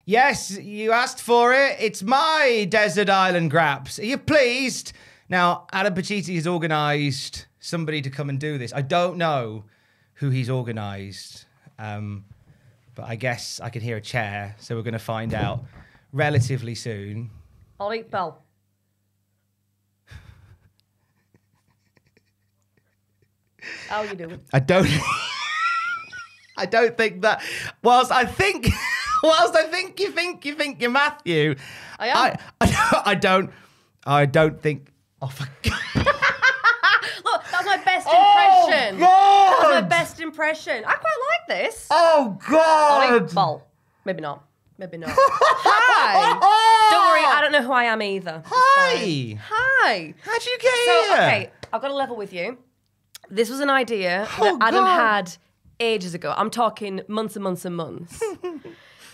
Yes, you asked for it. It's my Desert Island Graps. Are you pleased? Now, Adam Pacitti has organised somebody to come and do this. I don't know who he's organised, but I guess I can hear a chair, so we're going to find out relatively soon. All right, pal. How you doing? I don't think that. Whilst I think you think you're Matthew. I am. I don't think. Oh, for God. Look, that's my best impression. God. That's my best impression. I quite like this. Oh God. All right, pal. Maybe not. Hi. Don't worry, I don't know who I am either. Hi. Hi. How'd you get So, here? okay, I've got to level with you. This was an idea that Adam had ages ago. I'm talking months and months and months.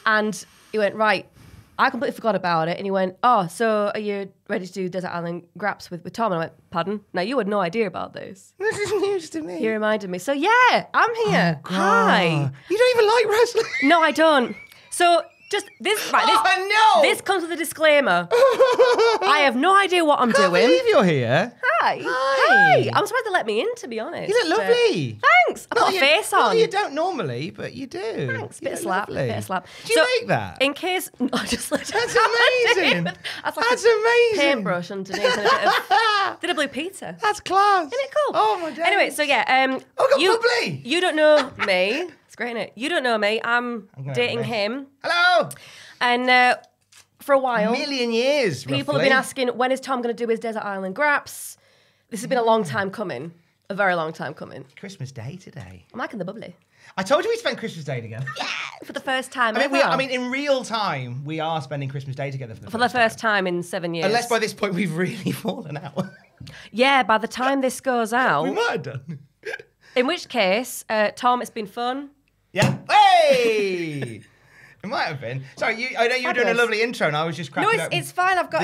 And he went, right, I completely forgot about it. And he went, oh, so are you ready to do Desert Island Graps with Tom? And I went, pardon? Now, you had no idea about this. This is news to me. He reminded me. So, yeah, I'm here. Oh, God. Hi. You don't even like wrestling. No, I don't. So, just this, right, no. this comes with a disclaimer. I have no idea what I'm I can't doing. believe you're here. Hi. I'm surprised they let me in, to be honest. You look lovely. Thanks. I put a face on. Well, you don't normally, but you do. Thanks. Bit of slap. Lovely. Bit of slap. Do you make that? In case... No, just That's amazing. That's like That's a amazing. paintbrush underneath and a bit of... Did a blue pizza. That's class. Isn't it cool? Oh, my days. Anyway, so yeah. bubbly. You don't know me. It's great, isn't it? You don't know me. I'm dating him. Hello. And for a while... A million years, People have been asking, when is Tom going to do his Desert Island Graps? This has been a long time coming. A very long time coming. Christmas Day today. I'm liking the bubbly. I told you we spent Christmas Day together. Yeah, for the first time I ever. mean, in real time, we are spending Christmas Day together For the first time in 7 years. Unless by this point we've really fallen out. Yeah, by the time this goes out. We might have done. In which case, Tom, it's been fun. Yeah. Hey! It might have been. Sorry, I know you were doing a lovely intro and I was just cracking No, up. it's fine. I've got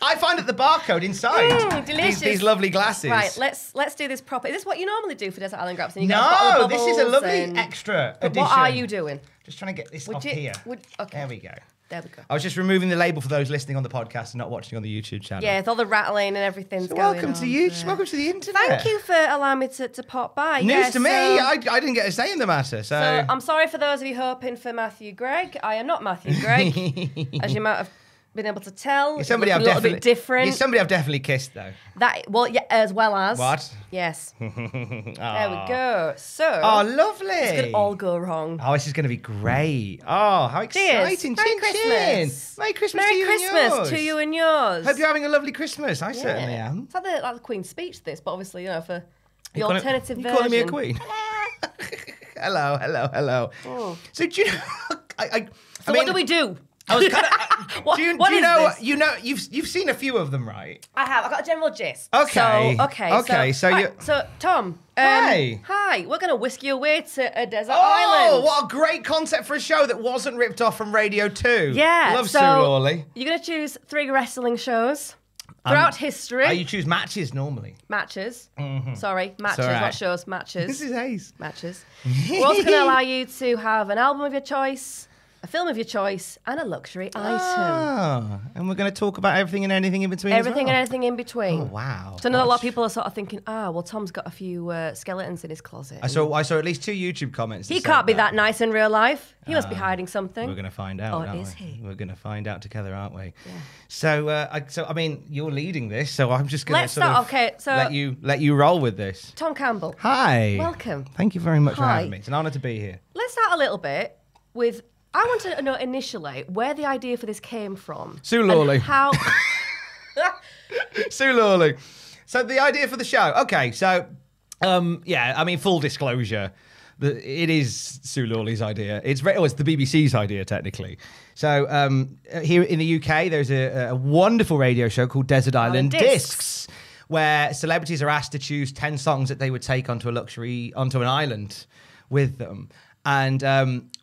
I find it the barcode inside. Delicious. These lovely glasses. Right, let's do this proper. Is this what you normally do for Desert Island Graps? And you No, this is a lovely extra edition. What are you doing? Just trying to get this off here. Okay. There we go. There we go. I was just removing the label for those listening on the podcast and not watching on the YouTube channel. Yeah, with all the rattling and everything's going welcome on. to you. Welcome to the internet. Thank you for allowing me to pop by. News to me. I didn't get a say in the matter. So I'm sorry for those of you hoping for Matthew Gregg. I am not Matthew Gregg, as you might have been able to tell. You're somebody I've a little bit different. You're somebody I've definitely kissed though. Yeah, as well as what? Yes. There we go. So. Oh, lovely. It's gonna all go wrong. Oh, this is going to be great. Oh, how exciting! Merry Chin, Christmas. Merry Christmas. Merry to you Christmas and yours. to you and yours. Hope you're having a lovely Christmas. I certainly am. It's like the Queen's speech. This, but obviously, for the You calling- alternative you version. calling me a queen? Hello. Oh. So do you know? So what do we do? I was kind of. What do you is know? this? You know, you've seen a few of them, right? I have. I've got a general gist. Okay. So Tom. Hi. We're gonna whisk you away to a desert island. Oh, what a great concept for a show that wasn't ripped off from Radio 2. Yeah. Love Sue Lawley. You're gonna choose 3 wrestling shows throughout history. You choose matches normally. Matches. Mm-hmm. Sorry, matches. Right. Not shows. Matches. This is Ace. Matches. We're also gonna allow you to have an album of your choice, a film of your choice, and a luxury item. And we're going to talk about everything and anything in between. Everything and anything in between. Oh, wow. So I know a lot of people are sort of thinking, well, Tom's got a few skeletons in his closet. I saw at least 2 YouTube comments. He can't be that nice in real life. He must be hiding something. We're going to find out. Or aren't is we? he? We're going to find out together, aren't we? Yeah. So, I mean, you're leading this, so I'm just going to Let's start. Okay, so let you roll with this. Tom Campbell. Hi. Welcome. Thank you very much for Hi. having me. It's an honour to be here. Let's start a little bit with. I want to know initially where the idea for this came from. Sue Lawley. And how? Sue Lawley. So the idea for the show. Okay, so full disclosure, it is Sue Lawley's idea. It's the BBC's idea technically. So here in the UK, there's a wonderful radio show called Desert Island Discs, where celebrities are asked to choose 10 songs that they would take onto an island with them. And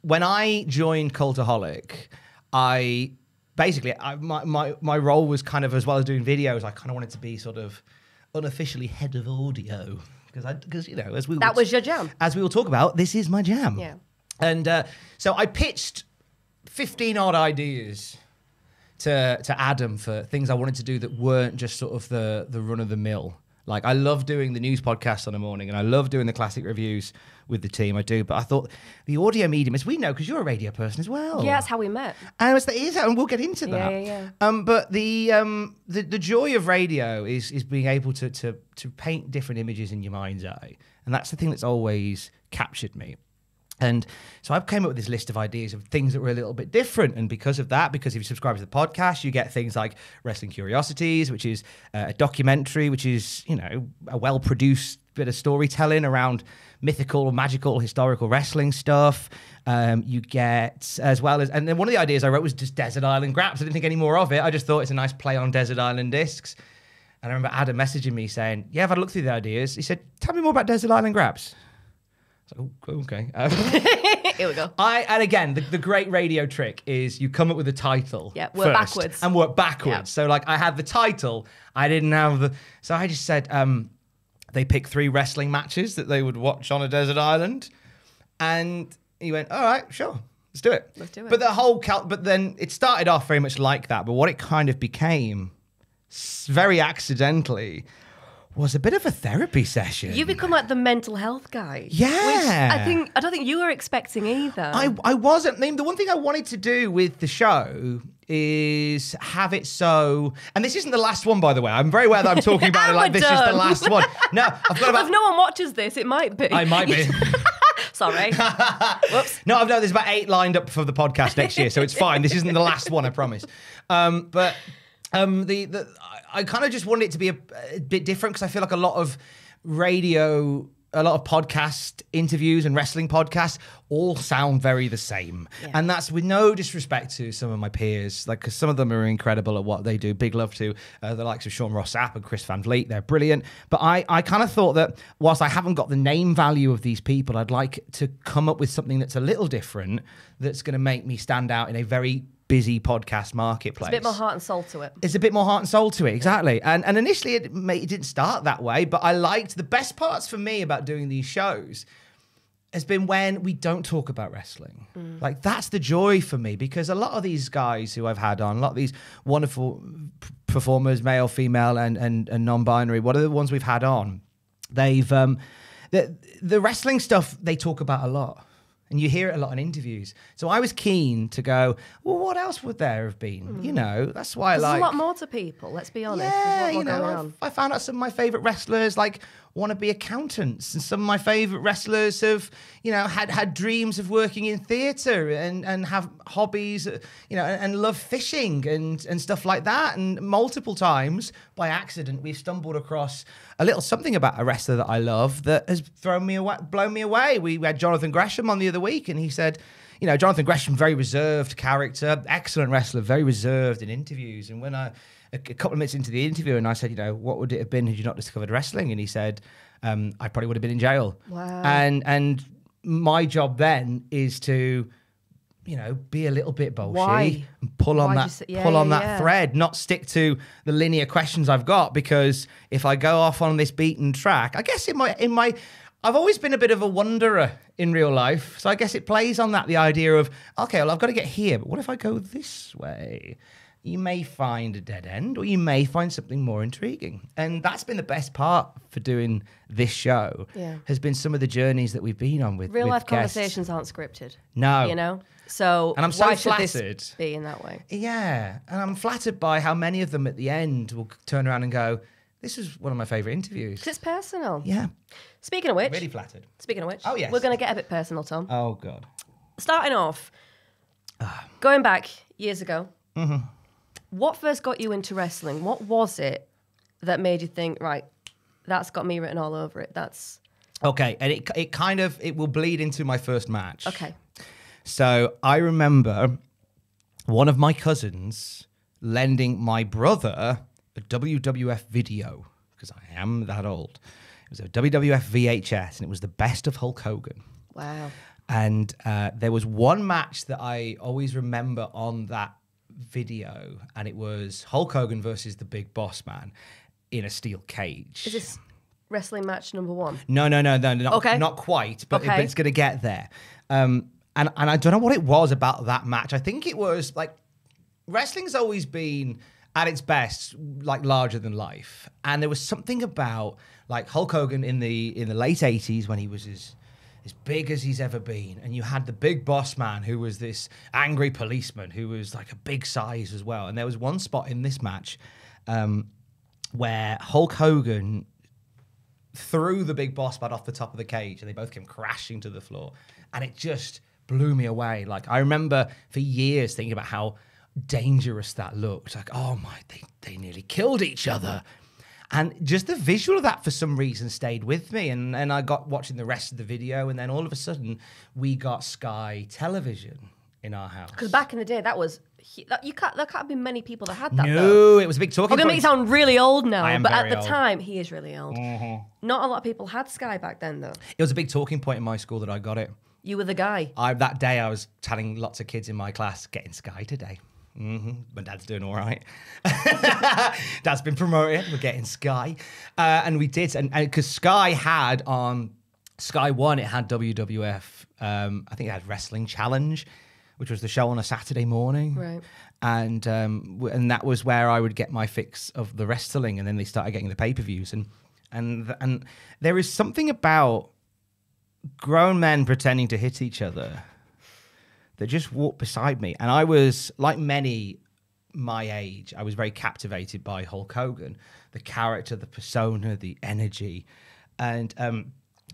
when I joined Cultaholic, my role was kind of, as well as doing videos, I kind of wanted to be sort of unofficially head of audio because as we was your jam. As we will talk about, this is my jam. Yeah. And so I pitched 15 odd ideas to Adam for things I wanted to do that weren't just sort of the run of the mill. Like, I love doing the news podcast on the morning, and I love doing the classic reviews with the team. I do, but I thought the audio medium, as we know, because you're a radio person as well. Yeah, that's how we met. And and we'll get into that. Yeah. But the joy of radio is being able to paint different images in your mind's eye, and that's the thing that's always captured me. And so I came up with this list of ideas of things that were a little bit different. And because of that, because if you subscribe to the podcast, you get things like Wrestling Curiosities, which is a documentary, which is, you know, a well-produced bit of storytelling around mythical, magical, historical wrestling stuff. You get, as well as, and then one of the ideas I wrote was just Desert Island Graps. I didn't think any more of it. I just thought it's a nice play on Desert Island discs. And I remember Adam messaging me saying, yeah, I've had a look through the ideas. He said, tell me more about Desert Island Graps. Oh, okay. Here we go. And again, the great radio trick is you come up with a title. Yeah, work backwards. And work backwards. Yeah. So, like, I had the title, I didn't have the. So I just said they picked 3 wrestling matches that they would watch on a desert island, and he went, "All right, sure, let's do it." Let's do it. But but then it started off very much like that. But what it kind of became, very accidentally, was a bit of a therapy session. You become like the mental health guy. Yeah. Which I don't think you were expecting either. I wasn't. I mean, the one thing I wanted to do with the show is have it so, and this isn't the last one, by the way. I'm very aware that I'm talking about it like this is the last one. No, I've got about. If no one watches this, it might be. I might be. Sorry. Whoops. No, there's about 8 lined up for the podcast next year, so it's fine. This isn't the last one, I promise. I kind of just wanted it to be a bit different because I feel like a lot of podcast interviews and wrestling podcasts all sound very the same. Yeah. And that's with no disrespect to some of my peers, like, because some of them are incredible at what they do. Big love to the likes of Sean Ross Sapp and Chris Van Vliet. They're brilliant. But I kind of thought that whilst I haven't got the name value of these people, I'd like to come up with something that's a little different, that's going to make me stand out in a very busy podcast marketplace. It's a bit more heart and soul to it. It's a bit more heart and soul to it, exactly. And initially it didn't start that way, but I liked the best parts for me about doing these shows has been when we don't talk about wrestling. Like, that's the joy for me, because a lot of these guys who I've had on, a lot of these wonderful performers, male, female, and non-binary, what are the ones we've had on? They've the wrestling stuff they talk about a lot. And you hear it a lot in interviews. So I was keen to go, well, what else would there have been? You know, that's why There's a lot more to people, let's be honest. Yeah, you know, I found out some of my favourite wrestlers, like, want to be accountants. And some of my favourite wrestlers have, you know, had dreams of working in theatre and have hobbies, you know, and love fishing and stuff like that. And multiple times, by accident, we've stumbled across a little something about a wrestler that I love that has blown me away. We had Jonathan Gresham on the other week, and he said, you know, Jonathan Gresham, very reserved character, excellent wrestler, very reserved in interviews. And when a couple of minutes into the interview, and I said, you know, what would it have been had you not discovered wrestling? And he said, I probably would have been in jail. Wow. And my job then is to, you know, be a little bit bullshit and pull on that thread, not stick to the linear questions I've got, because if I go off on this beaten track, I guess I've always been a bit of a wanderer in real life. So I guess it plays on that, the idea of, okay, well, I've got to get here, but what if I go this way? You may find a dead end, or you may find something more intriguing. And that's been the best part for doing this show, has been some of the journeys that we've been on with real life guests. Conversations aren't scripted. No. You know? So and I'm so why flattered. should this be in that way? Yeah. And I'm flattered by how many of them at the end will turn around and go, this is one of my favourite interviews. 'Cause it's personal. Yeah. Speaking of which. Really flattered. Speaking of which. Oh, yes. We're going to get a bit personal, Tom. Oh, God. Starting off, going back years ago, what first got you into wrestling? What was it that made you think, right, that's got me written all over it? That's... Okay, and it will bleed into my first match. Okay. So I remember one of my cousins lending my brother a WWF video, because I am that old. It was a WWF VHS, and it was the best of Hulk Hogan. Wow. And there was one match that I always remember on that video, and it was Hulk Hogan versus the Big Boss Man in a steel cage. Is this wrestling match number 1? No, not, okay. not quite, but okay. it's going to get there. And And I don't know what it was about that match. I think it was like wrestling's always been at its best, like larger than life. And there was something about like Hulk Hogan in the late 80s when he was as big as he's ever been. And you had the big boss man who was this angry policeman who was like a big size as well. And there was one spot in this match where Hulk Hogan threw the big boss man off the top of the cage and they both came crashing to the floor. And it just blew me away. Like, I remember for years thinking about how dangerous that looked. Like, oh my, they nearly killed each other. And just the visual of that for some reason stayed with me. And I got watching the rest of the video. And then all of a sudden we got Sky Television in our house. Because back in the day, there can't have been many people that had that. No, it was a big talking point. I'm going to make you sound really old now, but at the old. time, he is really old. Not a lot of people had Sky back then, though. It was a big talking point in my school that I got it. You were the guy. That day I was telling lots of kids in my class, getting Sky today. My dad's doing all right. Dad's been promoted. We're getting Sky. And we did. And because Sky had on Sky 1, it had WWF. I think it had Wrestling Challenge, which was the show on a Saturday morning. Right. And that was where I would get my fix of the wrestling. And then they started getting the pay-per-views. And there is something about grown men pretending to hit each other that just walked beside me. And I was, like many my age, I was very captivated by Hulk Hogan, the character, the persona, the energy. And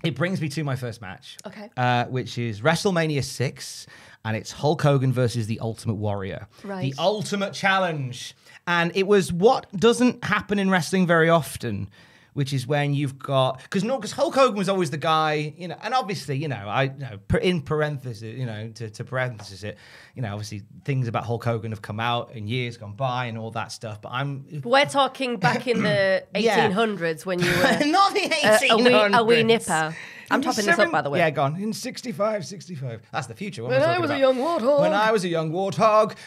it brings me to my first match, which is WrestleMania 6, and it's Hulk Hogan versus the Ultimate Warrior. Right. The Ultimate Challenge. And it was what doesn't happen in wrestling very often, which is when you've got, because Hulk Hogan was always the guy, you know, and obviously, you know, in parentheses, you know, to parenthesis it, you know, obviously things about Hulk Hogan have come out in years gone by and all that stuff, but we're talking back in the 1800s when you were not the 1800s. A wee nipper. I'm topping this up, by the way. Yeah, gone. In 65. That's the future. When I was a young warthog. When I was a young warthog.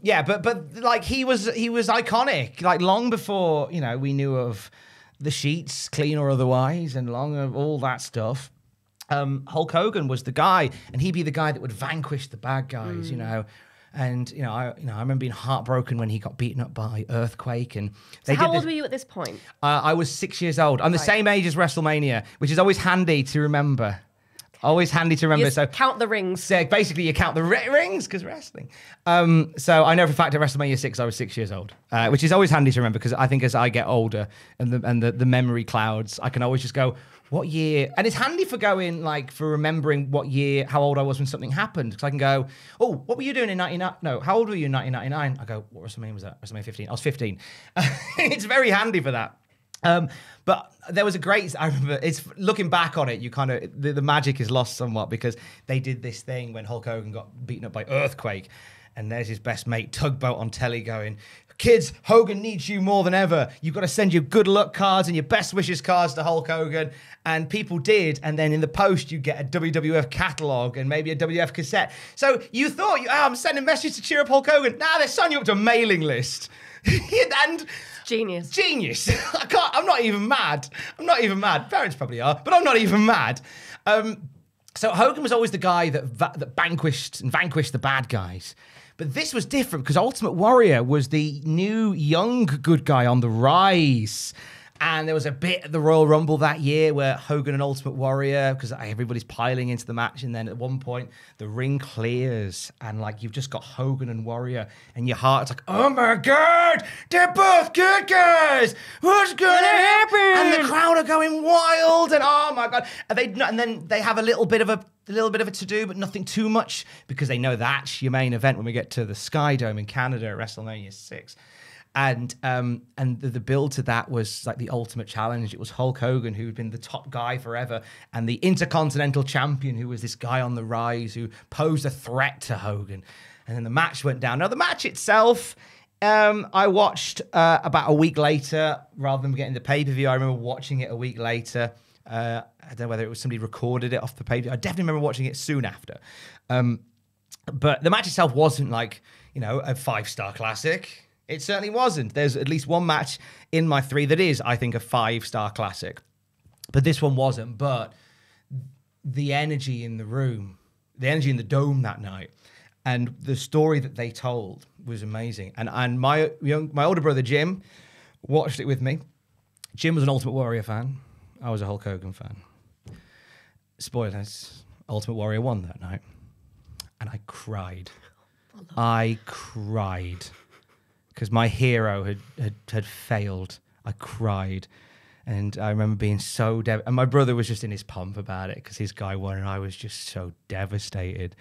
Yeah, but like he was iconic, like long before, you know, we knew of the sheets, clean or otherwise, and long of all that stuff. Hulk Hogan was the guy, and he'd be the guy that would vanquish the bad guys, you know. And I remember being heartbroken when he got beaten up by Earthquake. And how old were you at this point? I was 6 years old. I'm the same age as WrestleMania, which is always handy to remember. Always handy to remember. So count the rings. So basically, you count the rings because wrestling. So I know for a fact at WrestleMania 6, I was 6 years old, which is always handy to remember because I think as I get older and the memory clouds, I can always just go, what year? And it's handy for going, like, for remembering what year, how old I was when something happened. Because I can go, oh, what were you doing in 1999? No, how old were you in 1999? I go, what WrestleMania was that? WrestleMania 15. I was 15. It's very handy for that. But there was a great, I remember, it's looking back on it, you kind of, the magic is lost somewhat because they did this thing when Hulk Hogan got beaten up by Earthquake. And there's his best mate, Tugboat, on telly going, kids, Hogan needs you more than ever. You've got to send your good luck cards and your best wishes cards to Hulk Hogan. And people did. And then in the post, you get a WWF catalog and maybe a WWF cassette. So you thought, I'm sending messages to cheer up Hulk Hogan. Now they're signing you up to a mailing list. And Genius. I'm not even mad. Parents probably are, but I'm not even mad. So Hogan was always the guy that vanquished the bad guys. But this was different because Ultimate Warrior was the new young good guy on the rise. And there was a bit at the Royal Rumble that year where Hogan and Ultimate Warrior, because everybody's piling into the match, and then at one point the ring clears and like you've just got Hogan and Warrior, and your heart's like, oh my God, they're both good guys. What's gonna happen? And the crowd are going wild, and oh my God, and then they have a little bit of a to do, but nothing too much because they know that's your main event when we get to the Sky Dome in Canada at WrestleMania 6. And the build to that was like the Ultimate Challenge. It was Hulk Hogan, who'd been the top guy forever, and the Intercontinental Champion, who was this guy on the rise who posed a threat to Hogan. And then the match went down. Now, the match itself, I watched about a week later, rather than getting the pay-per-view. I remember watching it a week later. I don't know whether it was somebody recorded it off the pay-per-view. I definitely remember watching it soon after. But the match itself wasn't like, a 5-star classic. It certainly wasn't. There's at least one match in my 3 that is, I think, a 5-star classic. But this one wasn't. But the energy in the room the energy in the dome that night. And the story that they told was amazing. And my older brother, Jim, watched it with me. Jim was an Ultimate Warrior fan. I was a Hulk Hogan fan. Spoilers, Ultimate Warrior won that night. And I cried. I cried. Because my hero had failed. I cried. And I remember being so and my brother was just in his pomp about it because his guy won, and I was just so devastated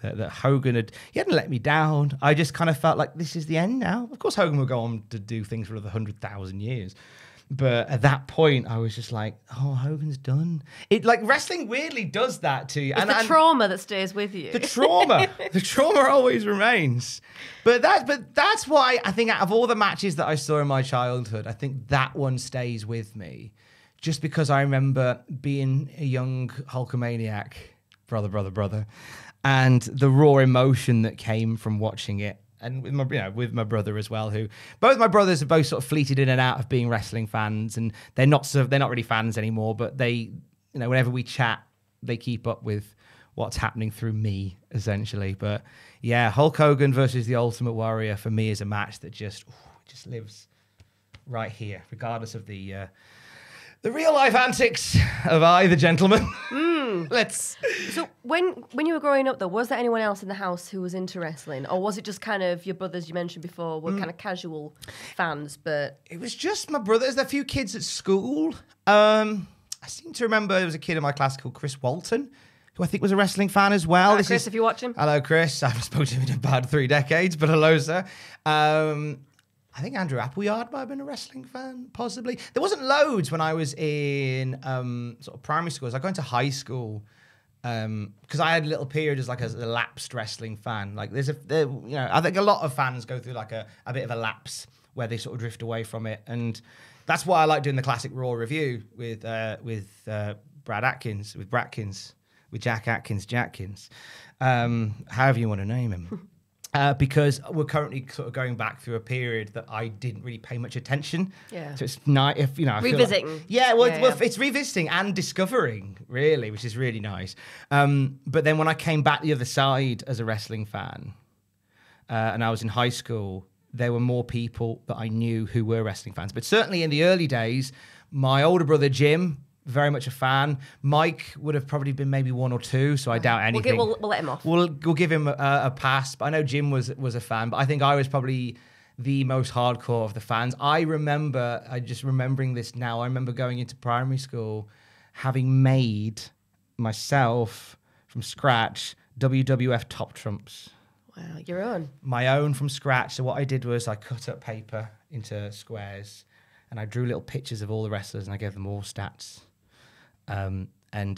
that Hogan he hadn't let me down. I just kind of felt like this is the end now. Of course, Hogan will go on to do things for another 100,000 years. But at that point, I was just like, oh, Hogan's done. It like wrestling weirdly does that to you. It's the trauma that stays with you. The trauma always remains. But that's why I think out of all the matches that I saw in my childhood, I think that one stays with me. Just because I remember being a young Hulkamaniac, brother, and the raw emotion that came from watching it. And with my brother as well, who both my brothers have both sort of fleeted in and out of being wrestling fans, and they're not really fans anymore. But they, whenever we chat, they keep up with what's happening through me, essentially. But yeah, Hulk Hogan versus the Ultimate Warrior for me is a match that just lives right here, regardless of the real life antics of I, the gentleman. So when you were growing up, though, was there anyone else in the house who was into wrestling, or was it just kind of your brothers you mentioned before were kind of casual fans? But it was just my brothers. There were a few kids at school. I seem to remember there was a kid in my class called Chris Walton, who I think was a wrestling fan as well. Hi, Chris, if you watch him. Hello, Chris. I haven't spoken to him in about 3 decades, but hello, sir. I think Andrew Appleyard might have been a wrestling fan, possibly. There wasn't loads when I was in sort of primary school. As I got into high school, because I had a little period as like a lapsed wrestling fan. Like I think a lot of fans go through like a bit of a lapse where they sort of drift away from it, and that's why I like doing the classic Raw review with Brad Atkins, with Jack Atkins, however you want to name him. Because we're currently sort of going back through a period that I didn't really pay much attention. Yeah. So it's nice if revisiting. It's revisiting and discovering, really, which is really nice. But then when I came back the other side as a wrestling fan, and I was in high school, there were more people that I knew who were wrestling fans. But certainly in the early days, my older brother Jim, very much a fan. Mike would have probably been maybe 1 or 2, so I doubt anything. We'll let him off. We'll give him a pass. But I know Jim was a fan, but I think I was probably the most hardcore of the fans. Just remembering this now, I remember going into primary school, having made myself from scratch WWF top trumps. Wow, your own? My own from scratch. So what I did was I cut up paper into squares, and I drew little pictures of all the wrestlers, and I gave them all stats. And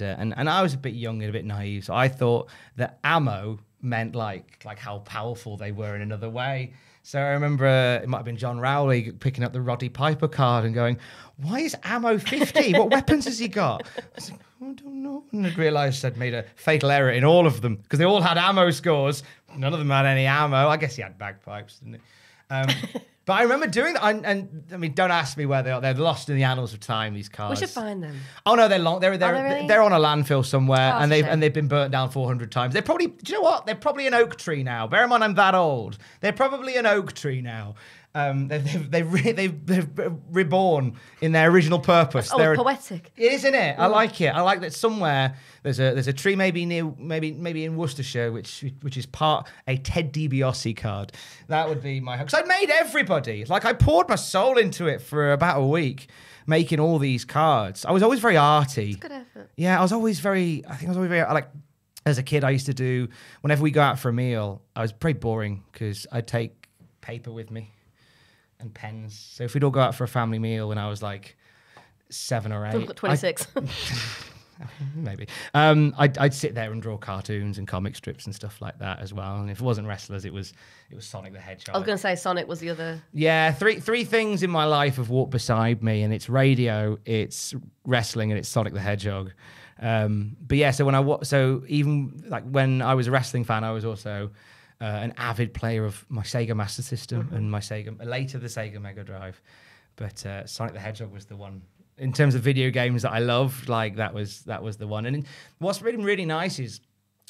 I was a bit young and a bit naive, so I thought that ammo meant like how powerful they were in another way. So I remember it might have been John Rowley picking up the Roddy Piper card and going, "Why is ammo 50? What weapons has he got?" I was like, "I don't know." And I realised I'd made a fatal error in all of them because they all had ammo scores. None of them had any ammo. I guess he had bagpipes, didn't he? But I remember doing that, and I mean, don't ask me where they are. They're lost in the annals of time. These cards. We should find them. Oh no, they're long. They're really? They're on a landfill somewhere, Oh, and they've been burnt down 400 times. They're probably. Do you know what? They're probably an oak tree now. Bear in mind, I'm that old. They're probably an oak tree now. They've reborn in their original purpose. They're poetic. Isn't it? I like it. I like that somewhere there's a tree maybe in Worcestershire which is part a Ted DiBiase card. That would be my hope. Because I made everybody. Like I poured my soul into it for about a week, making all these cards. I was always very arty. It's good effort. Yeah, I was always very like. As a kid, I used to do whenever we go out for a meal. I was pretty boring because I'd take paper with me and pens. So if we'd all go out for a family meal when I was like 7 or 8. 26. Maybe. I'd sit there and draw cartoons and comic strips and stuff like that as well. And if it wasn't wrestlers, it was Sonic the Hedgehog. I was going to say Sonic was the other. Yeah, three things in my life have walked beside me, and it's radio, it's wrestling, and it's Sonic the Hedgehog. But yeah, so even like when I was a wrestling fan, I was also an avid player of my Sega Master System and my later the Sega Mega Drive. But Sonic the Hedgehog was the one in terms of video games that I loved. Like that was the one. And what's really really nice is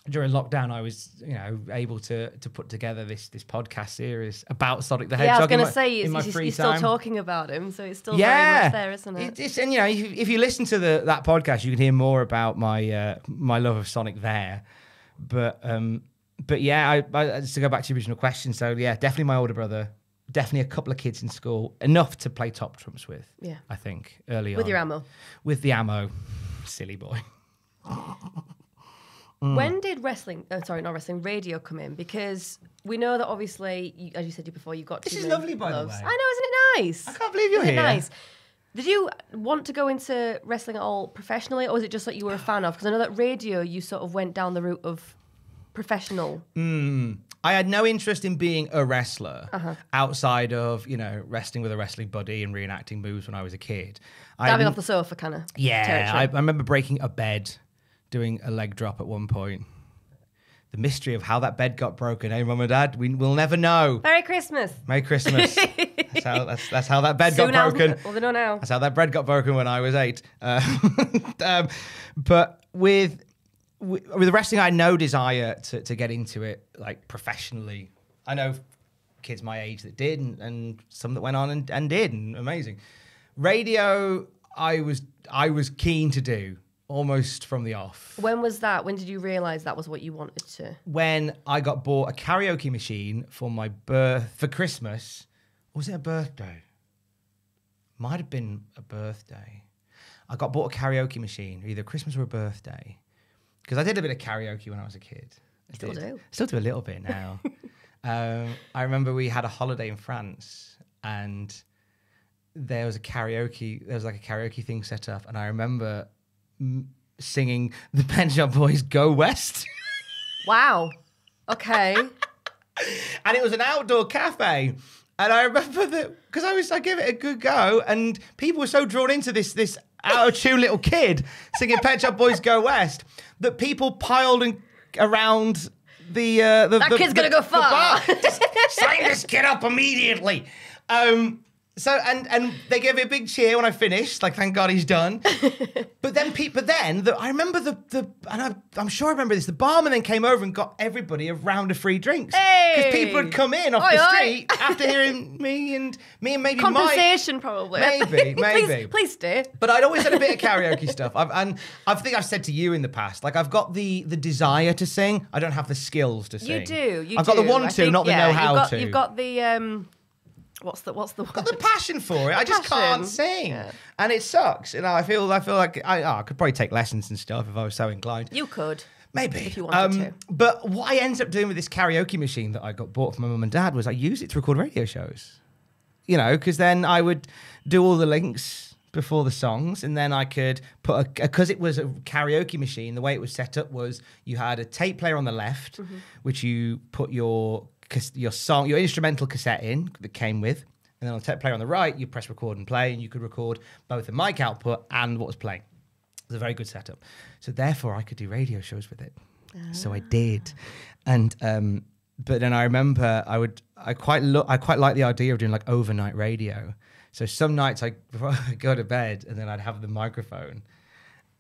during lockdown, I was, able to put together this podcast series about Sonic the Hedgehog. Yeah, I was going to say, in my free you're still time. talking about him, so it's still very much there, isn't it? And if you listen to that podcast, you can hear more about my my love of Sonic there. But yeah, to go back to the original question, so yeah, definitely my older brother, definitely a couple of kids in school, enough to play top trumps with. Yeah, I think early on with your ammo. With the ammo, silly boy. When did radio come in? Because we know that obviously, as you said before, you've got this two is main lovely, by loves. the way. I know, isn't it nice? I can't believe you're here. Nice. Did you want to go into wrestling at all professionally, or was it just that you were a fan of? Because I know that radio, you sort of went down the route of professional. I had no interest in being a wrestler outside of, wrestling with a wrestling buddy and reenacting moves when I was a kid. Diving off the sofa kind of. Yeah, I remember breaking a bed, doing a leg drop at one point. The mystery of how that bed got broken, Mum and Dad? We'll never know. Merry Christmas. Merry Christmas. That's how that bed got broken. Well, they know now. That's how that bread got broken when I was 8. But with wrestling, I had no desire to get into it like professionally. I know kids my age that did, and some that went on and did, and amazing. Radio, I was keen to do almost from the off. When was that? When did you realise that was what you wanted to? When I got bought a karaoke machine for Christmas. Or was it a birthday? Might have been a birthday. I got bought a karaoke machine, either Christmas or a birthday. Because I did a bit of karaoke when I was a kid. Still do a little bit now. I remember we had a holiday in France, and there was like a karaoke thing set up, and I remember singing the Pet Shop Boys' "Go West." Wow. Okay. And it was an outdoor cafe. And I remember that because I gave it a good go, and people were so drawn into this out of tune little kid singing Pet Shop Boys Go West that people piled around the that kid's gonna go far. Just sign this kid up immediately. So and they gave me a big cheer when I finished, like thank God he's done. But then I remember I'm sure I remember this. The barman then came over and got everybody a round of free drinks because people had come in off the street after hearing me and maybe compensation probably. Maybe. Please stay. But I'd always had a bit of karaoke stuff. I think I've said to you in the past, like I've got the desire to sing. I don't have the skills to sing. You do. I've got the want-to, not the know-how to. You've got the What's the word? Got the passion for it. I just can't sing, and it sucks. I feel like I could probably take lessons and stuff if I was so inclined. You could, maybe if you wanted to. But what I ended up doing with this karaoke machine that I got bought from my mum and dad was I used it to record radio shows. Because then I would do all the links before the songs, and then I could put because it was a karaoke machine. The way it was set up was you had a tape player on the left, which you put your instrumental cassette in that came with, and then on the tape player on the right, you press record and play, and you could record both the mic output and what was playing. It was a very good setup. So therefore, I could do radio shows with it. So I did, and but then I remember I quite like the idea of doing like overnight radio. So some nights before I go to bed, and then I'd have the microphone,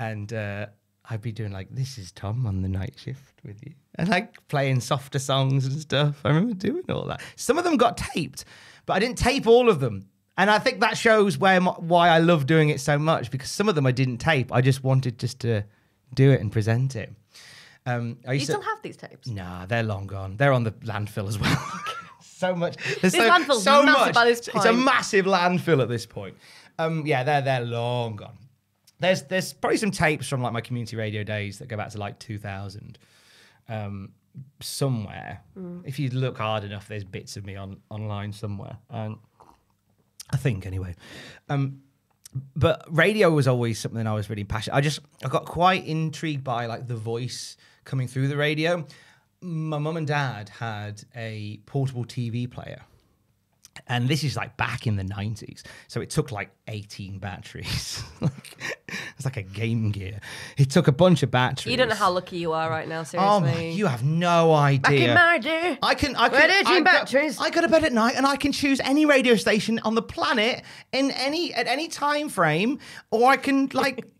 and I'd be doing like, "This is Tom on the night shift with you," and like playing softer songs and stuff. I remember doing all that. Some of them got taped, but I didn't tape all of them. And I think that shows why I love doing it so much, because some of them I didn't tape. I just wanted to do it and present it. You still have these tapes? Nah, they're long gone. They're on the landfill as well. So much. This landfill's massive by this point. It's a massive landfill at this point. They're long gone. There's probably some tapes from like my community radio days that go back to like 2000. Somewhere. If you look hard enough, there's bits of me online somewhere. I think anyway. But radio was always something I was really passionate. I got quite intrigued by like the voice coming through the radio. My mum and dad had a portable TV player. And this is like back in the 90s. So it took like 18 batteries. It's like a Game Gear. It took a bunch of batteries. You don't know how lucky you are right now, seriously. Oh my, you have no idea. Back in my day, batteries. I go to bed at night and I can choose any radio station on the planet at any time frame, or I can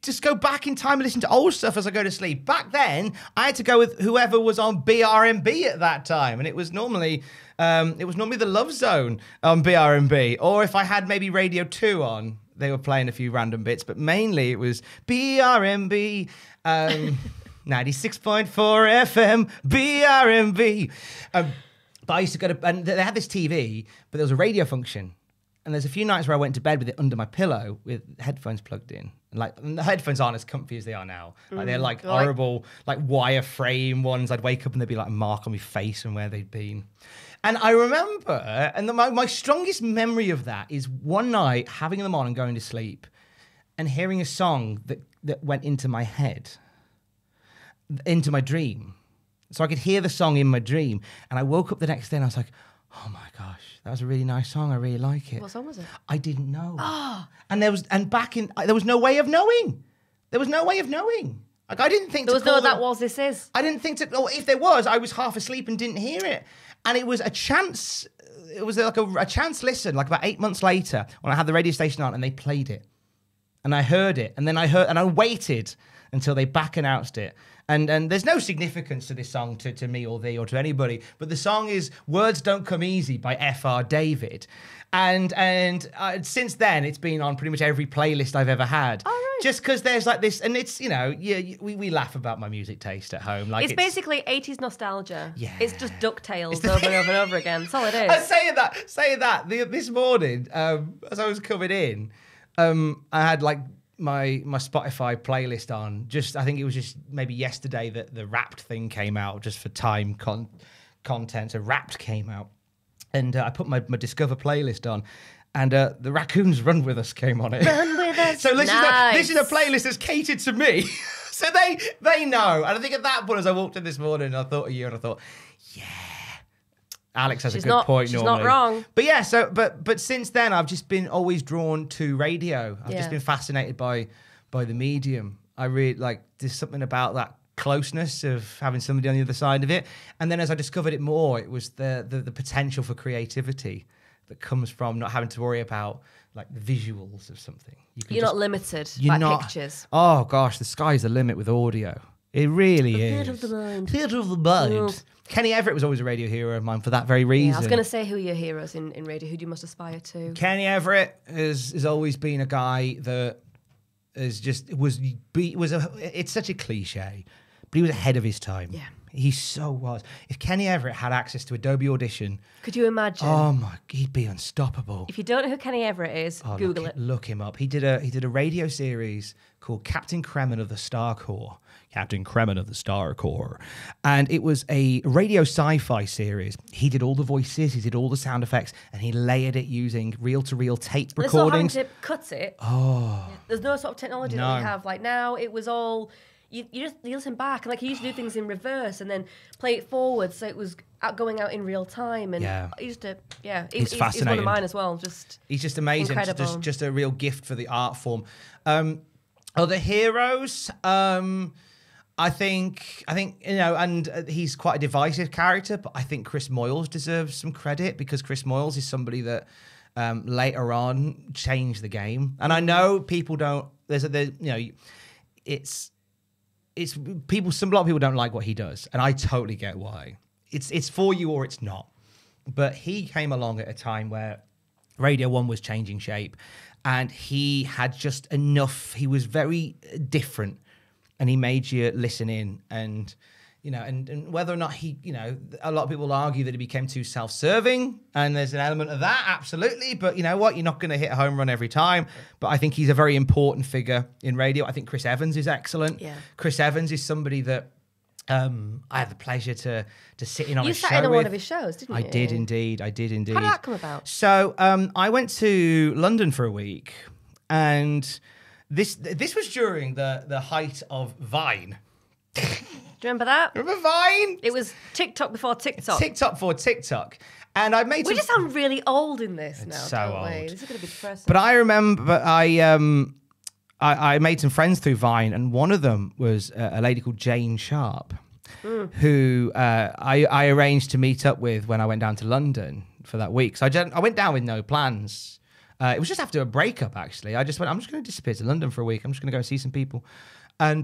just go back in time and listen to old stuff as I go to sleep. Back then, I had to go with whoever was on BRMB at that time, and it was normally the Love Zone on BRMB, or if I had maybe Radio 2 on, they were playing a few random bits, but mainly it was BRMB, 96.4 FM, BRMB. But I used to go to, and they had this TV, but there was a radio function. And there's a few nights where I went to bed with it under my pillow with headphones plugged in. And the headphones aren't as comfy as they are now. They're horrible, wireframe ones. I'd wake up and there'd be like a mark on my face and where they'd been. And I remember, and my strongest memory of that is one night having them on and going to sleep and hearing a song that went into my head, into my dream. So I could hear the song in my dream. And I woke up the next day and I was like, oh my gosh, that was a really nice song. I really like it. What song was it? I didn't know. And there was no way of knowing. There was no way of knowing. Like, I didn't think there was no that was this is. I didn't think to. Or if there was, I was half asleep and didn't hear it. And it was a chance. It was like a chance listen. Like about 8 months later, when I had the radio station on and they played it, and I heard it, and then I waited until they back announced it. And there's no significance to this song to me or thee or to anybody, but the song is "Words Don't Come Easy" by F.R. David, and since then it's been on pretty much every playlist I've ever had. Oh, right. Just because there's like this, and it's we laugh about my music taste at home. Like it's basically 80s nostalgia. Yeah, it's just DuckTales over and over and over again. That's all it is. Saying that this morning, as I was coming in, I had like my Spotify playlist on. I think it was just maybe yesterday that the Wrapped thing came out, just for time content. So Wrapped came out, and I put my Discover playlist on, and the Raccoons Run With Us came on it. Run With Us. So this is a playlist that's catered to me. So they know. And I think at that point, as I walked in this morning, I thought of you, and I thought, yeah. Alex has a good point. She's normally. not wrong. But yeah, but since then I've just been always drawn to radio. I've just been fascinated by the medium. I really there's something about that closeness of having somebody on the other side of it. And then as I discovered it more, it was the potential for creativity that comes from not having to worry about like the visuals of something. You're not limited by pictures. Oh gosh, the sky's the limit with audio. It really is. Theatre of the mind. Theatre of the mind. Kenny Everett was always a radio hero of mine for that very reason. Yeah, I was going to say, who are your heroes in radio? Who do you most aspire to? Kenny Everett has always been a guy that it's such a cliche, but he was ahead of his time. Yeah. He so was. If Kenny Everett had access to Adobe Audition... Could you imagine? Oh my, he'd be unstoppable. If you don't know who Kenny Everett is, Google it. Look him up. He did a radio series called Captain Kremen of the Star Corps. Captain Kremen of the Star Corps. And it was a radio sci-fi series. He did all the voices, he did all the sound effects, and he layered it using reel-to-reel tape recordings. This cuts it. Oh. Yeah. There's no sort of technology that we have. Like now, it was all... You listen back, and like he used to do things in reverse and then play it forward, so it was going out in real time. And he used to, he's fascinating. He's one of mine as well. He's just amazing. Just a real gift for the art form. Other heroes, I think and he's quite a divisive character, but I think Chris Moyles deserves some credit because Chris Moyles is somebody that later on changed the game. And I know people don't. It's people. A lot of people don't like what he does, and I totally get why. It's for you or it's not. But he came along at a time where Radio 1 was changing shape, and he had just enough. He was very different, and he made you listen in. And and whether or not he, a lot of people argue that he became too self-serving, and there's an element of that, absolutely. But you know what? You're not going to hit a home run every time. But I think he's a very important figure in radio. I think Chris Evans is excellent. Yeah. Chris Evans is somebody that I had the pleasure to sit in on a show with. You sat in on one of his shows, didn't you? I did indeed. How did that come about? So I went to London for a week, and this was during the height of Vine. Do you remember that? Remember Vine? It was TikTok before TikTok. TikTok before TikTok. And I made We just sound really old in this now, so don't old. we? This is going to be depressing. But I remember I made some friends through Vine, and one of them was a lady called Jane Sharp, who I arranged to meet up with when I went down to London for that week. So I went down with no plans. It was just after a breakup, actually. I just went, I'm just going to disappear to London for a week. I'm just going to go and see some people. And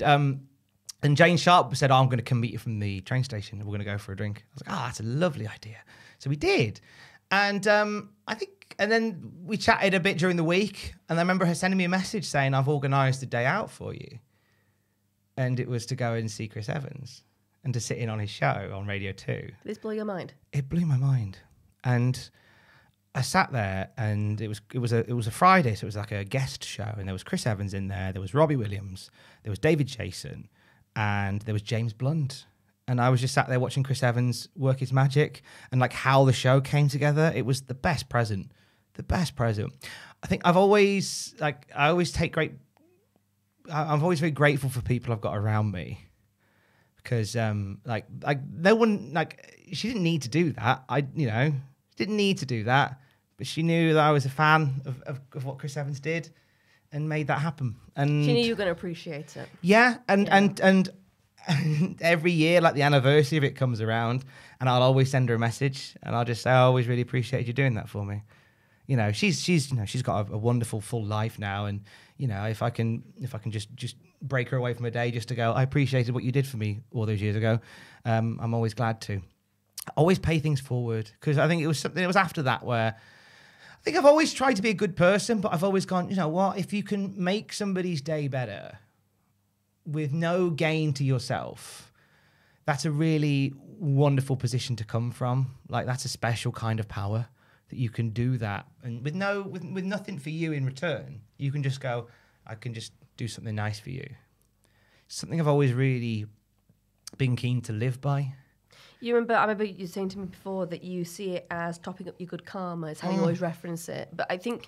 Jane Sharp said, I'm going to come meet you from the train station. We're going to go for a drink. I was like, that's a lovely idea. So we did. And I think, and then we chatted a bit during the week. And I remember her sending me a message saying, I've organised a day out for you. And it was to go and see Chris Evans and to sit in on his show on Radio 2. Did this blow your mind? It blew my mind. And I sat there, and it was a Friday, so it was like a guest show, and there was Chris Evans in there, there was Robbie Williams, there was David Jason, and there was James Blunt. And I was just sat there watching Chris Evans work his magic, and like how the show came together. It was the best present. The best present. I think I'm always very grateful for people I've got around me. Because like no one, like, she didn't need to do that. Didn't need to do that. But she knew that I was a fan of what Chris Evans did and made that happen. And she knew you were going to appreciate it. Yeah, and every year, like the anniversary of it comes around, and I'll always send her a message, and I'll just say, I always really appreciate you doing that for me. She's got a wonderful full life now, and if I can just break her away from a day just to go, I appreciated what you did for me all those years ago. I'm always glad to. Always pay things forward, because I think it was after that where I think I've always tried to be a good person, but I've always gone, you know what, if you can make somebody's day better with no gain to yourself, that's a really wonderful position to come from. Like, that's a special kind of power, that you can do that, and with nothing for you in return. You can just go, I can just do something nice for you. Something I've always really been keen to live by. I remember you saying to me before that you see it as topping up your good karma. It's how you always reference it. But I think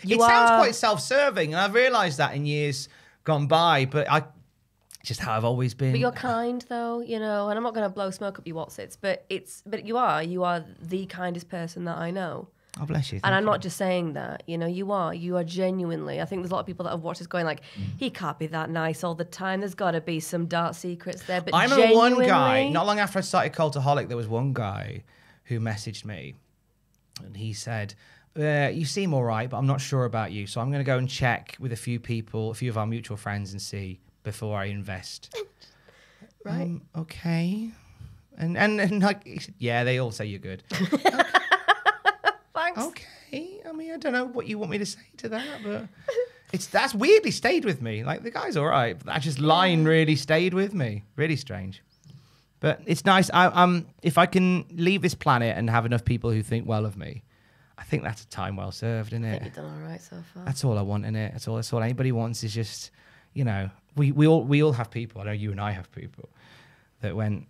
it sounds quite self-serving, and I've realised that in years gone by. But just how I've always been. But you're kind, though, and I'm not going to blow smoke up your whatsits. But you are the kindest person that I know. Oh, bless you. And I'm not just saying that, you are genuinely. I think there's a lot of people that have watched this going like, he can't be that nice all the time. There's got to be some dark secrets there. But I remember one guy, not long after I started Cultaholic, there was one guy who messaged me, and he said, you seem all right, but I'm not sure about you. So I'm going to go and check with a few of our mutual friends and see before I invest. Right. Okay. And like, he said, yeah, they all say you're good. Okay, I mean, I don't know what you want me to say to that, but that's weirdly stayed with me. Like, the guy's all right, but that just line really stayed with me. Really strange, but it's nice. If I can leave this planet and have enough people who think well of me, I think that's a time well served, isn't it? I think you've done all right so far. That's all I want, innit? That's all anybody wants is just, we all have people. I know you and I have people that when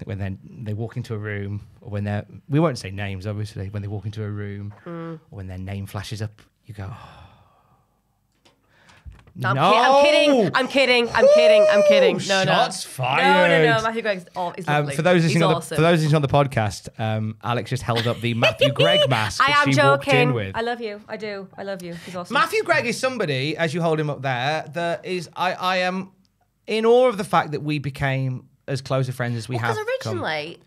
they walk into a room, or we won't say names, obviously, when they walk into a room, or when their name flashes up, you go, No, I'm kidding. No, shots fired. No. Matthew Gregg is lovely. For those listening awesome. for those listening on the podcast, Alex just held up the Matthew Gregg mask. I am she joking. Walked in with. I love you. I do. I love you. He's awesome. Matthew Gregg is somebody, as you hold him up there, that is. I am in awe of the fact that we became as close a friends as we have. Because originally,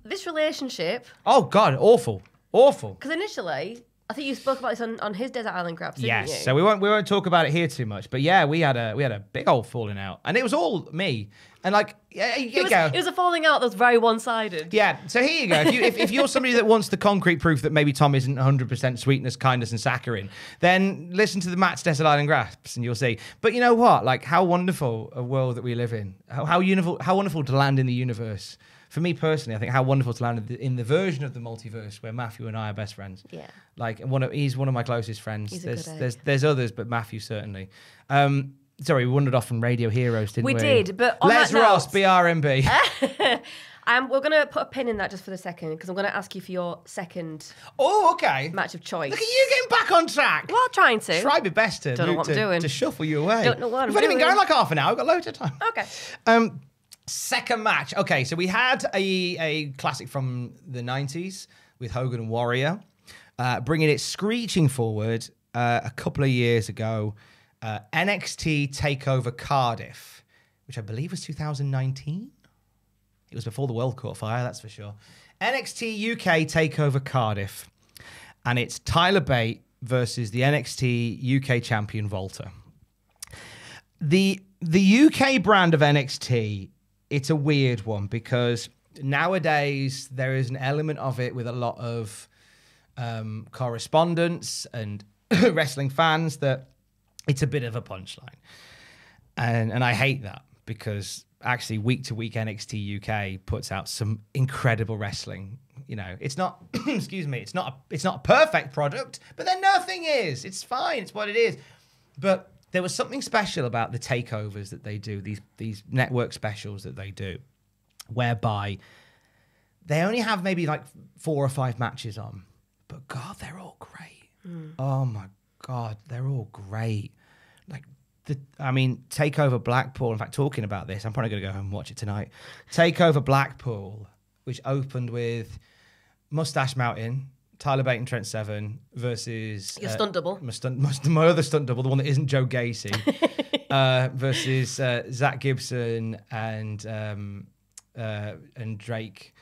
this relationship. Oh God, awful. Because initially, I think you spoke about this on his Desert Island Graps, didn't you? Yes, so we won't talk about it here too much, but yeah, we had a big old falling out, and it was all me. And like, it was a falling out that was very one-sided. Yeah, so here you go. If you're somebody that wants the concrete proof that maybe Tom isn't 100% sweetness, kindness, and saccharine, then listen to the Matt's Desert Island Graps, and you'll see. But you know what? Like, how wonderful a world that we live in. How wonderful to land in the universe. For me personally, I think how wonderful to land in the version of the multiverse where Matthew and I are best friends. Yeah. Like, he's one of my closest friends. There's others, but Matthew certainly. Sorry, we wandered off from Radio Heroes, didn't we? We did, but on Les that Ross, note, BRMB. we're going to put a pin in that just for a second, because I'm going to ask you for your second match of choice. Look at you getting back on track. Well, trying to. Try my best to, Don't know what I'm doing. To shuffle you away. Don't know what I'm We've only been doing. going like half an hour. We've got loads of time. Okay. Second match. Okay, so we had a classic from the 90s with Hogan and Warrior, bringing it screeching forward a couple of years ago. NXT TakeOver Cardiff, which I believe was 2019. It was before the World caught fire, that's for sure. NXT UK TakeOver Cardiff. And it's Tyler Bate versus the NXT UK champion Volta. The UK brand of NXT, it's a weird one because nowadays there is an element of it with a lot of correspondence and wrestling fans that it's a bit of a punchline. And I hate that because actually week to week NXT UK puts out some incredible wrestling. You know, it's not, excuse me, it's not a perfect product, but then nothing is. It's fine. It's what it is. But there was something special about the takeovers that they do, these network specials that they do, whereby they only have maybe like 4 or 5 matches on, but God, they're all great. Oh my God, they're all great. Like, TakeOver Blackpool, in fact, talking about this, I'm probably going to go home and watch it tonight. TakeOver Blackpool, which opened with Mustache Mountain, Tyler Bate and Trent Seven versus... Your stunt double. My other stunt double, the one that isn't Joe Gacy, versus Zach Gibson and Drake.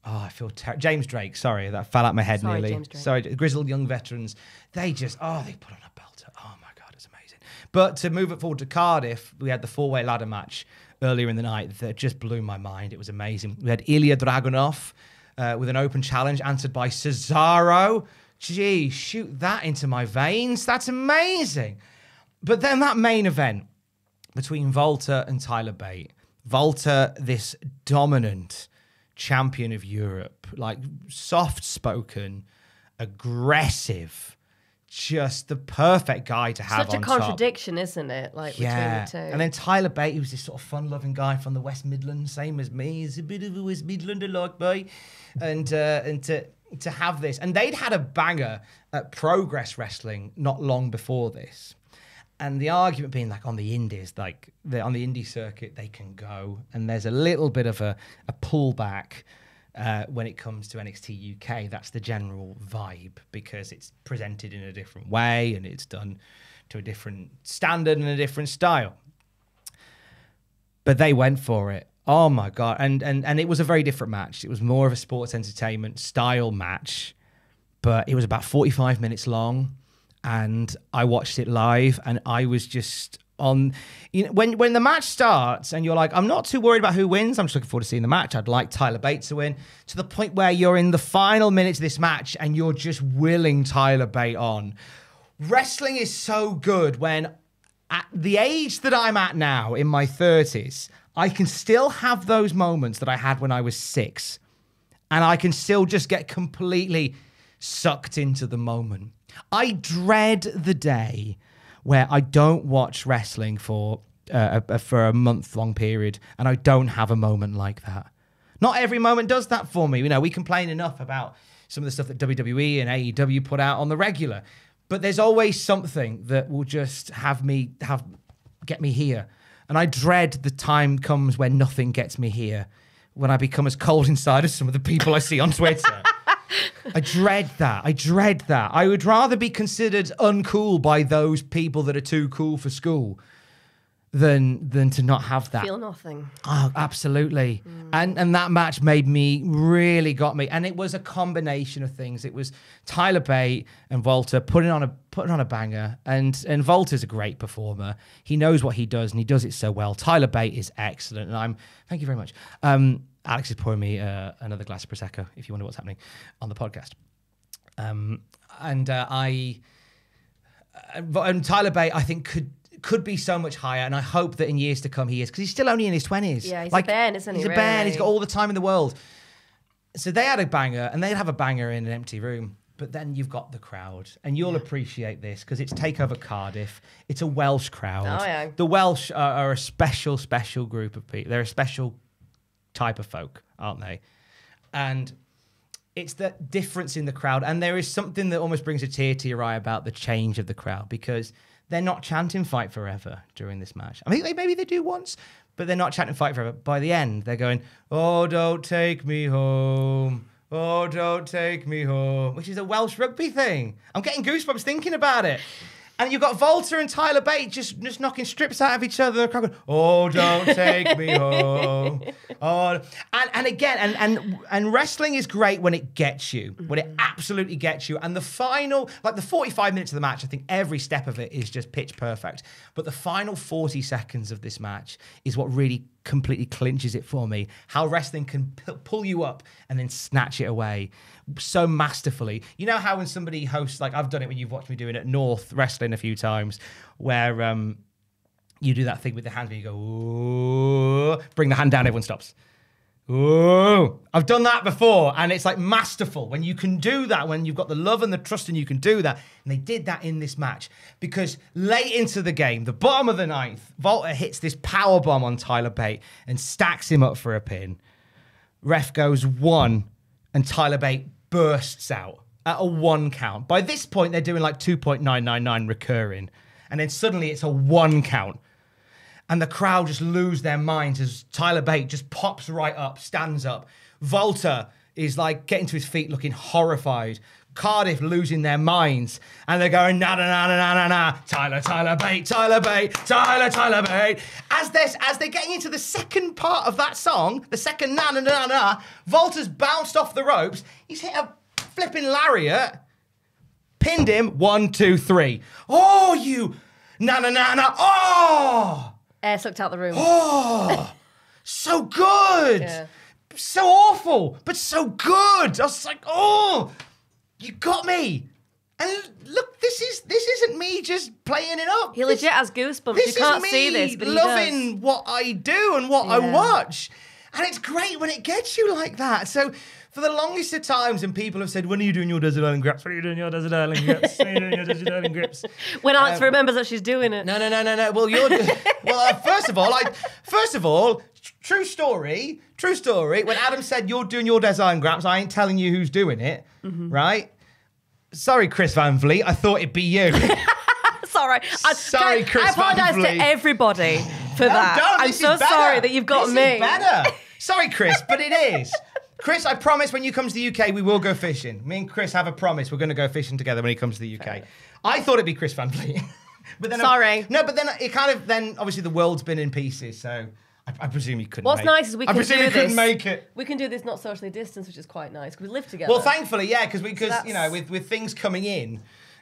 I feel terrible. James Drake, sorry, that fell out my head nearly. James Drake. Sorry, grizzled young veterans. They just, they put on a belter. Oh my God, it's amazing. But to move it forward to Cardiff, we had the 4-way ladder match earlier in the night that just blew my mind. It was amazing. We had Ilya Dragunov with an open challenge answered by Cesaro. Gee, shoot that into my veins. That's amazing. But then that main event between Volta and Tyler Bate. Volta, this dominant champion of Europe, like soft-spoken, aggressive, just the perfect guy to have on top. Such a contradiction, isn't it? Like between the two. And then Tyler Bate, who's this sort of fun-loving guy from the West Midlands, same as me. He's a bit of a West Midlander like boy. And to have this, and they'd had a banger at Progress Wrestling not long before this. And the argument being like on the indies, like on the indie circuit, they can go. And there's a little bit of a pullback when it comes to NXT UK. That's the general vibe because it's presented in a different way and it's done to a different standard and a different style. But they went for it. Oh my God. And it was a very different match. It was more of a sports entertainment style match, but it was about 45 minutes long. And I watched it live and I was just on, when the match starts and you're like, I'm not too worried about who wins. I'm just looking forward to seeing the match. I'd like Tyler Bate to win, to the point where you're in the final minutes of this match and you're just willing Tyler Bate on. Wrestling is so good when at the age that I'm at now in my 30s, I can still have those moments that I had when I was 6 and I can still just get completely sucked into the moment. I dread the day where I don't watch wrestling for a month-long period and I don't have a moment like that. Not every moment does that for me. We complain enough about some of the stuff that WWE and AEW put out on the regular, but there's always something that will just get me here. And I dread the time comes when nothing gets me here, when I become as cold inside as some of the people I see on Twitter. I dread that. I would rather be considered uncool by those people that are too cool for school than to not have that. Feel nothing. Oh, absolutely. And that match got me. And it was a combination of things. It was Tyler Bate and Volta putting on a banger. And Volta's a great performer. He knows what he does and he does it so well. Tyler Bate is excellent. And thank you very much. Alex is pouring me another glass of Prosecco, if you wonder what's happening on the podcast. And Tyler Bate, I think, could be so much higher, and I hope that in years to come he is, because he's still only in his 20s. Yeah, he's a bairn, isn't he? He's a bairn. He's got all the time in the world. So they had a banger, and they'd have a banger in an empty room. But then you've got the crowd, and you'll appreciate this because it's TakeOver Cardiff. It's a Welsh crowd. Oh, yeah. The Welsh are a special, special group of people. They're a special type of folk, aren't they? And it's the difference in the crowd. And there is something that almost brings a tear to your eye about the change of the crowd, because they're not chanting "Fight Forever" during this match. I mean, maybe they do once, but they're not chanting "Fight Forever." By the end, they're going, "Oh, don't take me home. Oh, don't take me home," which is a Welsh rugby thing. I'm getting goosebumps thinking about it. And you've got Volta and Tyler Bate just knocking strips out of each other. Going, oh, don't take me home. Oh, and again, and wrestling is great when it gets you, when it absolutely gets you. And the final, like the 45 minutes of the match, I think every step of it is just pitch perfect. But the final 40 seconds of this match is what really completely clinches it for me. How wrestling can pull you up and then snatch it away so masterfully. You know how when somebody hosts, like I've done it when you've watched me doing it at North Wrestling a few times, where you do that thing with the hands where you go, ooh, bring the hand down, everyone stops. Ooh, I've done that before, and it's like masterful when you can do that, when you've got the love and the trust and you can do that. And they did that in this match because late into the game, the bottom of the ninth, Volta hits this power bomb on Tyler Bate and stacks him up for a pin. Ref goes 1, and Tyler Bate bursts out at a 1 count. By this point, they're doing like 2.999 recurring, and then suddenly it's a 1 count. And the crowd just lose their minds as Tyler Bate just pops right up, stands up. Volta is like getting to his feet looking horrified. Cardiff losing their minds. And they're going, na na na na na na, Tyler Bate, Tyler Bate, Tyler Bate. As they're getting into the second part of that song, the second na na na na, Volta's bounced off the ropes. He's hit a flipping lariat, pinned him, 1, 2, 3. Oh, you na na na na, oh! Air sucked out the room. Oh, so good. Yeah. So awful, but so good. I was like, oh, you got me. And look, this isn't me just playing it up. He legit has goosebumps. You can't see this, but he does. Loving what I do and what I watch. And it's great when it gets you like that. So for the longest of times, and people have said, when are you doing your Desert Island Graps? When are you doing your Desert Island Graps? When are you doing your Desert Island Graps? When Alex remembers that she's doing it. No. Well, first of all, true story. When Adam said, you're doing your Desert Island Graps, I ain't telling you who's doing it, right? Sorry, Chris Van Vliet. I thought it'd be you. Sorry, Chris Van Vliet. I apologise to everybody for that. I'm so sorry that you've got me. This is better. Sorry, Chris, but it is. Chris, I promise when you come to the UK, we will go fishing. Me and Chris have a promise. We're going to go fishing together when he comes to the UK. Fair. I thought it'd be Chris Van Vliet. But then sorry. But then it kind of, obviously the world's been in pieces, so I presume he couldn't What's nice is we can do this. I presume he couldn't make it. We can do this not socially distanced, which is quite nice, because we live together. Well, thankfully, yeah, because you know, with things coming in,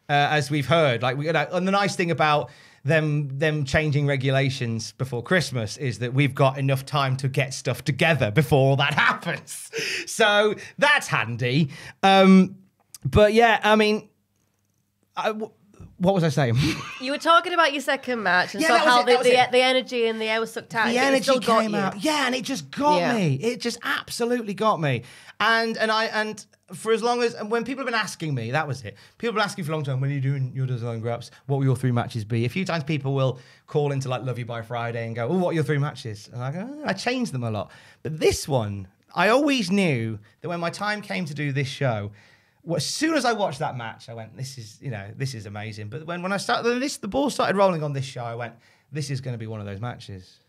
as we've heard, like, and the nice thing about them changing regulations before Christmas is that we've got enough time to get stuff together before all that happens. So that's handy. But yeah, I mean, what was I saying? You were talking about your second match and how the energy and the air was sucked out. The energy came out. Yeah, and it just got me. It just absolutely got me. And for as long as, and when people have been asking me, that was it. People have been asking for a long time, when are you doing your Desert Island Graps? What will your 3 matches be? A few times people will call into like Love You by Friday and go, oh, what are your 3 matches? And I go, I change them a lot. But this one, I always knew that when my time came to do this show, as soon as I watched that match, I went, this is amazing. But when I started, the ball started rolling on this show, I went, this is going to be one of those matches.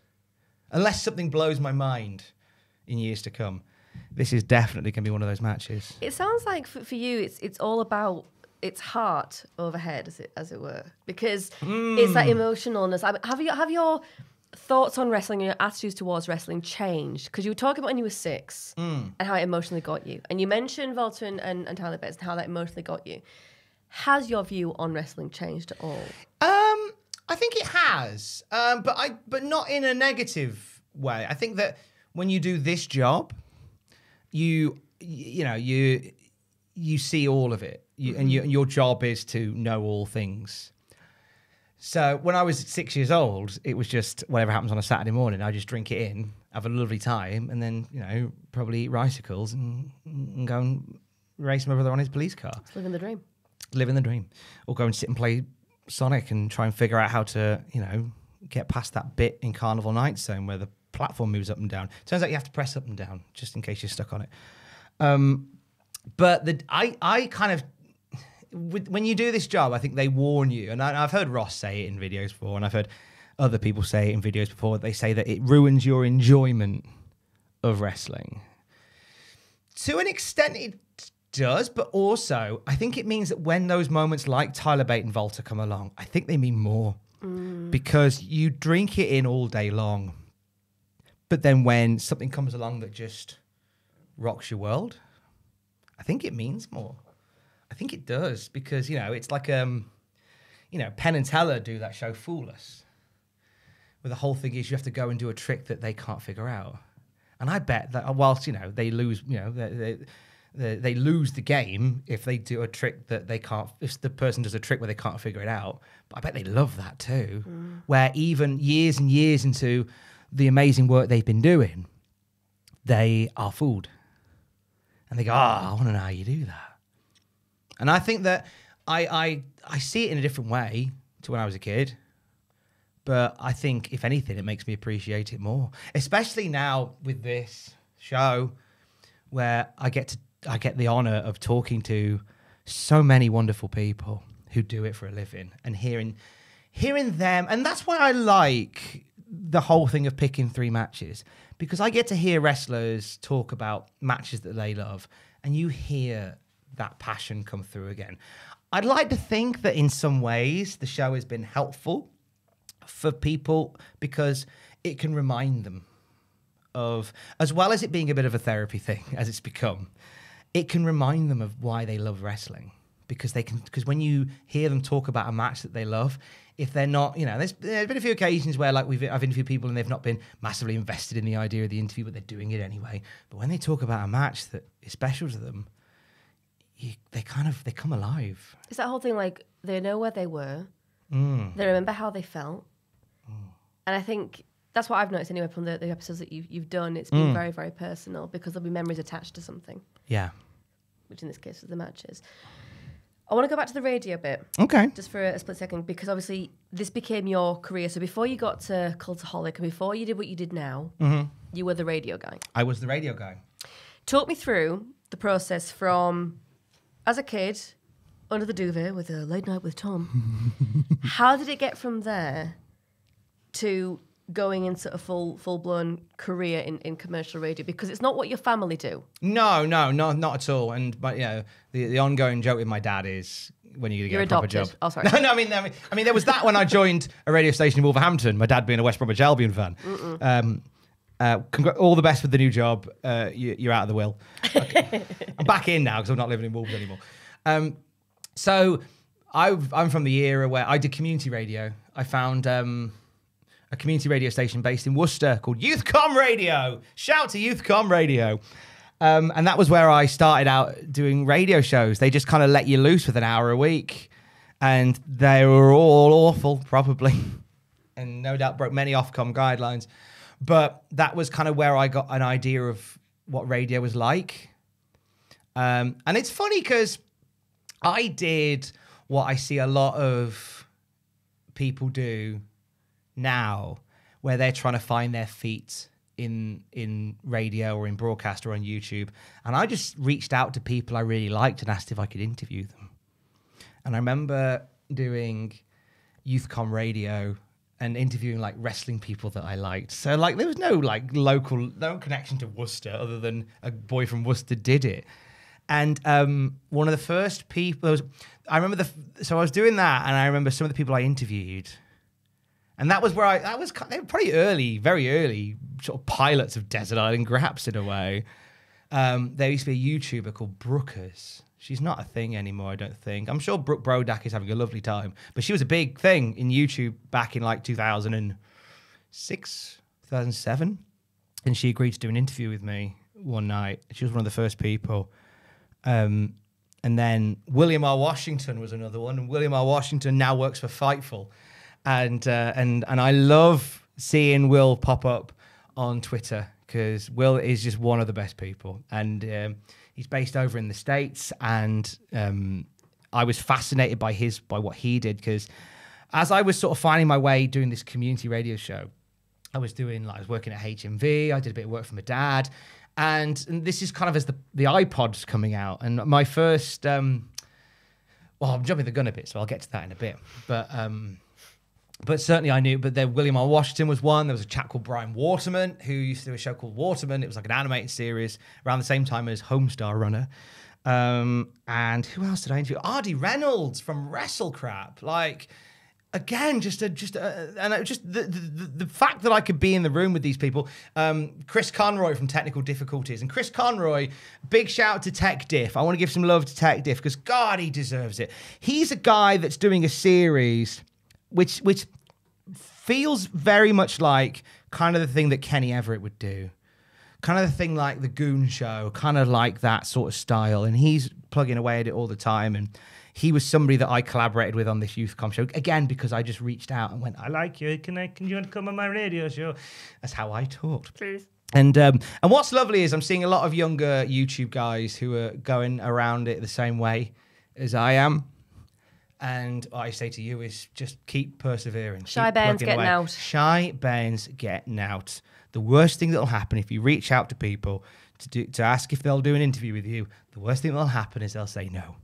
Unless something blows my mind in years to come, this is definitely going to be one of those matches. It sounds like for you, it's all about its heart over head, as it were, because it's that emotionalness. I mean, have your thoughts on wrestling and your attitudes towards wrestling changed? Because you were talking about when you were 6 and how it emotionally got you, and you mentioned Volta and Tyler Bates and how that emotionally got you. Has your view on wrestling changed at all? I think it has, but not in a negative way. I think that when you do this job, you see all of it, and your job is to know all things. So when I was 6 years old, it was just whatever happens on a Saturday morning, I just drink it in, have a lovely time, and then probably eat Ricicles and go and race my brother on his police car. It's living the dream. Living the dream, or go and sit and play Sonic and try and figure out how to get past that bit in Carnival Night Zone where the platform moves up and down. Turns out you have to press up and down just in case you're stuck on it. But I kind of, when you do this job, I think they warn you, and I've heard Ross say it in videos before, and I've heard other people say it in videos before. They say that it ruins your enjoyment of wrestling. To an extent, it does, but also I think it means that when those moments like Tyler Bate and Volta come along, I think they mean more because you drink it in all day long. But then when something comes along that just rocks your world, I think it means more. I think it does because, it's like, Penn and Teller do that show Fool Us, where the whole thing is you have to go and do a trick that they can't figure out. And I bet that whilst, they lose, they lose the game if they do a trick that they can't, if the person does a trick where they can't figure it out. But I bet they love that too, where even years and years into the amazing work they've been doing, they are fooled. And they go, I want to know how you do that. And I think that I see it in a different way to when I was a kid. But I think, if anything, it makes me appreciate it more. Especially now with this show where I get the honor of talking to so many wonderful people who do it for a living and hearing them. And that's why I like the whole thing of picking 3 matches, because I get to hear wrestlers talk about matches that they love, and you hear that passion come through again. I'd like to think that in some ways the show has been helpful for people because it can remind them of, as well as it being a bit of a therapy thing as it's become, it can remind them of why they love wrestling, because when you hear them talk about a match that they love, if they're not, there's been a few occasions where I've interviewed people and they've not been massively invested in the idea of the interview, but they're doing it anyway. But when they talk about a match that is special to them, they come alive. It's that whole thing, like, they know where they were, they remember how they felt, and I think that's what I've noticed anyway from the episodes that you've done. It's been very, very personal because there'll be memories attached to something. Yeah. Which in this case is the matches. I want to go back to the radio bit. Okay. Just for a split second, because obviously this became your career. So before you got to Cultaholic and before you did what you did now, you were the radio guy. I was the radio guy. Talk me through the process from, as a kid, under the duvet with a late night with Tom. How did it get from there to going into a full-blown career in commercial radio? Because it's not what your family do. No, not at all. And the ongoing joke with my dad is, when are you going to get a proper job? Oh, sorry. No, I mean, there was that when I joined a radio station in Wolverhampton. My dad being a West Bromwich Albion fan. All the best with the new job. You're out of the will. Okay. I'm back in now because I'm not living in Wolves anymore. So I'm from the era where I did community radio. I found a community radio station based in Worcester called Youthcom Radio. Shout to Youthcom Radio. And that was where I started out doing radio shows. They just kind of let you loose with an hour a week. And they were all awful, probably. And no doubt broke many Ofcom guidelines. But that was kind of where I got an idea of what radio was like. And it's funny because I did what I see a lot of people do now, where they're trying to find their feet in radio or in broadcast or on YouTube. And I just reached out to people I really liked and asked if I could interview them. And I remember doing Youthcom Radio and interviewing like wrestling people that I liked. So like there was no connection to Worcester other than a boy from Worcester did it. And one of the first people, I was doing that, and I remember some of the people I interviewed. And that was where they were pretty early, very early, sort of pilots of Desert Island Graps in a way. There used to be a YouTuber called Brookers. She's not a thing anymore, I don't think. I'm sure Brooke Brodak is having a lovely time. But she was a big thing in YouTube back in like 2006, 2007. And she agreed to do an interview with me one night. She was one of the first people. And then William R. Washington was another one. And William R. Washington now works for Fightful. And I love seeing Will pop up on Twitter because Will is just one of the best people. And he's based over in the States. And I was fascinated by what he did because as I was sort of finding my way doing this community radio show, I was working at HMV. I did a bit of work for my dad. And this is kind of as the iPod's coming out. And my first, I'm jumping the gun a bit, so I'll get to that in a bit. But certainly I knew, but then William R. Washington was one. There was a chap called Brian Waterman who used to do a show called Waterman. It was like an animated series around the same time as Homestar Runner. And who else did I interview? Artie Reynolds from WrestleCrap. Like, again, just the fact that I could be in the room with these people. Chris Conroy from Technical Difficulties. And Chris Conroy, big shout out to Tech Diff. I want to give some love to Tech Diff because, God, he deserves it. He's a guy that's doing a series which feels very much like kind of the thing that Kenny Everett would do. Kind of the thing like the Goon Show, kind of like that sort of style. And he's plugging away at it all the time. And he was somebody that I collaborated with on this Youth Com show. Again, because I just reached out and went, I like you. Can you want to come on my radio show? That's how I talked. Please. And what's lovely is I'm seeing a lot of younger YouTube guys who are going around it the same way as I am. And what I say to you is just keep persevering. Shy Bairns getting out. Shy Bairns getting out. The worst thing that'll happen if you reach out to people to ask if they'll do an interview with you, the worst thing that'll happen is they'll say no.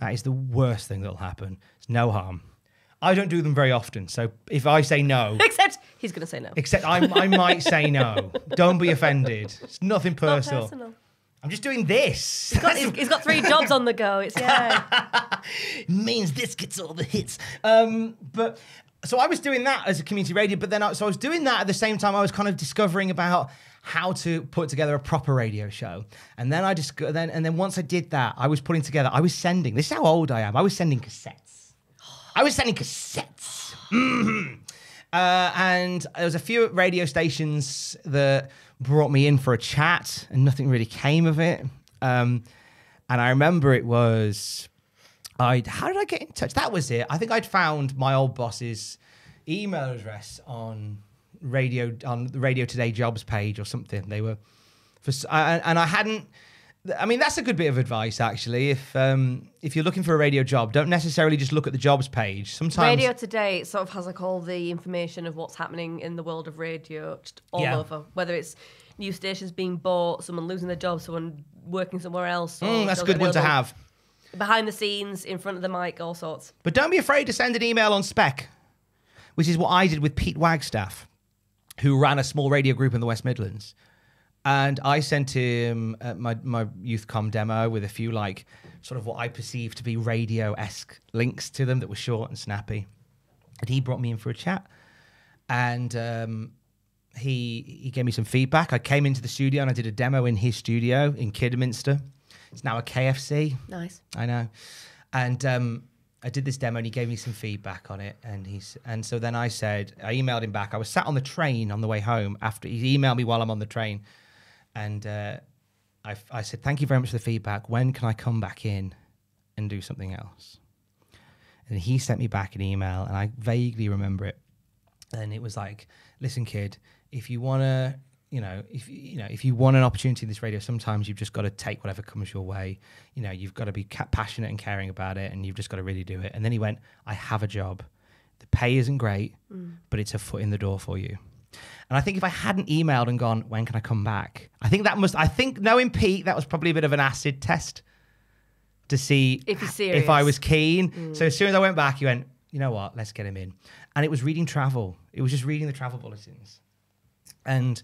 That is the worst thing that'll happen. It's no harm. I don't do them very often, so if I say no... Except he's going to say no. Except I might say no. Don't be offended. It's nothing personal. Not personal. I'm just doing this. He's got 3 jobs on the go. It's, yeah. It means this gets all the hits. But... So I was doing that as a community radio, but then I was doing that at the same time I was kind of discovering about how to put together a proper radio show. And then then once I did that, I was putting together, I was sending, this is how old I am, I was sending cassettes. And there was a few radio stations that brought me in for a chat and nothing really came of it. And I remember it was... how did I get in touch? That was it. I think I'd found my old boss's email address on the Radio Today jobs page or something. They were, and I hadn't. I mean, that's a good bit of advice actually. If you're looking for a radio job, don't necessarily just look at the jobs page. Sometimes Radio Today sort of has like all the information of what's happening in the world of radio, just all over. Whether it's new stations being bought, someone losing their job, someone working somewhere else. That's a good one to have. Behind the scenes, in front of the mic, all sorts. But don't be afraid to send an email on spec, which is what I did with Pete Wagstaff, who ran a small radio group in the West Midlands. And I sent him my Youth Com demo with a few like sort of what I perceived to be radio-esque links to them that were short and snappy. And he brought me in for a chat. And he gave me some feedback. I came into the studio and I did a demo in his studio in Kidderminster. It's now a KFC. Nice. I know. And I did this demo and he gave me some feedback on it. And so then I emailed him back. I was sat on the train on the way home after he emailed me while I'm on the train. And I said, thank you very much for the feedback. When can I come back in and do something else? And he sent me back an email and I vaguely remember it. And it was like, listen, kid, if you want to... if you want an opportunity in this radio, sometimes you've just got to take whatever comes your way. You've got to be passionate and caring about it, and you've just got to really do it. And then he went, I have a job. The pay isn't great, but it's a foot in the door for you. And I think if I hadn't emailed and gone, when can I come back? I think knowing Pete, that was probably a bit of an acid test to see if he's serious. If I was keen. So as soon as I went back, he went, you know what, let's get him in. And it was reading travel. It was just reading the travel bulletins. And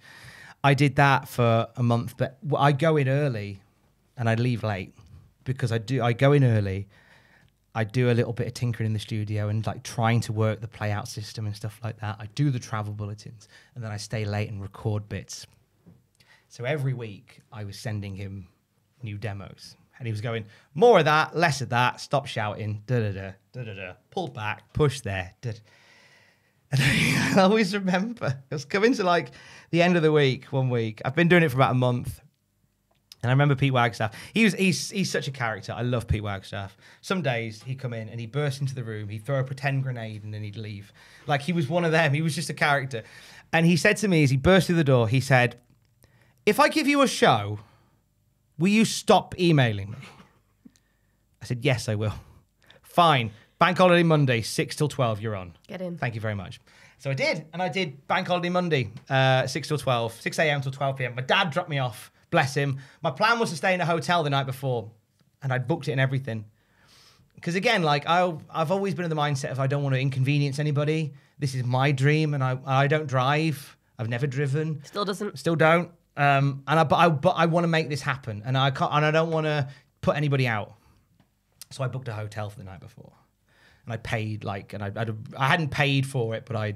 I did that for a month, but I go in early and I leave late because I go in early. I do a little bit of tinkering in the studio and like trying to work the play out system and stuff like that. I do the travel bulletins and then I stay late and record bits. So every week I was sending him new demos and he was going, more of that, less of that, stop shouting, da-da-da, da-da-da, pull back, push there, da-da. And I always remember, it was coming to like the end of the week, one week. I've been doing it for about a month. And I remember Pete Wagstaff. He's such a character. I love Pete Wagstaff. Some days he'd come in and he'd burst into the room. He'd throw a pretend grenade and then he'd leave. Like he was one of them. He was just a character. And he said to me as he burst through the door, he said, if I give you a show, will you stop emailing me? I said, yes, I will. Fine. Bank Holiday Monday, 6 till 12, you're on. Get in. Thank you very much. So I did, and I did Bank Holiday Monday, 6 till 12, 6 a.m. till 12 p.m. My dad dropped me off, bless him. My plan was to stay in a hotel the night before, and I'd booked it and everything. Because again, like I've always been in the mindset of I don't want to inconvenience anybody. This is my dream, and I don't drive. I've never driven. Still doesn't. Still don't. But I want to make this happen, and I can't, and I don't want to put anybody out. So I booked a hotel for the night before. And I paid I hadn't paid for it, but I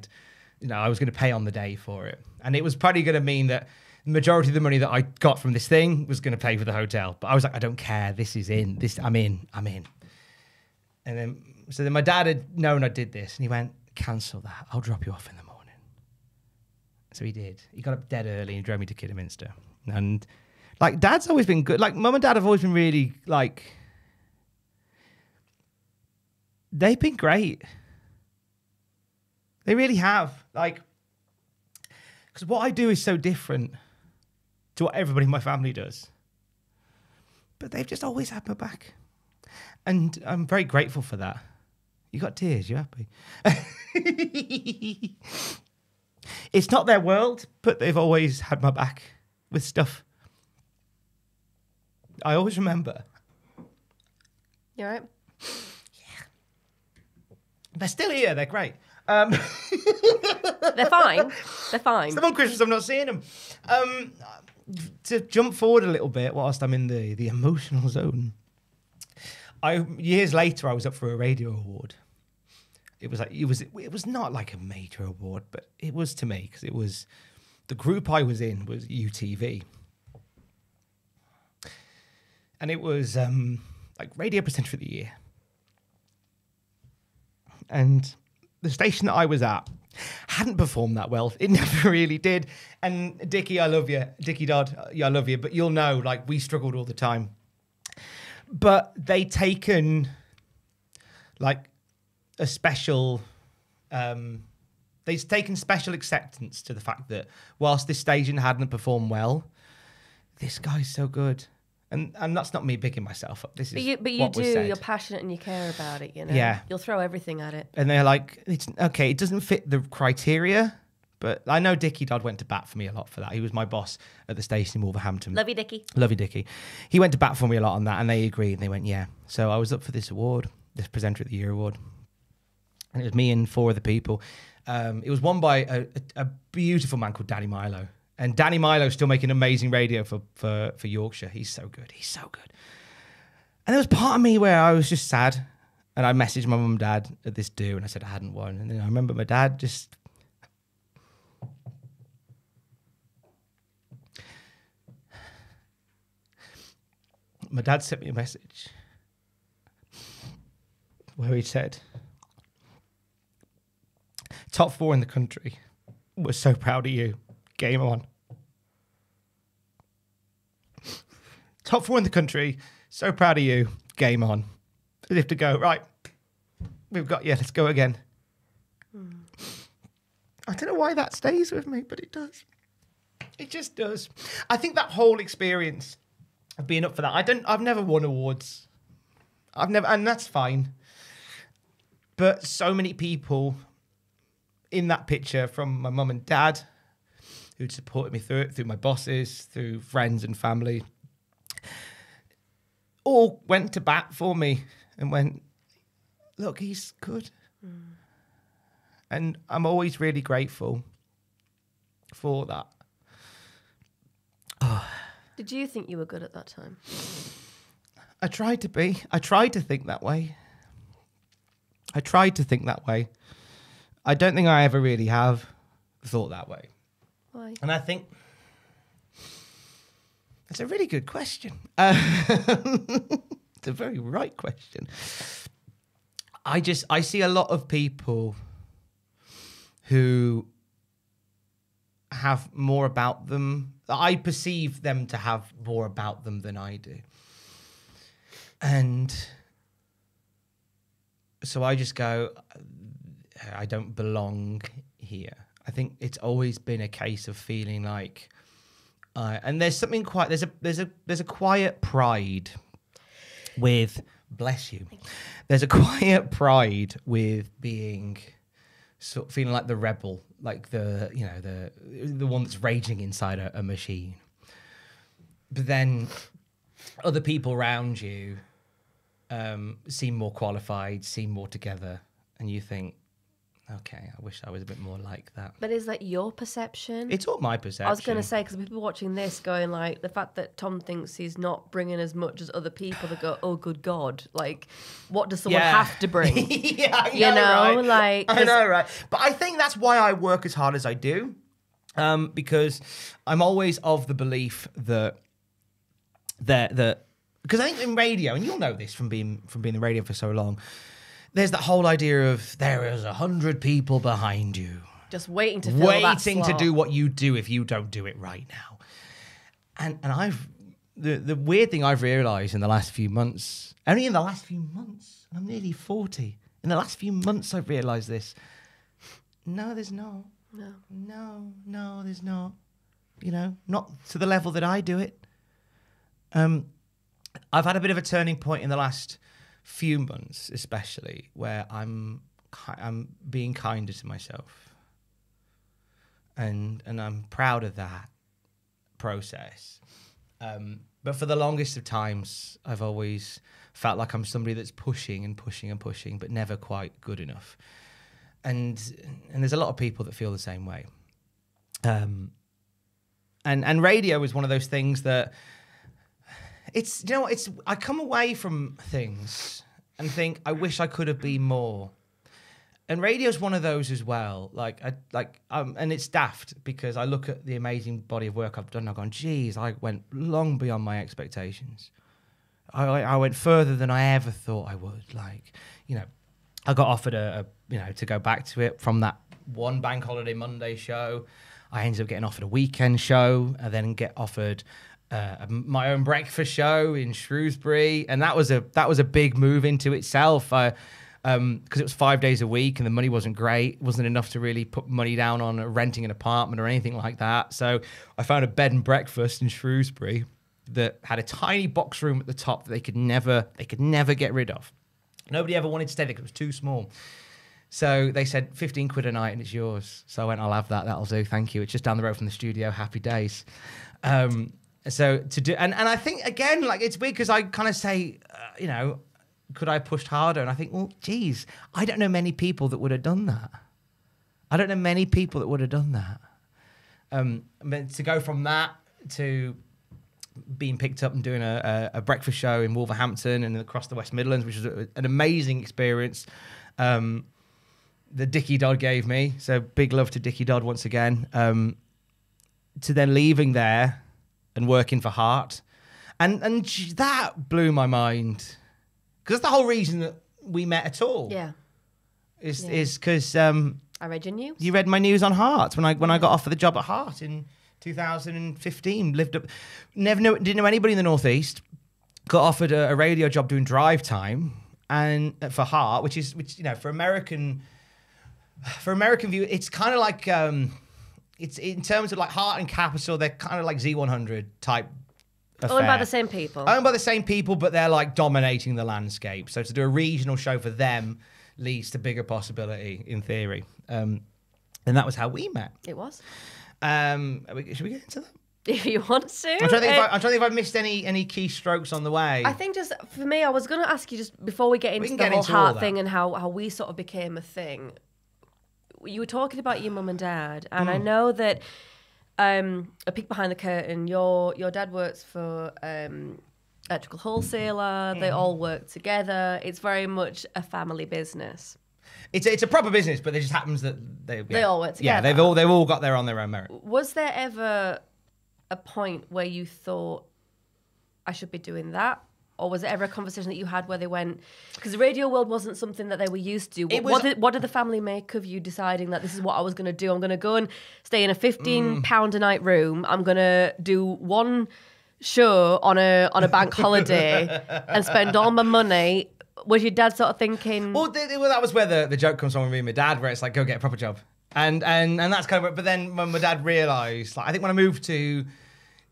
was going to pay on the day for it. And it was probably going to mean that the majority of the money that I got from this thing was going to pay for the hotel. But I was like, I don't care. This is in. I'm in. And then my dad had known I did this, and he went, cancel that. I'll drop you off in the morning. So he did. He got up dead early and drove me to Kidderminster. And like, Dad's always been good. Like, Mum and Dad have always been really like, they've been great. They really have. Like, because what I do is so different to what everybody in my family does. But they've just always had my back. And I'm very grateful for that. You got tears, you happy? It's not their world, but they've always had my back with stuff. I always remember. You all right? They're still here. They're great. They're fine. They're fine. Some on Christmas, I'm not seeing them. To jump forward a little bit whilst I'm in the emotional zone. Years later, I was up for a radio award. It was not like a major award, but it was to me because it was the group I was in was UTV, and it was like Radio Presenter of the Year. And the station that I was at hadn't performed that well. It never really did. And Dickie, I love you. Dickie Dodd, I love you. But you'll know, like, we struggled all the time. But they'd taken, like, a special... they'd taken special acceptance to the fact that whilst this station hadn't performed well, this guy's so good. And that's not me bigging myself up. This is but you what do. was said. You're passionate and you care about it. You know. Yeah. You'll throw everything at it. And they're like, it's okay. It doesn't fit the criteria, but I know Dickie Dodd went to bat for me a lot for that. He was my boss at the station in Wolverhampton. Love you, Dickie. Love you, Dickie. He went to bat for me a lot on that, and they agreed. And they went, yeah. So I was up for this award, this Presenter of the Year award, and it was me and 4 other people. It was won by a beautiful man called Danny Milo. And Danny Milo's still making amazing radio for Yorkshire. He's so good. He's so good. And there was part of me where I was just sad. And I messaged my mum and dad at this do, and I said I hadn't won. And then I remember my dad just... My dad sent me a message where he said, top 4 in the country. We're so proud of you. Game on. Top 4 in the country. So proud of you. Game on. As if to go, right, we've got you. Let's go again. I don't know why that stays with me, but it does. It just does. I think that whole experience of being up for that. I've never won awards. And that's fine. But so many people in that picture, from my mum and dad, who'd supported me through it, through my bosses, through friends and family, all went to bat for me and went, look, he's good. And I'm always really grateful for that. Did you think you were good at that time? I tried to be. I tried to think that way. I tried to think that way. I don't think I ever really have thought that way. Why? And I think it's a really good question. It's a very right question. I see a lot of people who have more about them. I perceive them to have more about them than I do. And so I just go, I don't belong here. I think it's always been a case of feeling like, and there's something quite, there's a quiet pride with, bless you, there's a quiet pride with being, sort of feeling like the rebel, like the one that's raging inside a machine. But then other people around you seem more qualified, seem more together, and you think, okay, I wish I was a bit more like that. But is that your perception? It's all my perception. I was going to say, because people watching this going like, the fact that Tom thinks he's not bringing as much as other people that go, oh, good God. Like, what does someone have to bring? Yeah, I know, right? Like, I know, right? But I think that's why I work as hard as I do. Because I'm always of the belief that because I think in radio, and you'll know this from being in radio for so long, there's that whole idea of there is 100 people behind you, just waiting to fill that slot. To do what you do if you don't do it right now. And the weird thing I've realised in the last few months, only in the last few months, and I'm nearly 40. In the last few months, I've realised this. No, there's not. No, there's not. You know, not to the level that I do it. I've had a bit of a turning point in the last few months, especially, where I'm being kinder to myself, and I'm proud of that process. But for the longest of times, I've always felt like I'm somebody that's pushing and pushing and pushing, but never quite good enough. And there's a lot of people that feel the same way. And radio is one of those things that I come away from things and think, I wish I could have been more. And radio's one of those as well. And it's daft because I look at the amazing body of work I've done and I've gone, geez, I went long beyond my expectations. I went further than I ever thought I would. I got offered to go back to it from that one Bank Holiday Monday show. I ended up getting offered a weekend show and then get offered my own breakfast show in Shrewsbury. And that was a big move into itself. Because it was 5 days a week and the money wasn't great. It wasn't enough to really put money down on renting an apartment or anything like that. So I found a bed and breakfast in Shrewsbury that had a tiny box room at the top that they could never get rid of. Nobody ever wanted to stay there because it was too small. So they said, 15 quid a night and it's yours. So I went, I'll have that. That'll do. Thank you. It's just down the road from the studio. Happy days. So to do, and I think, again, like, it's weird because I kind of say, could I have pushed harder? And I think, well, geez, I don't know many people that would have done that. But to go from that to being picked up and doing a breakfast show in Wolverhampton and across the West Midlands, which was an amazing experience that Dickie Dodd gave me. So big love to Dickie Dodd once again. To then leaving there and working for Heart. And that blew my mind. Because that's the whole reason that we met at all. Yeah. Is because I read your news. You read my news on Heart when I got offered the job at Heart in 2015. Lived up, didn't know anybody in the Northeast. Got offered a radio job doing drive time and for Heart, which for American view, it's kind of like it's in terms of like Heart and Capital, they're kind of like Z100 type. Affair. Owned by the same people. Owned by the same people, but they're like dominating the landscape. So to do a regional show for them leads to bigger possibility in theory. And that was how we met. It was. Should we get into that? If you want to. I'm trying to think if I've missed any key strokes on the way. I think just for me, I was going to ask you just before we get into the whole Heart thing and how we sort of became a thing. You were talking about your mum and dad, and I know that. A peek behind the curtain. Your dad works for electrical wholesaler. They all work together. It's very much a family business. It's a proper business, but it just happens that they all work together. Yeah, they've all got there on their own merit. Was there ever a point where you thought I should be doing that? Or was there ever a conversation that you had where they went, because the radio world wasn't something that they were used to. What did the family make of you deciding that this is what I was going to do? I'm going to go and stay in a £15 a night room. I'm going to do one show on a bank holiday and spend all my money. Was your dad sort of thinking? Well, that was where the joke comes from with me and my dad, where it's like, go get a proper job. And that's kind of, but then when my dad realised, like, I think when I moved to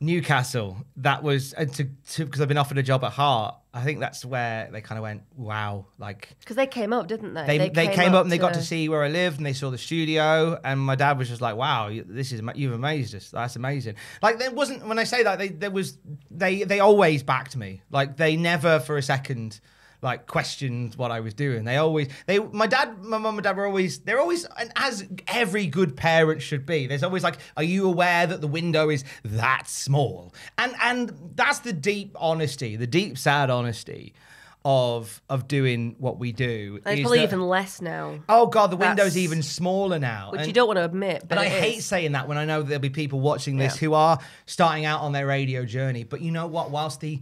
Newcastle, that was because I've been offered a job at Heart. I think that's where they kind of went, wow, like, because they came up, didn't they? They came up and they got to see where I lived and they saw the studio, and my dad was just like, wow, you've amazed us. That's amazing. Like, there wasn't, when I say that, they always backed me. Like, they never for a second like questioned what I was doing. My mum and dad they're always, and as every good parent should be, there's always like, are you aware that the window is that small? And that's the deep honesty, the deep sad honesty of doing what we do. And it's probably even less now. Oh God, the window's even smaller now. Which you don't want to admit, but I hate saying that when I know there'll be people watching this who are starting out on their radio journey. But you know what? Whilst the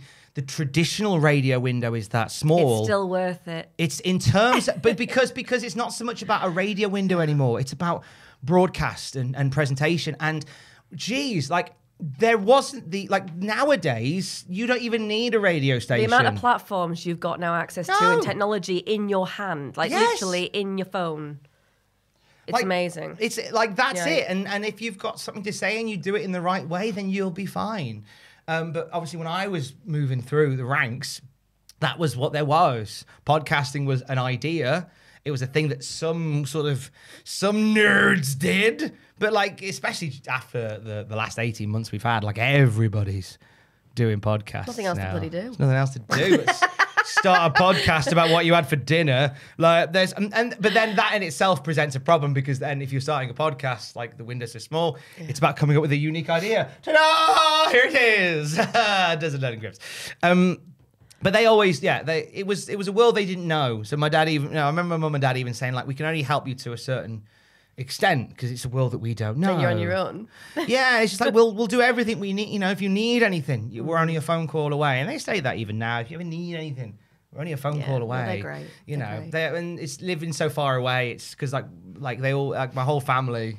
traditional radio window is that small, it's still worth it. It's in terms, but because it's not so much about a radio window anymore. It's about broadcast and presentation. And geez, like, there wasn't nowadays, you don't even need a radio station. The amount of platforms you've got now access to and technology in your hand, literally in your phone. It's amazing. It's like, that's it. And if you've got something to say and you do it in the right way, then you'll be fine. But obviously when I was moving through the ranks, that was what there was. Podcasting was an idea. It was a thing that some nerds did. But like, especially after the last 18 months we've had, like, everybody's doing podcasts. Nothing else to bloody do. There's nothing else to do but start a podcast about what you had for dinner. Like, but then that in itself presents a problem, because then if you're starting a podcast, like, the windows are small, it's about coming up with a unique idea. Ta-da! Here it is. Desert Island Graps. But they always, it was a world they didn't know. So my dad I remember my mum and dad even saying, like, we can only help you to a certain extent because it's a world that we don't know. And you're on your own. Yeah, it's just like, we'll do everything we need. You know, if you need anything, we're only a phone call away. And they say that even now. If you ever need anything, we're only a phone call away. Well, they're great. You know, and it's living so far away. It's because like they all, like, my whole family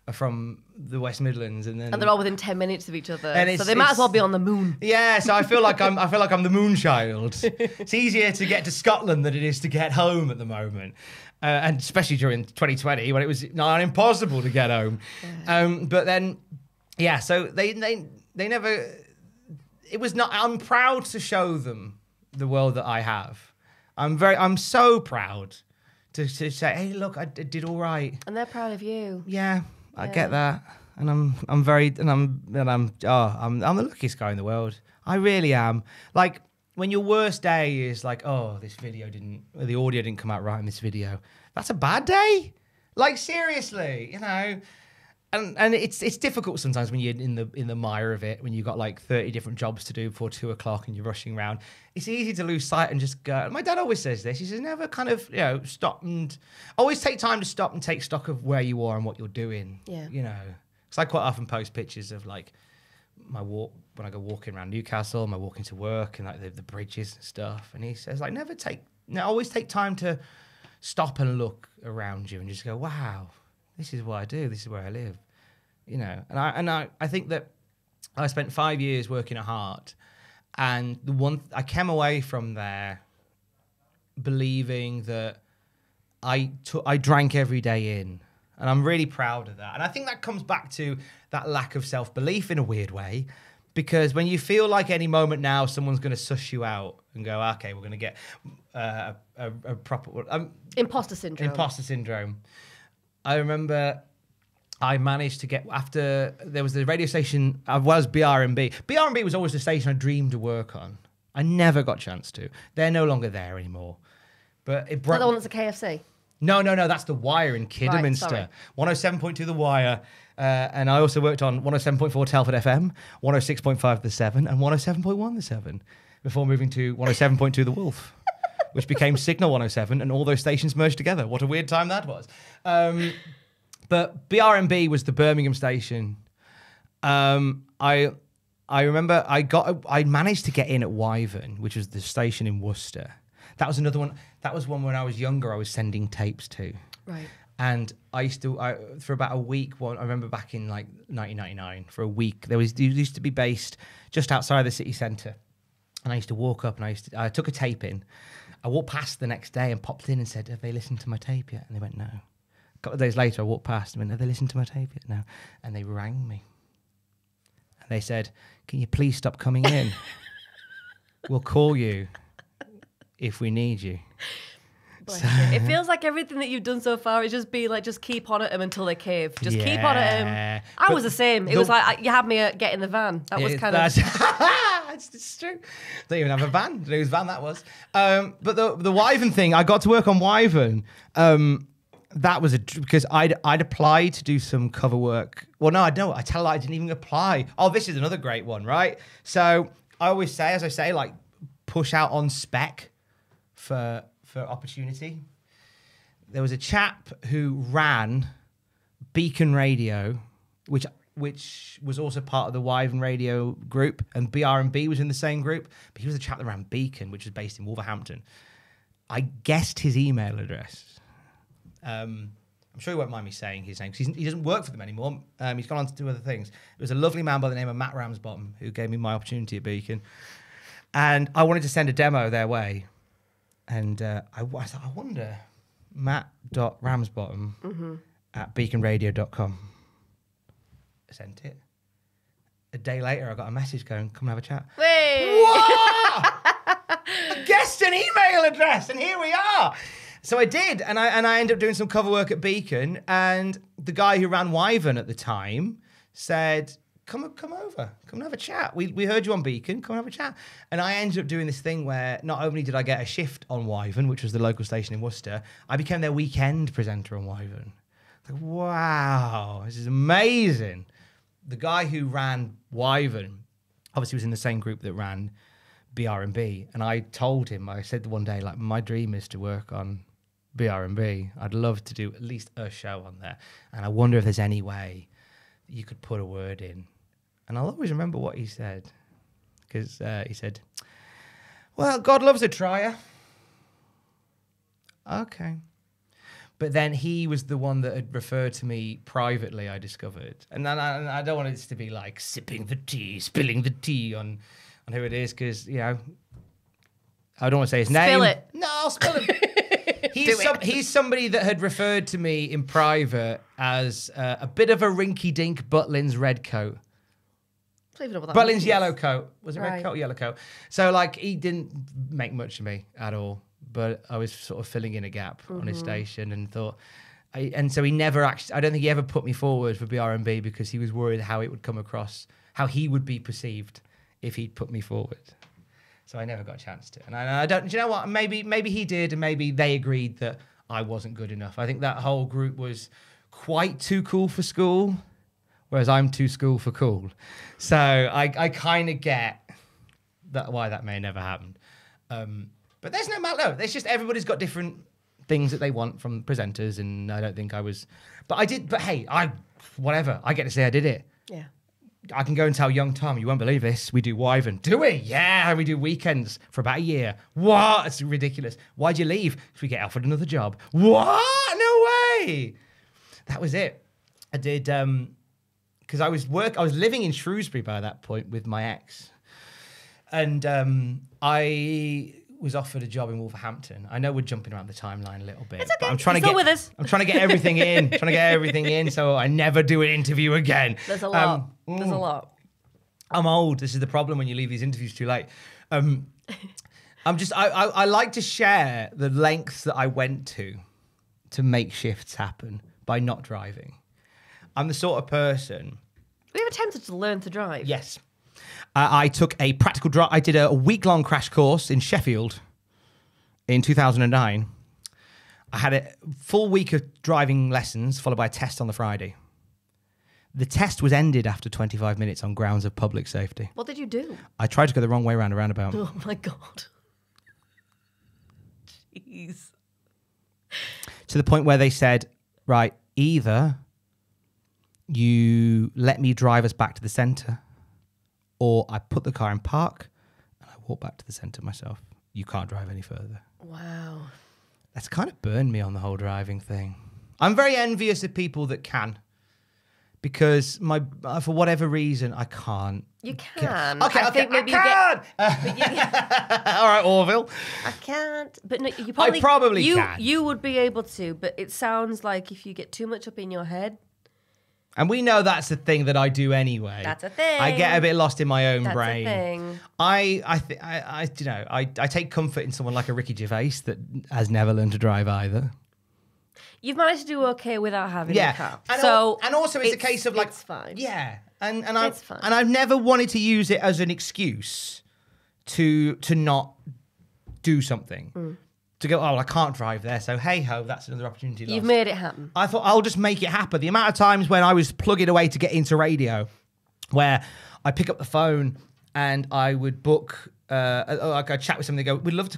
are from the West Midlands, and they're all within 10 minutes of each other, so they might as well be on the moon. Yeah, so I feel like I'm the moon child. It's easier to get to Scotland than it is to get home at the moment, and especially during 2020 when it was not impossible to get home. But then, so they never. It was not. I'm proud to show them the world that I have. I'm so proud to say, hey, look, I did all right, and they're proud of you. Yeah. I get that, and I'm the luckiest guy in the world. I really am. Like, when your worst day is like, oh, the audio didn't come out right in this video. That's a bad day. Like, seriously, you know. And it's difficult sometimes when you're in the mire of it, when you've got like 30 different jobs to do before 2 o'clock and you're rushing around. It's easy to lose sight and just go. My dad always says this. He says, never kind of, stop and always take time to stop and take stock of where you are and what you're doing. Yeah. You know, because I quite often post pictures of like my walk when I go walking around Newcastle, my walking to work, and like the bridges and stuff. And he says, like, always take time to stop and look around you and just go, wow, this is what I do. This is where I live. You know, and I think that I spent 5 years working at Heart, and I came away from there believing that I drank every day in, and I'm really proud of that. And I think that comes back to that lack of self-belief in a weird way, because when you feel like any moment now someone's going to suss you out and go, okay, we're going to get a proper imposter syndrome. I remember I managed to get, after there was the radio station, was BRMB. BRMB was always the station I dreamed to work on. I never got a chance to. They're no longer there anymore. But it brought. Is that the one that's a KFC? No, that's The Wire in Kidderminster. 107.2 The Wire. And I also worked on 107.4 Telford FM, 106.5 The 7, and 107.1 The 7, before moving to 107.2 The Wolf, which became Signal 107, and all those stations merged together. What a weird time that was. But BRMB was the Birmingham station. I remember I managed to get in at Wyvern, which was the station in Worcester. That was another one. That was one when I was younger. I was sending tapes to. Right. And I used to for about a week. I remember back in like 1999, for a week they used to be based just outside the city centre, and I used to walk up and I took a tape in. I walked past the next day and popped in and said, "Have they listened to my tape yet?" And they went, "No." A couple of days later, I walked past and went, "Have they listened to my tape yet?" "No." And they rang me. And they said, "Can you please stop coming in? We'll call you if we need you." It feels like everything that you've done so far is just keep on at them until they cave. Just keep on at them. I was the same. It was like, you had me at get in the van. That was kind of... It's true. Don't even have a van. Don't know whose van that was. But the Wyvern thing, I got to work on Wyvern. That was because I'd applied to do some cover work. Well, no, I tell a lie, I didn't even apply. Oh, this is another great one, right? So I always say, as I say, like push out on spec for opportunity. There was a chap who ran Beacon Radio, which was also part of the Wyvern Radio group, and BR&B was in the same group, but he was the chap that ran Beacon, which was based in Wolverhampton. I guessed his email address. I'm sure he won't mind me saying his name, because he doesn't work for them anymore. He's gone on to do other things. It was a lovely man by the name of Matt Ramsbottom who gave me my opportunity at Beacon. And I wanted to send a demo their way. And I wonder, matt.ramsbottom at beaconradio.com. I sent it. A day later, I got a message going, come and have a chat. Wait. What? I guessed an email address, and here we are. So I did, and I ended up doing some cover work at Beacon, and the guy who ran Wyvern at the time said, come over, come and have a chat. We heard you on Beacon, come and have a chat. And I ended up doing this thing where not only did I get a shift on Wyvern, which was the local station in Worcester, I became their weekend presenter on Wyvern. Like, wow, this is amazing. The guy who ran Wyvern obviously was in the same group that ran BR&B, and I told him, I said one day, like, my dream is to work on BR&B. I'd love to do at least a show on there, and I wonder if there's any way that you could put a word in. And I'll always remember what he said, because he said, well, God loves a trier. Okay. But then he was the one that had referred to me privately, I discovered. And then I don't want it to be like sipping the tea, spilling the tea on who it is, because, you know, I don't want to say his name. Spill it. No, I'll spill it. He's somebody that had referred to me in private as a bit of a rinky-dink Butlins red coat. I don't even know what that Butlins means. yellow coat. Was it red Right. coat or yellow coat? So, like, he didn't make much of me at all. But I was sort of filling in a gap on his station, and thought, and so he never actually, I don't think he ever put me forward for BR&B because he was worried how it would come across, how he would be perceived if he'd put me forward. So I never got a chance to. And I don't, do you know what? Maybe he did, and maybe they agreed that I wasn't good enough. I think that whole group was quite too cool for school, whereas I'm too school for cool. So I kind of get that why that may never happen. But there's no matter. It's just everybody's got different things that they want from presenters, and I don't think I was. But I did. But hey, whatever. I get to say I did it. Yeah. I can go and tell young Tom, you won't believe this. We do Wyvern. Do we? Yeah, we do weekends for about a year. What? It's ridiculous. Why'd you leave? Because we get offered another job. What? No way. That was it. I did because I was living in Shrewsbury by that point with my ex, and I was offered a job in Wolverhampton. I know we're jumping around the timeline a little bit. It's okay. But I'm trying You're still with us. I'm trying to get everything in. So I never do an interview again. There's a lot. There's a lot. I'm old. This is the problem when you leave these interviews too late. I like to share the lengths that I went to make shifts happen by not driving. I'm the sort of person. We have attempted to learn to drive. Yes. I took a practical drive. I did a week-long crash course in Sheffield in 2009. I had a full week of driving lessons followed by a test on the Friday. The test was ended after 25 minutes on grounds of public safety. What did you do? I tried to go the wrong way around a roundabout. Oh my God. Jeez. To the point where they said, right, either you let me drive us back to the centre, or I put the car in park and I walk back to the centre myself. You can't drive any further. Wow. That's kind of burned me on the whole driving thing. I'm very envious of people that can, because for whatever reason, I can't. You can. Okay, I think maybe you can. All right, Orville. I can't. But no, you I probably can. You would be able to, but it sounds like if you get too much up in your head. And we know that's the thing that I do anyway. That's a thing. I get a bit lost in my own That's brain. a thing. I take comfort in someone like a Ricky Gervais that has never learned to drive either. You've managed to do okay without having a car. And also it's a case of like, it's fine. yeah, and It's fine. I've never wanted to use it as an excuse to not do something. To go, oh, I can't drive there, so hey ho, that's another opportunity lost. You've made it happen. I thought I'll just make it happen. The amount of times when I was plugging away to get into radio, where I pick up the phone and I would book, like I'd chat with somebody, go, we'd love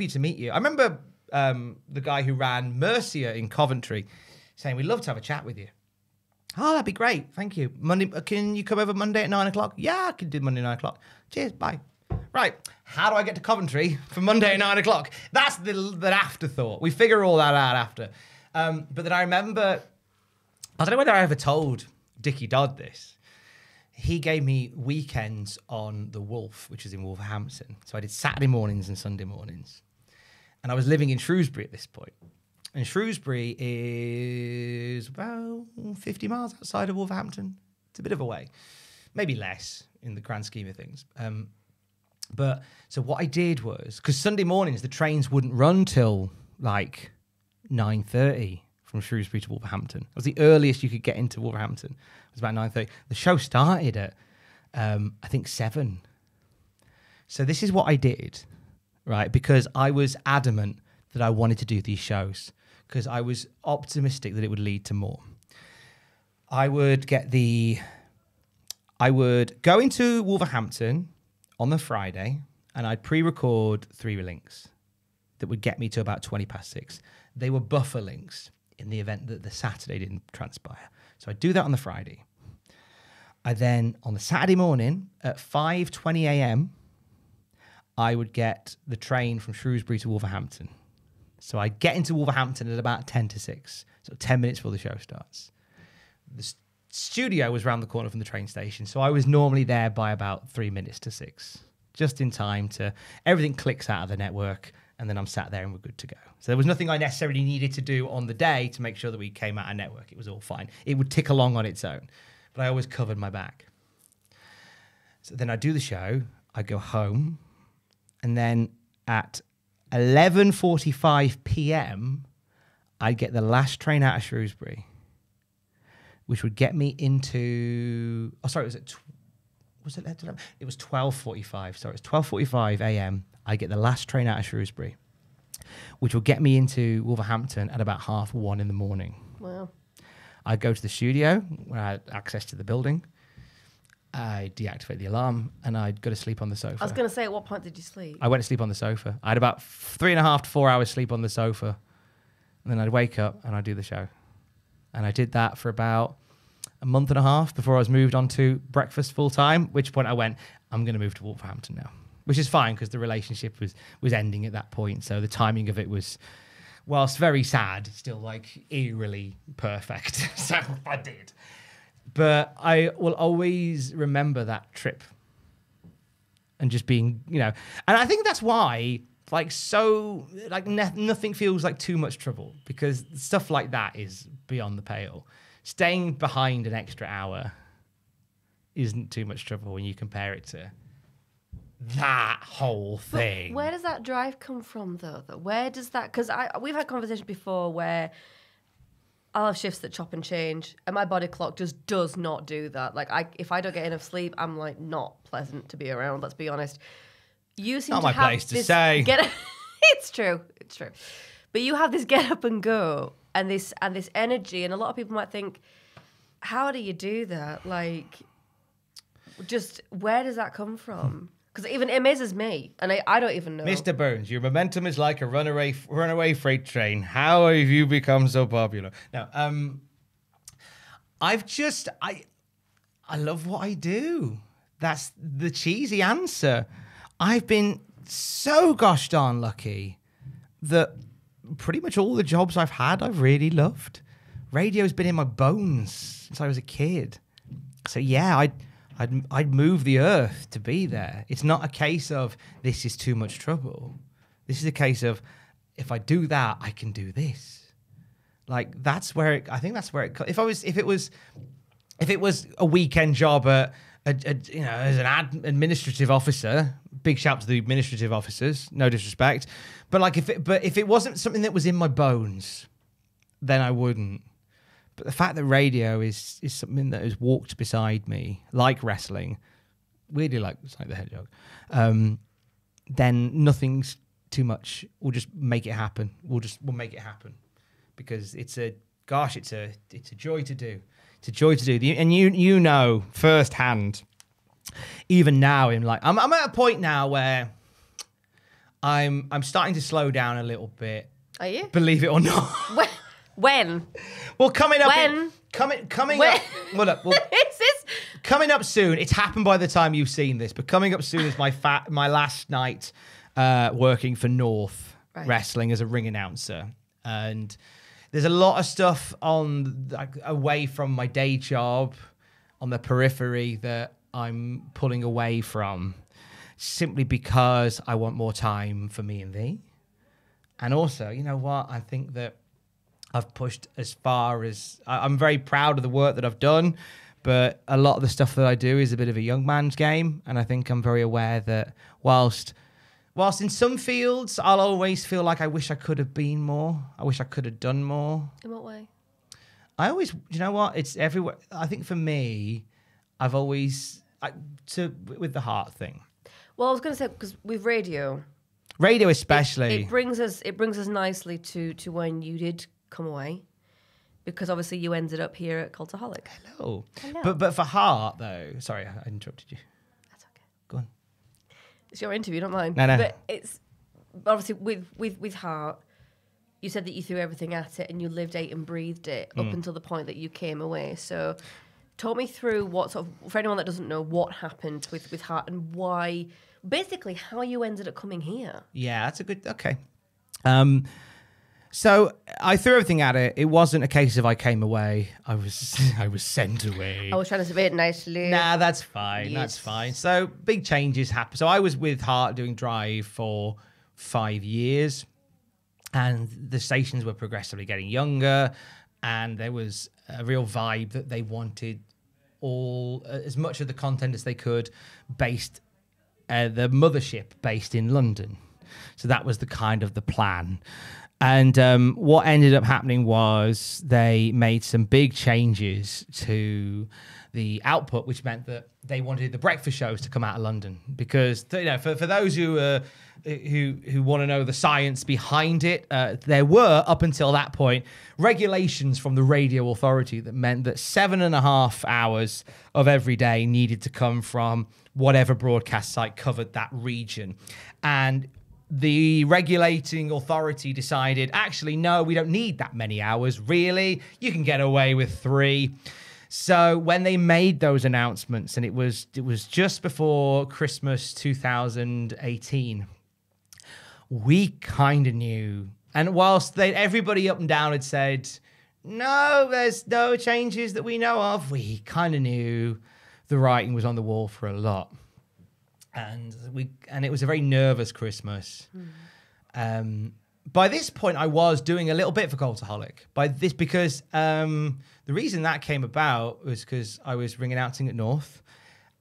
you to meet you. I remember the guy who ran Mercia in Coventry saying, we'd love to have a chat with you. Oh, that'd be great. Thank you. Monday, can you come over Monday at 9:00? Yeah, I can do Monday 9:00. Cheers. Bye. Right. How do I get to Coventry for Monday at 9:00? That's the afterthought. We figure all that out after. But then I remember, I don't know whether I ever told Dickie Dodd this. He gave me weekends on the Wolf, which is in Wolverhampton. So I did Saturday mornings and Sunday mornings. And I was living in Shrewsbury at this point. And Shrewsbury is about 50 miles outside of Wolverhampton. It's a bit of a way. Maybe less in the grand scheme of things. But so what I did was, because Sunday mornings, the trains wouldn't run till like 9:30 from Shrewsbury to Wolverhampton. It was the earliest you could get into Wolverhampton. It was about 9:30. The show started at, I think, 7. So this is what I did, right? Because I was adamant that I wanted to do these shows, because I was optimistic that it would lead to more. I would go into Wolverhampton on the Friday, and I'd pre-record 3 links that would get me to about 6:20. They were buffer links in the event that the Saturday didn't transpire. So I'd do that on the Friday. I then, on the Saturday morning at 5:20 a.m., I would get the train from Shrewsbury to Wolverhampton. So I'd get into Wolverhampton at about 5:50, so 10 minutes before the show starts. The studio was around the corner from the train station, so I was normally there by about 6:03, just in time to, everything clicks out of the network, and then I'm sat there and we're good to go. So there was nothing I necessarily needed to do on the day to make sure that we came out of network. It was all fine. It would tick along on its own, but I always covered my back. So then I'd do the show, I'd go home, and then at 11:45 p.m., I'd get the last train out of Shrewsbury, which would get me into... Oh, sorry, it was 12:45. Sorry, it was 12:45 a.m. I'd get the last train out of Shrewsbury, which would get me into Wolverhampton at about 1:30 in the morning. Wow. I'd go to the studio, where I had access to the building. I'd deactivate the alarm, and I'd go to sleep on the sofa. I was going to say, at what point did you sleep? I went to sleep on the sofa. I had about 3.5 to 4 hours sleep on the sofa. And then I'd wake up and I'd do the show. And I did that for about a month and a half before I was moved on to breakfast full time, at which point I went, I'm going to move to Wolverhampton now, which is fine because the relationship was ending at that point. So the timing of it was, whilst very sad, still like eerily perfect. So I did. But I will always remember that trip and just being, and I think that's why nothing feels like too much trouble, because stuff like that is beyond the pale. Staying behind an extra hour isn't too much trouble when you compare it to that whole thing. But where does that drive come from, though? Where does that... Because we've had conversations before where I'll have shifts that chop and change, and my body clock just does not do that. Like, if I don't get enough sleep, I'm, like, not pleasant to be around, let's be honest. You seem not to my have place to this say. It's true. But you have this get up and go and this energy, and a lot of people might think, how do you do that? Like, just where does that come from? Because even it amazes me, and I don't even know. Mr. Burns, your momentum is like a runaway freight train. How have you become so popular? Now, I love what I do. That's the cheesy answer. I've been so gosh darn lucky that pretty much all the jobs I've had, I've really loved. Radio's been in my bones since I was a kid. So yeah, I'd move the earth to be there. It's not a case of this is too much trouble. This is a case of if I do that, I can do this. Like that's where I think that's where it. If it was a weekend job as an administrative officer, big shout to the administrative officers, no disrespect, but if it wasn't something that was in my bones, then I wouldn't. But the fact that radio is something that has walked beside me, like wrestling, weirdly like Sonic the Hedgehog, then nothing's too much. We'll just make it happen. We'll make it happen because it's a joy to do. It's a joy to do. And you know firsthand, even now I'm at a point now where I'm starting to slow down a little bit. Are you? Believe it or not. When? Well, coming up. When? Coming up. Well, look. Well, Is this? coming up soon. It's happened by the time you've seen this, but coming up soon is my last night working for North Wrestling as a ring announcer, and there's a lot of stuff away from my day job on the periphery that I'm pulling away from, simply because I want more time for me and thee. And also, you know what? I think that I've pushed as far as... I'm very proud of the work that I've done, but a lot of the stuff that I do is a bit of a young man's game, and I think I'm very aware that whilst in some fields, I'll always feel like I wish I could have been more. I wish I could have done more. In what way? You know what? It's everywhere. I think for me, I've always... with the heart thing. Well, I was going to say, because with radio especially, it brings us nicely to when you did come away, because obviously you ended up here at Cultaholic. Hello. But for heart though, sorry, I interrupted you. That's okay. Go on. It's your interview, not mine. No. But it's obviously with heart. You said that you threw everything at it and you lived, ate, and breathed it up until the point that you came away. So, talk me through for anyone that doesn't know, what happened with heart and why. Basically, how you ended up coming here. Yeah, that's a good... Okay. So I threw everything at it. It wasn't a case of I came away. I was sent away. I was trying to say it nicely. Nah, that's fine. Yes. That's fine. So big changes happened. So I was with Heart doing Drive for 5 years, and the stations were progressively getting younger, and there was a real vibe that they wanted as much of the content as they could based... the mothership based in London. So that was the kind of the plan. And what ended up happening was they made some big changes to the output, which meant that they wanted the breakfast shows to come out of London. Because, you know, for those who want to know the science behind it, there were, up until that point, regulations from the radio authority that meant that 7.5 hours of every day needed to come from whatever broadcast site covered that region. And the regulating authority decided, actually, no, we don't need that many hours, really. You can get away with 3. So when they made those announcements, and it was just before Christmas 2018, we kind of knew. And whilst everybody up and down had said, no, there's no changes that we know of, we kind of knew the writing was on the wall for a lot. And it was a very nervous Christmas. By this point, I was doing a little bit for Cultaholic. Because the reason that came about was because I was ring announcing at North,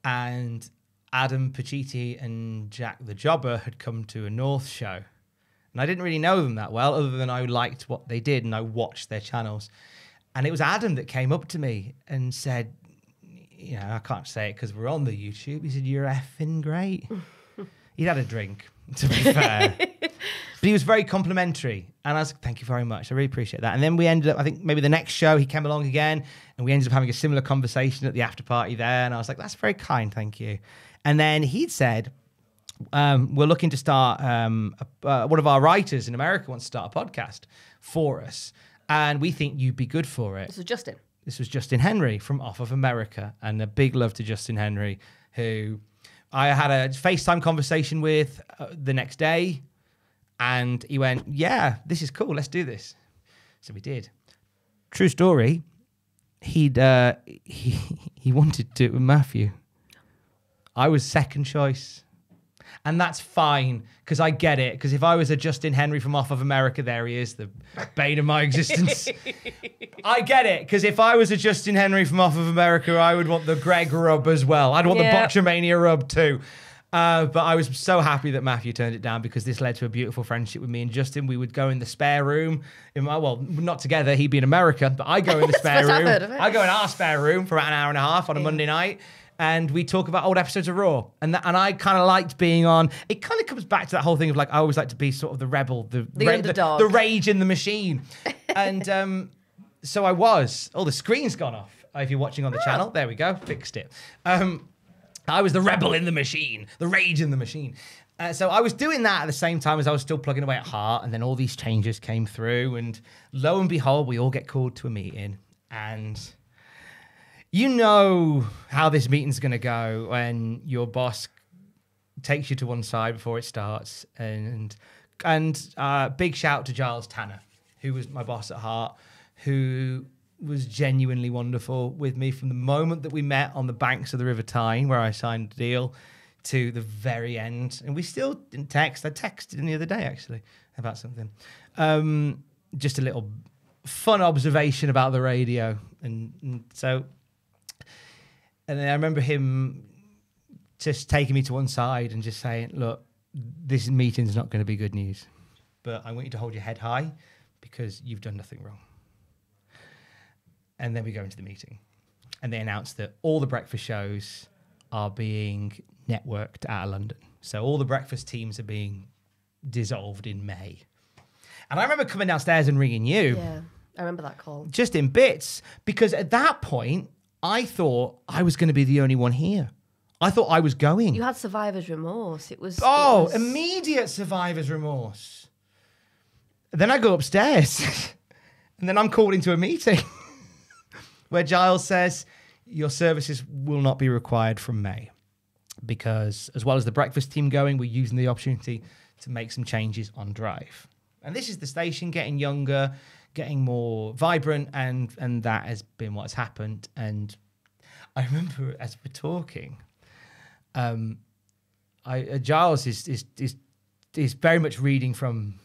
and Adam Pacitti and Jack the Jobber had come to a North show. And I didn't really know them that well, other than I liked what they did and I watched their channels. And it was Adam that came up to me and said, you know, I can't say it because we're on the YouTube. He said, "You're effing great." He'd had a drink, to be fair. But he was very complimentary. And I was like, thank you very much. I really appreciate that. And then we ended up, I think maybe the next show, he came along again, and we ended up having a similar conversation at the after party there. And I was like, that's very kind, thank you. And then he'd said, we're looking to start, one of our writers in America wants to start a podcast for us. And we think you'd be good for it. This was Justin. This was Justin Henry from Off of America. And a big love to Justin Henry, who I had a FaceTime conversation with the next day. And he went, yeah, this is cool. Let's do this. So we did. True story. He wanted to do it with Matthew. I was second choice. And that's fine, because I get it. Because if I was a Justin Henry from Off of America, there he is, the bane of my existence. I get it, because if I was a Justin Henry from Off of America, I would want the Greg rub as well. I'd want the Botchamania rub too. But I was so happy that Matthew turned it down, because this led to a beautiful friendship with me and Justin. We would go in the spare room. Not together, he'd be in America, but I go in the spare room. I go in our spare room for about an hour and a half on a Monday night. and we talk about old episodes of Raw. And I kind of liked being on. It kind of comes back to that whole thing of like, I always like to be sort of the rebel, the underdog, the rage in the machine. And so I was. Oh, the screen's gone off. If you're watching on the channel, there we go, fixed it. I was the rebel in the machine, the rage in the machine. So I was doing that at the same time as I was still plugging away at Heart, and then all these changes came through, and lo and behold, we all get called to a meeting, and you know how this meeting's going to go when your boss takes you to one side before it starts, and big shout to Giles Tanner, who was my boss at Heart, who was genuinely wonderful with me from the moment that we met on the banks of the River Tyne, where I signed the deal, to the very end. And we still didn't text. I texted him the other day, actually, about something. Just a little fun observation about the radio. And then I remember him just taking me to one side and just saying, look, this meeting's not going to be good news, but I want you to hold your head high because you've done nothing wrong. And then we go into the meeting, and they announce that all the breakfast shows are being networked out of London. So all the breakfast teams are being dissolved in May. And I remember coming downstairs and ringing you. Yeah, I remember that call. Just in bits, because at that point, I thought I was going to be the only one here. I thought I was going. You had survivor's remorse. It was immediate survivor's remorse. Then I go upstairs, and then I'm called into a meeting where Giles says, your services will not be required from May because as well as the breakfast team going, we're using the opportunity to make some changes on Drive. And this is the station getting younger, getting more vibrant, and that has been what's happened. And I remember as we're talking, Giles is very much reading from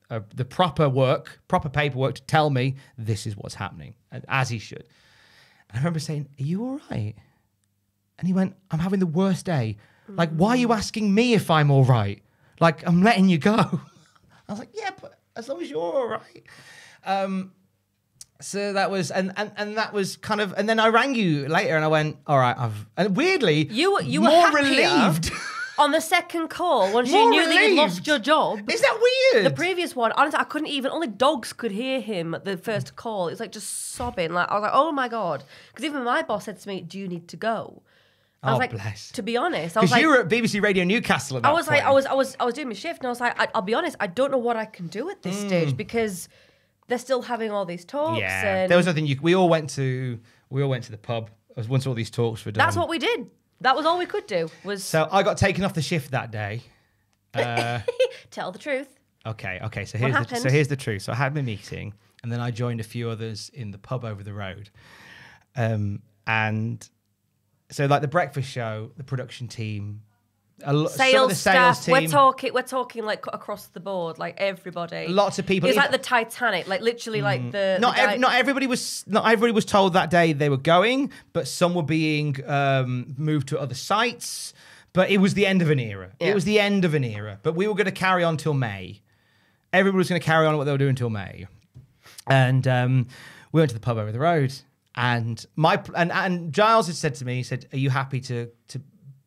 the proper paperwork to tell me this is what's happening, as he should. And I remember saying, are you all right? And he went, I'm having the worst day. Like, why are you asking me if I'm all right? Like, I'm letting you go. I was like, yeah, but as long as you're all right. So that was, and that was kind of, and then I rang you later and I went, all right, and weirdly, you were more happier relieved. On the second call, once you knew that you'd lost your job. Is that weird? The previous one, honestly, I couldn't even, only dogs could hear him at the first call. It was like just sobbing. Like I was like, oh my God. Because even my boss said to me, do you need to go? I was like, bless. To be honest. I was Because like, you were at BBC Radio Newcastle at that point. I was doing my shift and I was like, I'll be honest, I don't know what I can do at this stage because they're still having all these talks. Yeah, and there was nothing we all went to the pub once all these talks were done. that's what we did. That was all we could do. So I got taken off the shift that day. Tell the truth. Okay. So here's the truth. So I had my meeting, and then I joined a few others in the pub over the road. And so like the breakfast show, the production team, Sales staff. Team, we're talking like across the board, like everybody. Lots of people. It's like the Titanic, like literally like the. Not everybody was told that day they were going, but some were being moved to other sites. But it was the end of an era. Yeah. It was the end of an era. But we were going to carry on till May. Everybody was going to carry on what they were doing till May. And we went to the pub over the road, and Giles had said to me, he said, "Are you happy to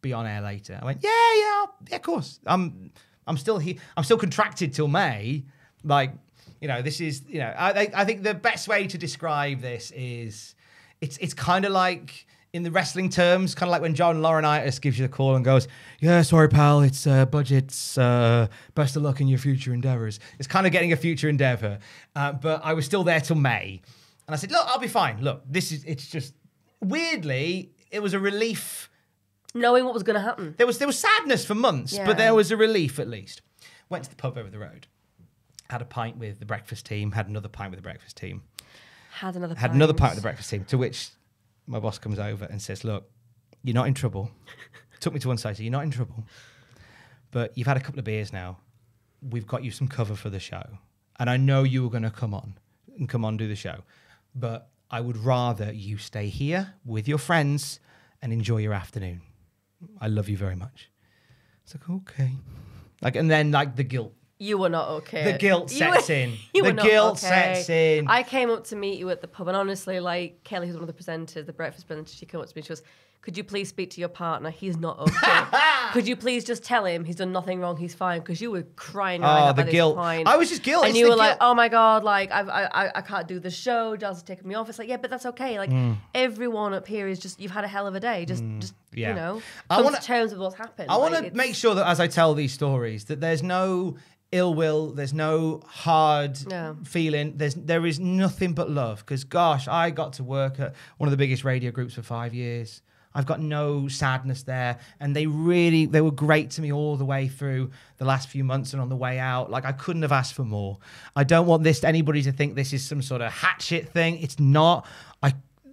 be on air later?" I went, yeah, of course. I'm still here. I'm still contracted till May. Like, this is, I think the best way to describe this is it's kind of like in the wrestling terms, kind of like when John Laurinaitis gives you the call and goes, "Yeah, sorry, pal, it's budgets. Best of luck in your future endeavors." It's kind of getting a future endeavor. But I was still there till May. And I said, "Look, I'll be fine. Look, it's just, weirdly, it was a relief knowing what was going to happen." There was sadness for months, but there was a relief at least. Went to the pub over the road, had a pint with the breakfast team, had another pint with the breakfast team. Had another pint with the breakfast team, to which my boss comes over and says, "Look, you're not in trouble." Took me to one side, said, "You're not in trouble, but you've had a couple of beers now. We've got you some cover for the show. And I know you were going to come on do the show, but I would rather you stay here with your friends and enjoy your afternoon. I love you very much." It's like, okay. And then the guilt. You were not okay. The guilt sets in. The guilt sets in. I came up to meet you at the pub, and honestly, Kelly, who's one of the presenters, the breakfast presenter, she came up to me, she goes, could you please speak to your partner? He's not okay. Could you please just tell him he's done nothing wrong, he's fine? Because you were crying your eyes out by this point. I was just guilty. And you were like, oh my God, like, I can't do the show. Giles has taken me off. It's like, yeah, but that's okay. Like, everyone up here is just, you've had a hell of a day. Just you know, come to terms with what's happened. I want to make sure that as I tell these stories, that there's no ill will, there's no hard feeling, there is nothing but love. Because gosh, I got to work at one of the biggest radio groups for 5 years. I've got no sadness there, and they were great to me all the way through the last few months and on the way out. Like, I couldn't have asked for more. I don't want anybody to think this is some sort of hatchet thing. It's not.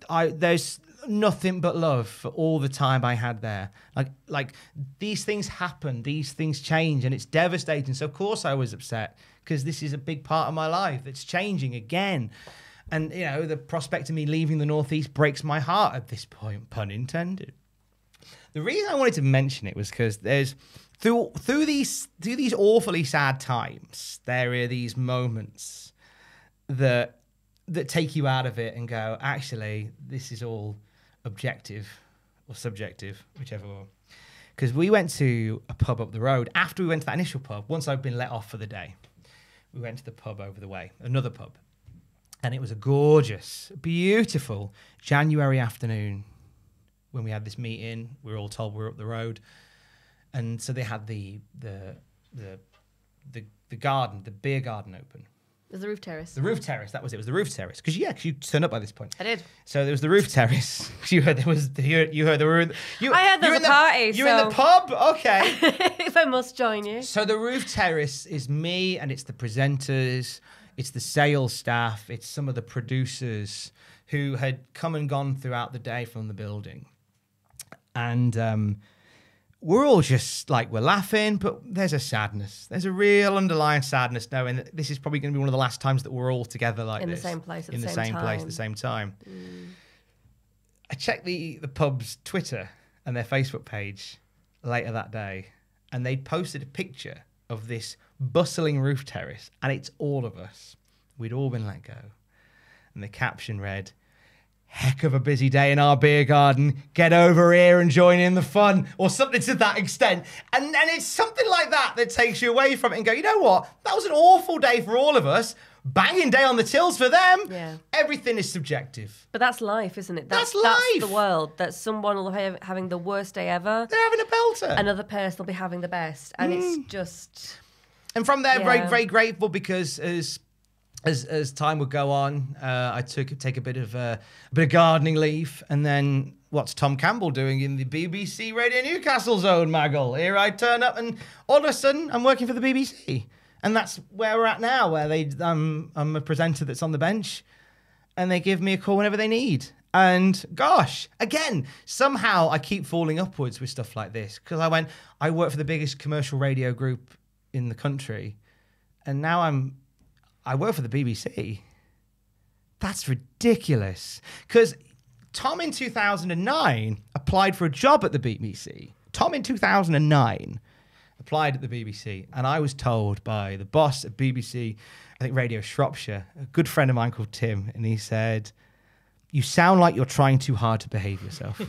There's nothing but love for all the time I had there. Like these things happen, these things change, and it's devastating. So of course I was upset, because this is a big part of my life that's changing again. And, you know, the prospect of me leaving the Northeast breaks my heart at this point, pun intended. The reason I wanted to mention it was because there's, through these awfully sad times, there are these moments that take you out of it and go, actually, this is all objective or subjective, whichever one. Because we went to a pub up the road. After we went to that initial pub, once I'd been let off for the day, we went to the pub over the way, another pub. And it was a gorgeous, beautiful January afternoon when we had this meeting. We were all told we were up the road. And so they had the garden, the beer garden open. It was the roof terrace. The roof terrace, that was it. It was the roof terrace. Because you turned up by this point. I did. So there was the roof terrace. You heard there was. You heard there were. I heard there was a party. You're in the pub, okay? If I must join you. So the roof terrace is me, and it's the presenters, it's the sales staff, it's some of the producers who had come and gone throughout the day from the building, and we're all just like, we're laughing, but there's a sadness. There's a real underlying sadness knowing that this is probably going to be one of the last times that we're all together like this. In the same place at the same time. Place at the same time. I checked the pub's Twitter and their Facebook page later that day, and they'd posted a picture of this bustling roof terrace, and it's all of us. We'd all been let go. And the caption read, "Heck of a busy day in our beer garden. Get over here and join in the fun," or something to that extent. And it's something like that takes you away from it and go, you know what? That was an awful day for all of us. Banging day on the tills for them. Yeah. Everything is subjective. But that's life, isn't it? That's life. That's the world. That someone will be having the worst day ever. They're having a belter. Another person will be having the best. And it's just... And from there, very, very grateful, because as time would go on, I take a bit of gardening leave, and then what's Tom Campbell doing in the BBC Radio Newcastle zone, Maggle? Here I turn up, and all of a sudden I'm working for the BBC, and that's where we're at now. Where I'm a presenter that's on the bench, and they give me a call whenever they need. And gosh, again, somehow I keep falling upwards with stuff like this, because I work for the biggest commercial radio group in the country, and now I work for the BBC. That's ridiculous. Because Tom in 2009 applied for a job at the BBC. Tom in 2009 applied at the BBC, and I was told by the boss at BBC, I think Radio Shropshire, a good friend of mine called Tim, and he said, "You sound like you're trying too hard to behave yourself."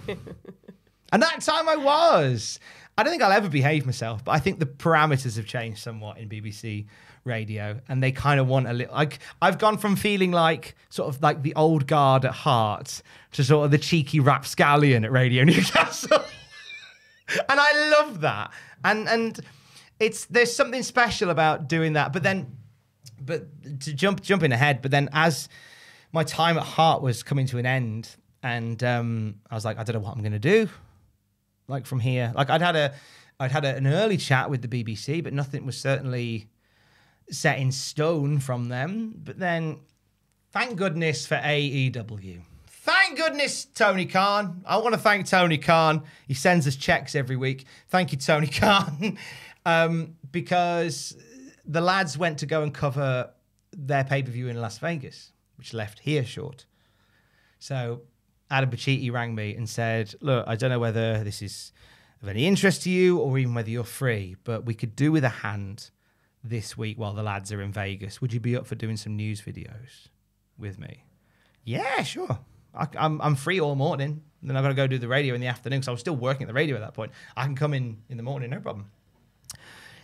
And that time I was. I don't think I'll ever behave myself, but I think the parameters have changed somewhat in BBC radio, and they kind of want a little... I've gone from feeling like sort of like the old guard at heart to sort of the cheeky rapscallion at Radio Newcastle. And I love that. And there's something special about doing that. But to jumping ahead, but then as my time at Heart was coming to an end, and I was like, I don't know what I'm going to do. Like from here, like I'd had an early chat with the BBC, but nothing was certainly set in stone from them. But then, thank goodness for AEW. Thank goodness, Tony Khan. I want to thank Tony Khan. He sends us checks every week. Thank you, Tony Khan. Because the lads went to go and cover their pay-per-view in Las Vegas, which left here short. So Adam Pacitti rang me and said, "Look, I don't know whether this is of any interest to you or even whether you're free, but we could do with a hand this week while the lads are in Vegas. Would you be up for doing some news videos with me?" Yeah, sure. I'm free all morning. Then I've got to go do the radio in the afternoon because I was still working at the radio at that point. I can come in the morning, no problem.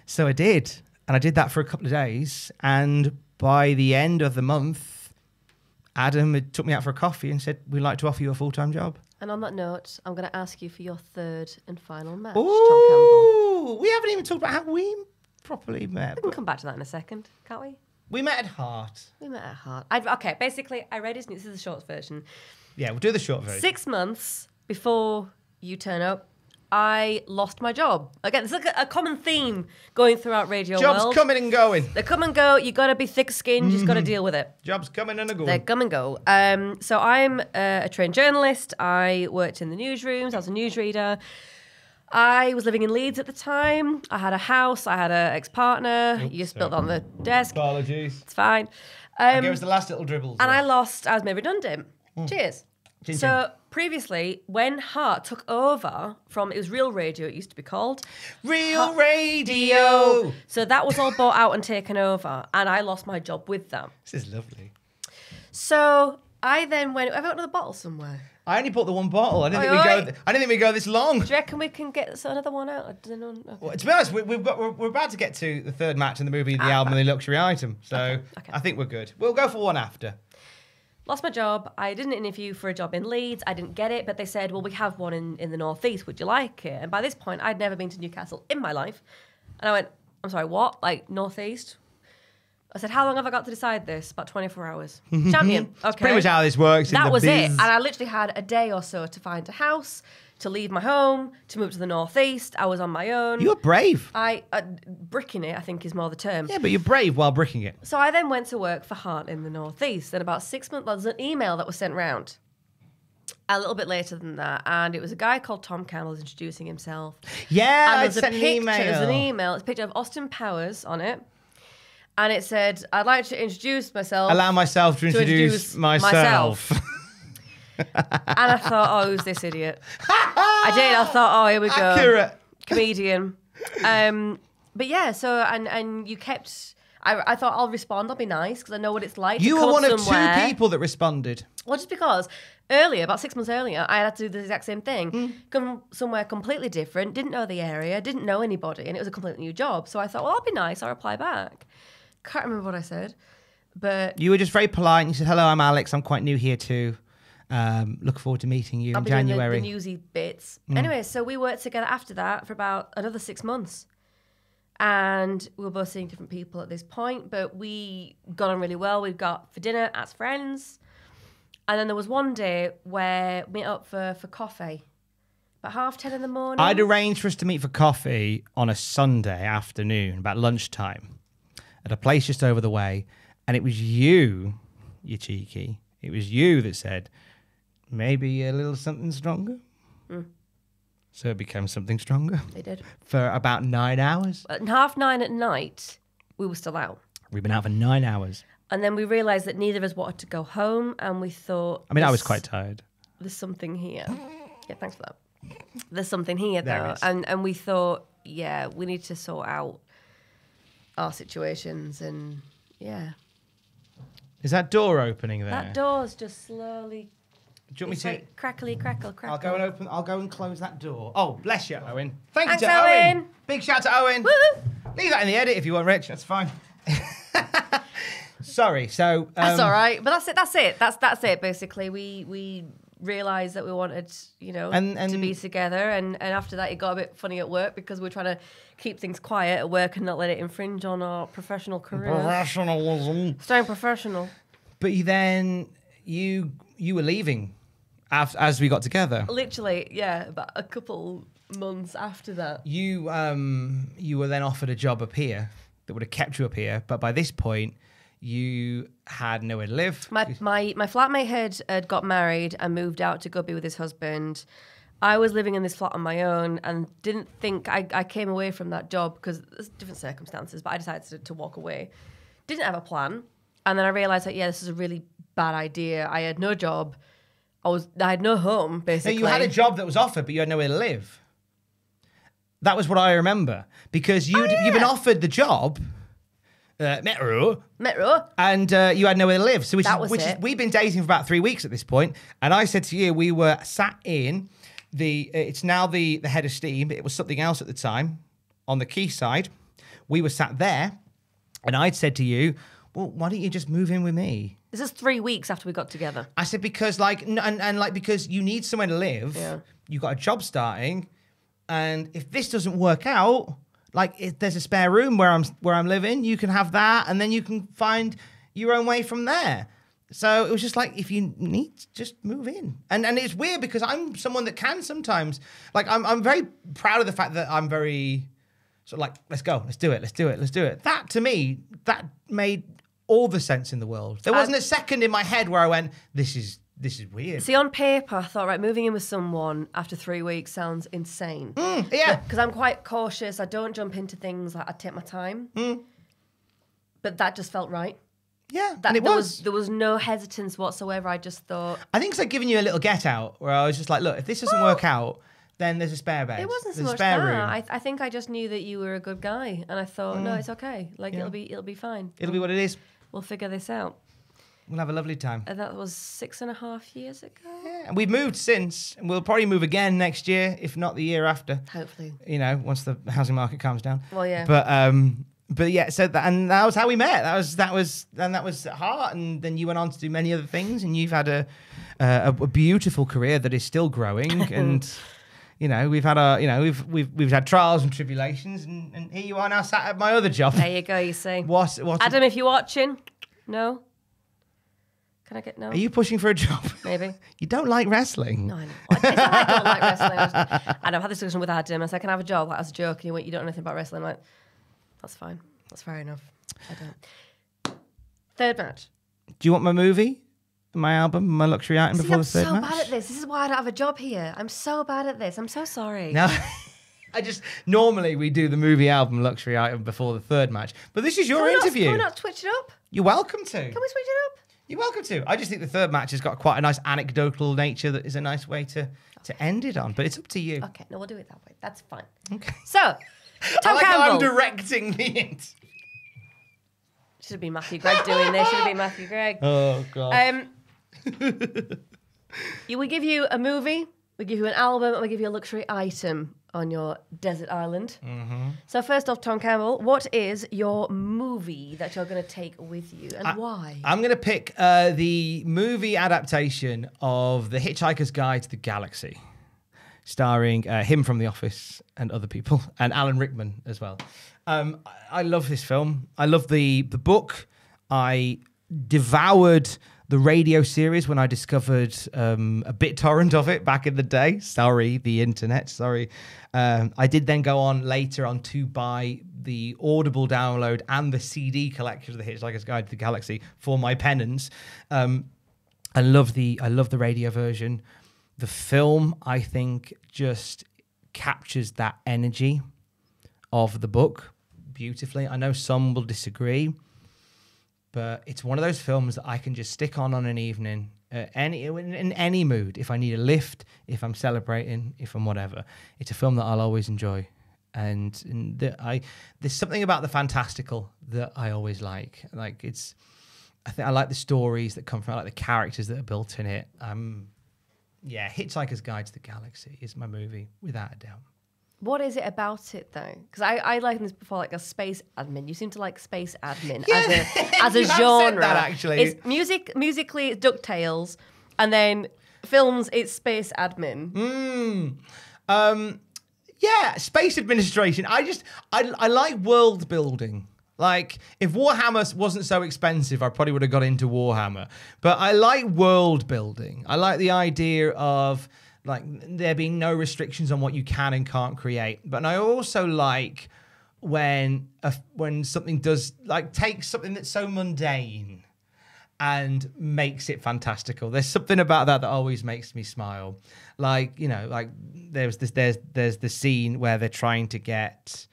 So I did. And I did that for a couple of days. And by the end of the month, Adam had took me out for a coffee and said, we'd like to offer you a full-time job. And on that note, I'm going to ask you for your third and final match, Ooh, Tom Campbell. we haven't even talked about how we properly met. We can come back to that in a second, can't we? We met at Heart. We met at Heart. Okay, basically, I read this is the short version. Yeah, we'll do the short version. 6 months before you turn up, I lost my job. Again, it's like a common theme going throughout radio Jobs world. coming and going. They come and go. You got to be thick-skinned. You just got to deal with it. Jobs coming and a going. They come and go. So I'm a trained journalist. I worked in the newsrooms. I was a newsreader. I was living in Leeds at the time. I had a house. I had an ex-partner. You spilled on the desk. Apologies. It's fine. Give us the last little dribbles. And I was made redundant. Cheers. Chin So previously, when Heart took over from, it was Real Radio, it used to be called. Real Radio. So that was all bought out and taken over, and I lost my job with them. This is lovely. So I then went, have I got another bottle somewhere? I only bought the one bottle. I didn't Oi, think we'd go this long. Do you reckon we can get another one out? I don't know. Okay. Well, to be honest, we're about to get to the third match in the movie, the album, and the luxury item. So Okay. I think we're good. We'll go for one after. Lost my job. I did an interview for a job in Leeds. I didn't get it, but they said, well, we have one in the Northeast. Would you like it? And by this point, I'd never been to Newcastle in my life. And I went, I'm sorry, what? Like, Northeast? I said, how long have I got to decide this? About 24 hours. Champion. Okay. That's pretty much how this works. That was it. And I literally had a day or so to find a house, to leave my home, to move to the Northeast. I was on my own. You were brave. Bricking it, I think, is more the term. Yeah, but you're brave while bricking it. So I then went to work for Heart in the Northeast. And about 6 months, there was an email that was sent round. A little bit later than that, and it was a guy called Tom Campbell introducing himself. Yeah, and I sent an email. There's an email. It's a picture of Austin Powers on it. And it said, I'd like to introduce myself. Allow myself to introduce myself. And I thought, oh, who's this idiot? I did. I thought, oh, here we go. Accurate. Comedian. But yeah, so, and you kept... I thought I'll respond, I'll be nice, because I know what it's like You to were come one of somewhere. 2 people that responded. Well, just because earlier, about 6 months earlier, I had to do the exact same thing. Come somewhere completely different, didn't know the area, didn't know anybody, and it was a completely new job. So I thought, well, I'll be nice, I'll reply back. Can't remember what I said, but... You were just very polite. You said, hello, I'm Alex. I'm quite new here too. Look forward to meeting you I'll in be doing January. the newsy bits. Anyway, so we worked together after that for about another 6 months. And we were both seeing different people at this point, but we got on really well. We got for dinner as friends. And then there was one day where we met up for coffee. About 10:30 in the morning. I'd arranged for us to meet for coffee on a Sunday afternoon, about lunchtime, at a place just over the way. And it was you cheeky, it was you that said, maybe a little something stronger. So it became something stronger. They did. For about 9 hours. At 9:30 at night, we were still out. We've been out for 9 hours. And then we realised that neither of us wanted to go home, and we thought... I mean, I was quite tired. There's something here. Yeah, thanks for that. There's something here, There though. is. And we thought, yeah, we need to sort out our situations, and yeah. Is that door opening there? That door's just slowly... Do you want me It's to... like crackly, crackle, crackle. I'll go and close that door. Oh, bless you, Owen. Thank Thanks, you to Owen. Big shout to Owen. Woo! Leave that in the edit if you want, Rich. That's fine. Sorry. So That's all right. But that's it. That's it, basically. We realised that we wanted, And- to be together. And after that, it got a bit funny at work because we're trying to keep things quiet at work and not let it infringe on our professional career. Professionalism. Staying professional. But you were leaving as we got together. Literally, yeah, about a couple months after that. You were then offered a job up here that would have kept you up here, but by this point you had nowhere to live. My flatmate had got married and moved out to go be with his husband. I was living in this flat on my own and didn't think I came away from that job because there's different circumstances, but I decided to walk away. Didn't have a plan. And then I realised that, this is a really bad idea. I had no job. I had no home, basically. No, you had a job that was offered, but you had nowhere to live. That was what I remember. Because you've been offered the job Metro. Metro. And you had nowhere to live. So we've been dating for about 3 weeks at this point. And I said to you, we were sat in it's now the Head of Steam. It was something else at the time on the quayside. We were sat there and I'd said to you, well, why don't you just move in with me? This is 3 weeks after we got together. I said, because because you need somewhere to live. Yeah. You've got a job starting. And if this doesn't work out, if there's a spare room where I'm living, you can have that, and then you can find your own way from there. So it was just if you need, just move in. And it's weird because I'm someone that can sometimes, I'm very proud of the fact that I'm very sort of let's go, let's do it. That to me, that made all the sense in the world. There wasn't a second in my head where I went, this is weird. See, on paper, I thought, right, moving in with someone after 3 weeks sounds insane. Yeah. Because I'm quite cautious. I don't jump into things. I take my time. But that just felt right. Yeah, and it was. There was no hesitance whatsoever. I just thought... I think it's giving you a little get out, where I was just look, if this doesn't work out, then there's a spare bed. It wasn't so there's much a spare that. room. I think I just knew that you were a good guy. And I thought, no, it's okay. It'll be fine. It'll be what it is. We'll figure this out. We'll have a lovely time. And that was 6.5 years ago. Yeah, and we've moved since, and we'll probably move again next year, if not the year after. Hopefully. Once the housing market calms down. Well, yeah. But yeah, so that was how we met. That was at heart, and then you went on to do many other things, and you've had a beautiful career that is still growing, and we've had we've had trials and tribulations, and here you are now sat at my other job. There you go. You see. What Adam, if you're watching, no. Can I get no? Are you pushing for a job? Maybe. You don't like wrestling. No, I know. It's not I don't like wrestling. And I've had this discussion with Adam. I said, can I have a job? As a joke. And he went, you don't know anything about wrestling. I'm like, that's fine. That's fair enough. I don't. Third match. Do you want my movie? My album? My luxury item before the third match? I'm so bad at this. This is why I don't have a job here. I'm so bad at this. I'm so sorry. No. Normally we do the movie album luxury item before the third match. But this is your interview. Can we not switch it up? You're welcome to. Can we switch it up? You're welcome to. I just think the third match has got quite a nice anecdotal nature that is a nice way to end it on. But it's up to you. Okay, no, we'll do it that way. That's fine. Okay. So, Tom Campbell. Campbell. I'm directing the interview. Should have been Matthew Gregg doing this. Should have been Matthew Gregg. Oh, God. We give you a movie, we give you an album, and we give you a luxury item on your desert island. Mm-hmm. So first off, Tom Campbell, what is your movie that you're going to take with you, and why? I'm going to pick the movie adaptation of The Hitchhiker's Guide to the Galaxy, starring him from The Office and other people, and Alan Rickman as well. I love this film. I love the book. I devoured the radio series when I discovered a BitTorrent of it back in the day. Sorry, the internet. Sorry. I did then go on later on to buy the Audible download and the CD collection of The Hitchhiker's Guide to the Galaxy for my penance. I love the radio version. The film, I think, just captures that energy of the book beautifully. I know some will disagree, but it's one of those films that I can just stick on an evening, in any mood. If I need a lift, if I'm celebrating, if I'm whatever, it's a film that I'll always enjoy. And there's something about the fantastical that I always like. I think I like the stories that come from it. I like the characters that are built in it. Hitchhiker's Guide to the Galaxy is my movie, without a doubt. What is it about it, though? Because I likened this before, like a space admin. You seem to like space admin as a genre. Said that, actually. It's musically, it's DuckTales, and then films, it's space admin. Space administration. I like world building. Like, if Warhammer wasn't so expensive, I probably would have got into Warhammer. But I like world building. I like the idea of there being no restrictions on what you can and can't create. But I also like when something does take something that's so mundane and makes it fantastical. There's something about that always makes me smile. There's the scene where they're trying to get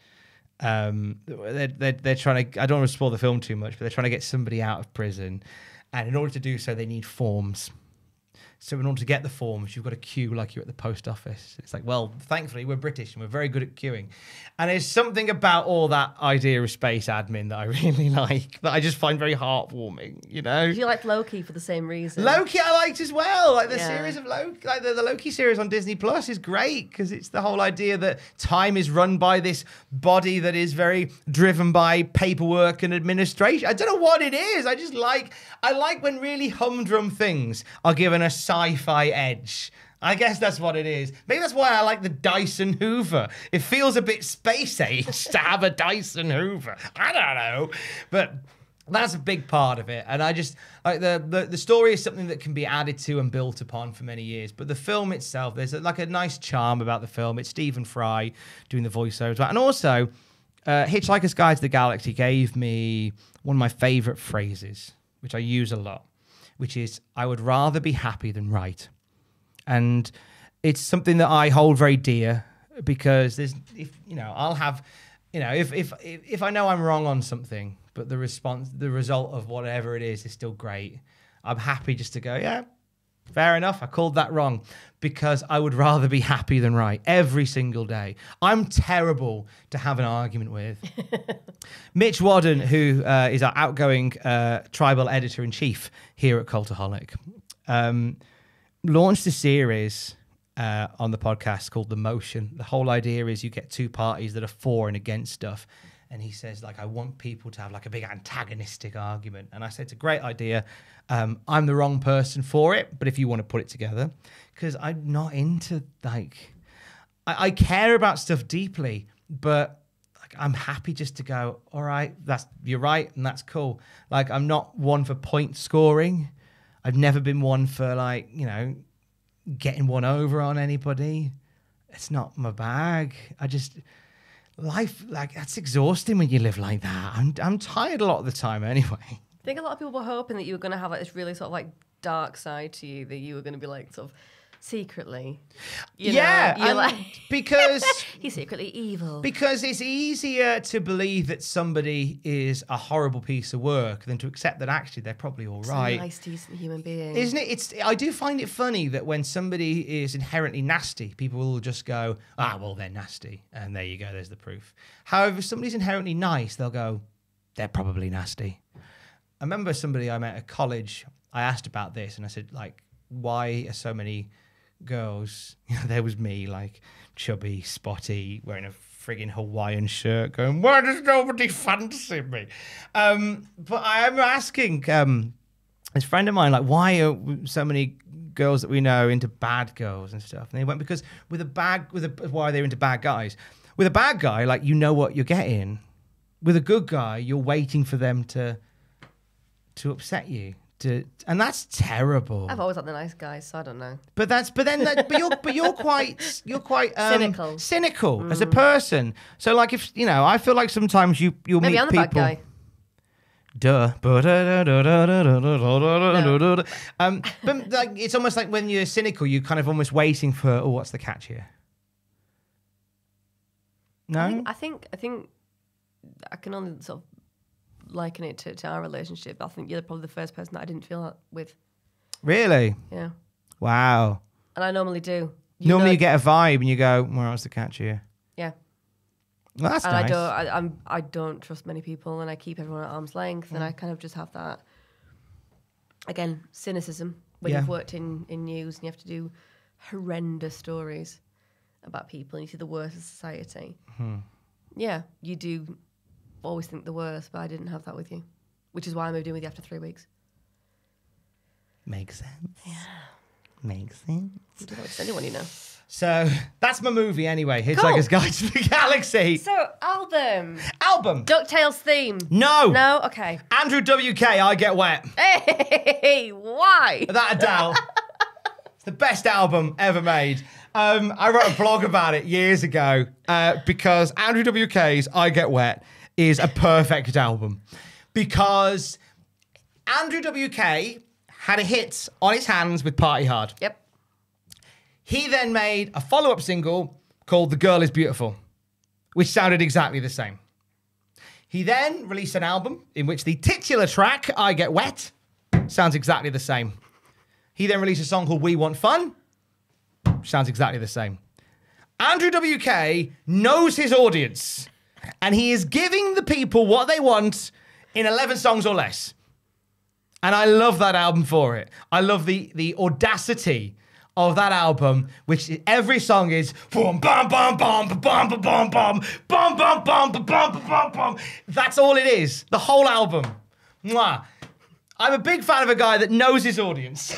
they're trying to, I don't want to spoil the film too much, but they're trying to get somebody out of prison, and in order to do so they need forms. So in order to get the forms, you've got to queue like you're at the post office. It's like, well, thankfully, we're British and we're very good at queuing. And there's something about all that idea of space admin that I really like, that I just find very heartwarming, you know? You like Loki for the same reason. Loki I liked as well. Like the series of Loki, like the Loki series on Disney Plus is great because it's the whole idea that time is run by this body that is very driven by paperwork and administration. I don't know what it is. I like when really humdrum things are given a sci-fi edge. I guess that's what it is. Maybe that's why I like the Dyson Hoover. It feels a bit space age to have a Dyson Hoover. I don't know. But that's a big part of it. And I just like the story is something that can be added to and built upon for many years. But the film itself, there's like a nice charm about the film. It's Stephen Fry doing the voiceovers. And also, Hitchhiker's Guide to the Galaxy gave me one of my favorite phrases, which I use a lot, which is, I would rather be happy than right. And it's something that I hold very dear because I'll have, if I know I'm wrong on something, but the result of whatever it is still great, I'm happy just to go, yeah, fair enough, I called that wrong, because I would rather be happy than right every single day. I'm terrible to have an argument with. Mitch Wadden, who is our outgoing tribal editor-in-chief here at Cultaholic, launched a series on the podcast called The Motion. The whole idea is you get two parties that are for and against stuff. And he says, like, I want people to have like a big antagonistic argument. And I said, it's a great idea. I'm the wrong person for it, but if you want to put it together, because I'm not into I care about stuff deeply, but like I'm happy just to go, all right, you're right, and that's cool. Like I'm not one for point scoring. I've never been one for getting one over on anybody. It's not my bag. Life, that's exhausting when you live like that. I'm tired a lot of the time anyway. I think a lot of people were hoping that you were going to have this really sort of dark side to you, that you were going to be sort of secretly, because he's secretly evil. Because it's easier to believe that somebody is a horrible piece of work than to accept that actually they're probably all right. A nice, decent human being, isn't it? I do find it funny that when somebody is inherently nasty, people will just go, well, they're nasty, and there you go, there's the proof. However, if somebody's inherently nice, they'll go, they're probably nasty. I remember somebody I met at college, I asked about this, and I said, why are so many girls, there was me, chubby, spotty, wearing a frigging Hawaiian shirt, going, why does nobody fancy me? But I am asking this friend of mine, why are so many girls that we know into bad girls and stuff? And they went, because why they're into bad guys. With a bad guy, you know what you're getting. With a good guy, you're waiting for them to upset you. And that's terrible. I've always liked the nice guys, so I don't know. But you're quite cynical as a person. So I feel like sometimes you'll meet people. Maybe I'm the bad guy. Duh. No. But it's almost like when you're cynical, you're kind of almost waiting for, what's the catch here? No, I think I can only sort of liken it to our relationship. I think you're probably the first person that I didn't feel that with. Really? Yeah. Wow. And I normally do. You get a vibe and you go, well, what's the catch here? Yeah. Well, that's nice. I don't trust many people, and I keep everyone at arm's length, and I kind of just have that, again, cynicism when you've worked in news and you have to do horrendous stories about people and you see the worst of society. Yeah, you do always think the worst, but I didn't have that with you, which is why I moved in with you after 3 weeks. Makes sense. Yeah. Makes sense. You do that with anyone, you know. So that's my movie anyway. Hitchhiker's Guide to the Galaxy. So album. DuckTales theme. No. Okay. Andrew WK. I Get Wet. Hey, why? Without a doubt. It's the best album ever made. I wrote a blog about it years ago because Andrew WK's I Get Wet is a perfect album, because Andrew WK had a hit on his hands with Party Hard. Yep. He then made a follow-up single called The Girl Is Beautiful, which sounded exactly the same. He then released an album in which the titular track, I Get Wet, sounds exactly the same. He then released a song called We Want Fun. Sounds exactly the same. Andrew WK knows his audience, and he is giving the people what they want in 11 songs or less. And I love that album for it. I love the audacity of that album, which every song is boom, bum, bum, bum, bum, bum, bum, bum, bum, bum, bum, bum, bum, bum, bum. That's all it is. The whole album. Mwah. I'm a big fan of a guy that knows his audience.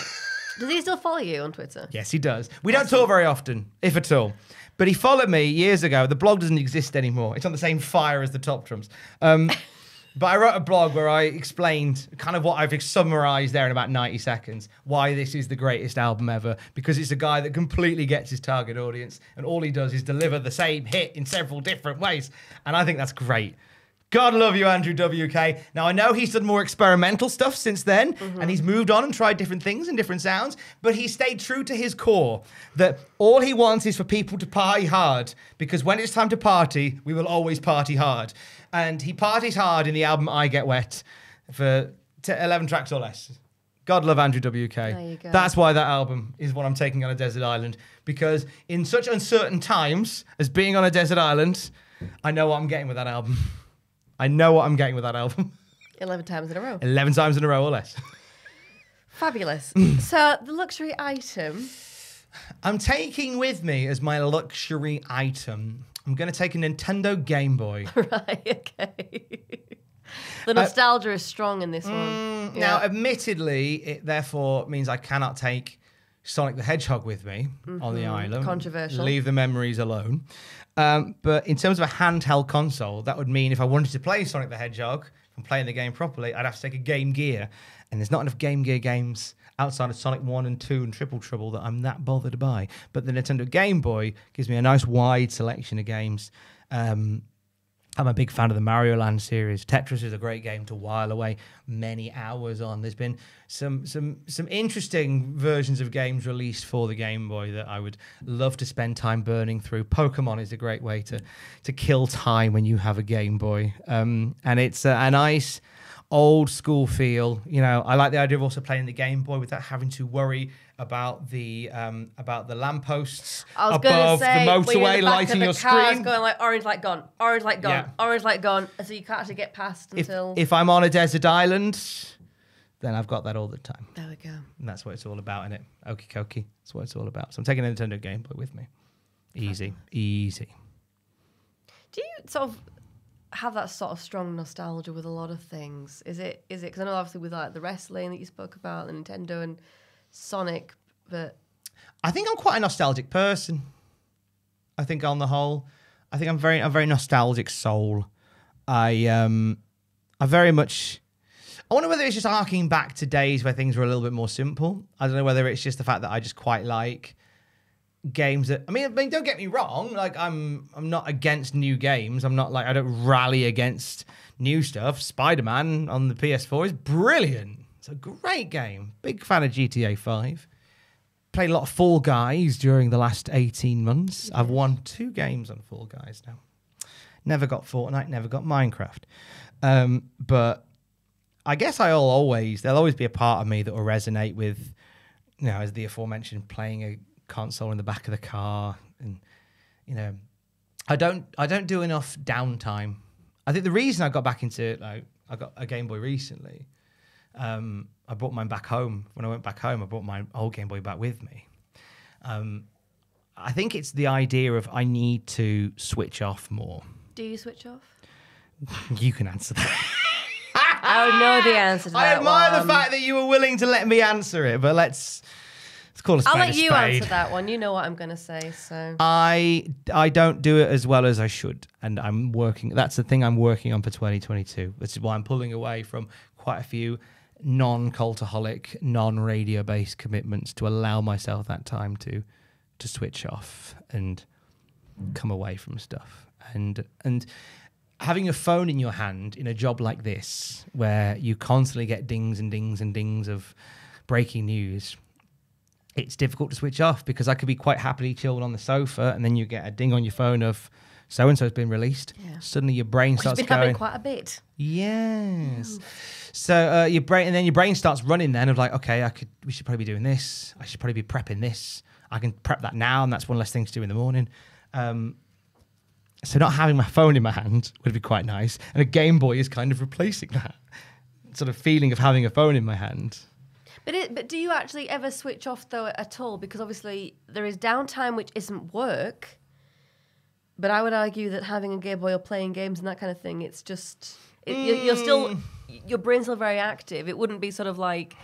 Does he still follow you on Twitter? Yes, he does. We don't talk very often, if at all. But he followed me years ago. The blog doesn't exist anymore. It's on the same fire as the Top Trumps. But I wrote a blog where I explained kind of what I've summarized there in about 90 seconds, why this is the greatest album ever, because it's a guy that completely gets his target audience, and all he does is deliver the same hit in several different ways. And I think that's great. God love you, Andrew WK. Now, I know he's done more experimental stuff since then, and he's moved on and tried different things and different sounds, but he stayed true to his core, that all he wants is for people to party hard, because when it's time to party, we will always party hard. And he parties hard in the album I Get Wet for 11 tracks or less. God love Andrew WK. There you go. That's why that album is what I'm taking on a desert island, because in such uncertain times as being on a desert island, I know what I'm getting with that album. I know what I'm getting with that album. 11 times in a row. 11 times in a row or less. Fabulous. So the luxury item. I'm taking with me as my luxury item, I'm going to take a Nintendo Game Boy. Right, okay. The nostalgia is strong in this one. Now, admittedly, it therefore means I cannot take Sonic the Hedgehog with me on the island. Controversial. Leave the memories alone. But in terms of a handheld console, that would mean if I wanted to play Sonic the Hedgehog and playing the game properly, I'd have to take a Game Gear. And there's not enough Game Gear games outside of Sonic 1 and 2 and Triple Trouble that I'm that bothered to buy. But the Nintendo Game Boy gives me a nice wide selection of games. I'm a big fan of the Mario Land series. Tetris is a great game to while away many hours on. There's been some interesting versions of games released for the Game Boy that I would love to spend time burning through. Pokemon is a great way to kill time when you have a Game Boy. And it's a nice old school feel. You know, I like the idea of also playing the Game Boy without having to worry about the lampposts above the motorway lighting your screen. Going like orange light gone, orange light gone, orange light gone, so you can't actually get past until. If I'm on a desert island, then I've got that all the time. There we go. And that's what it's all about, innit? Okie dokie. That's what it's all about. So I'm taking a Nintendo Game Boy with me. Easy. Do you sort of have that sort of strong nostalgia with a lot of things? Is it because I know obviously with like the wrestling that you spoke about, the Nintendo and Sonic, but I think I'm quite a nostalgic person. I think on the whole, I think I'm a very nostalgic soul. I very much. I wonder whether it's just harking back to days where things were a little bit more simple. I don't know whether it's just the fact that I just quite like games that. I mean, don't get me wrong. Like, I'm not against new games. I'm not like I don't rally against new stuff. Spider-Man on the PS4 is brilliant. It's a great game. Big fan of GTA 5. Played a lot of Fall Guys during the last 18 months. I've won 2 games on Fall Guys now. Never got Fortnite, never got Minecraft. But I guess there'll always be a part of me that will resonate with, you know, as the aforementioned, playing a console in the back of the car. And, you know, I don't do enough downtime. I think the reason I got back into, like, I got a Game Boy recently. I brought mine back home. When I went back home, I brought my old Game Boy back with me. I think it's the idea of I need to switch off more. do you switch off? You can answer that. I would know the answer to that. I admire one. the fact that you were willing to let me answer it, but let's call a spade. I'll let a you spade. answer that one. You know what I'm going to say, so. I don't do it as well as I should, and I'm working. That's the thing I'm working on for 2022. This is why I'm pulling away from quite a few non-cultaholic, non-radio-based commitments to allow myself that time to switch off and come away from stuff. And having a phone in your hand in a job like this, where you constantly get dings and dings and dings of breaking news, it's difficult to switch off, because I could be quite happily chilled on the sofa, and then you get a ding on your phone of so and so's been released. Yeah. Suddenly your brain starts It's been going. happening quite a bit. Yes. So your brain starts running then of like, okay, we should probably be doing this. I should probably be prepping this. I can prep that now, and that's one less thing to do in the morning. So not having my phone in my hand would be quite nice. And a Game Boy is kind of replacing that sort of feeling of having a phone in my hand. But do you actually ever switch off though at all? Because obviously there is downtime which isn't work. But I would argue that having a Game Boy or playing games and that kind of thing, it's just you're still, your brain's still very active. It wouldn't be sort of like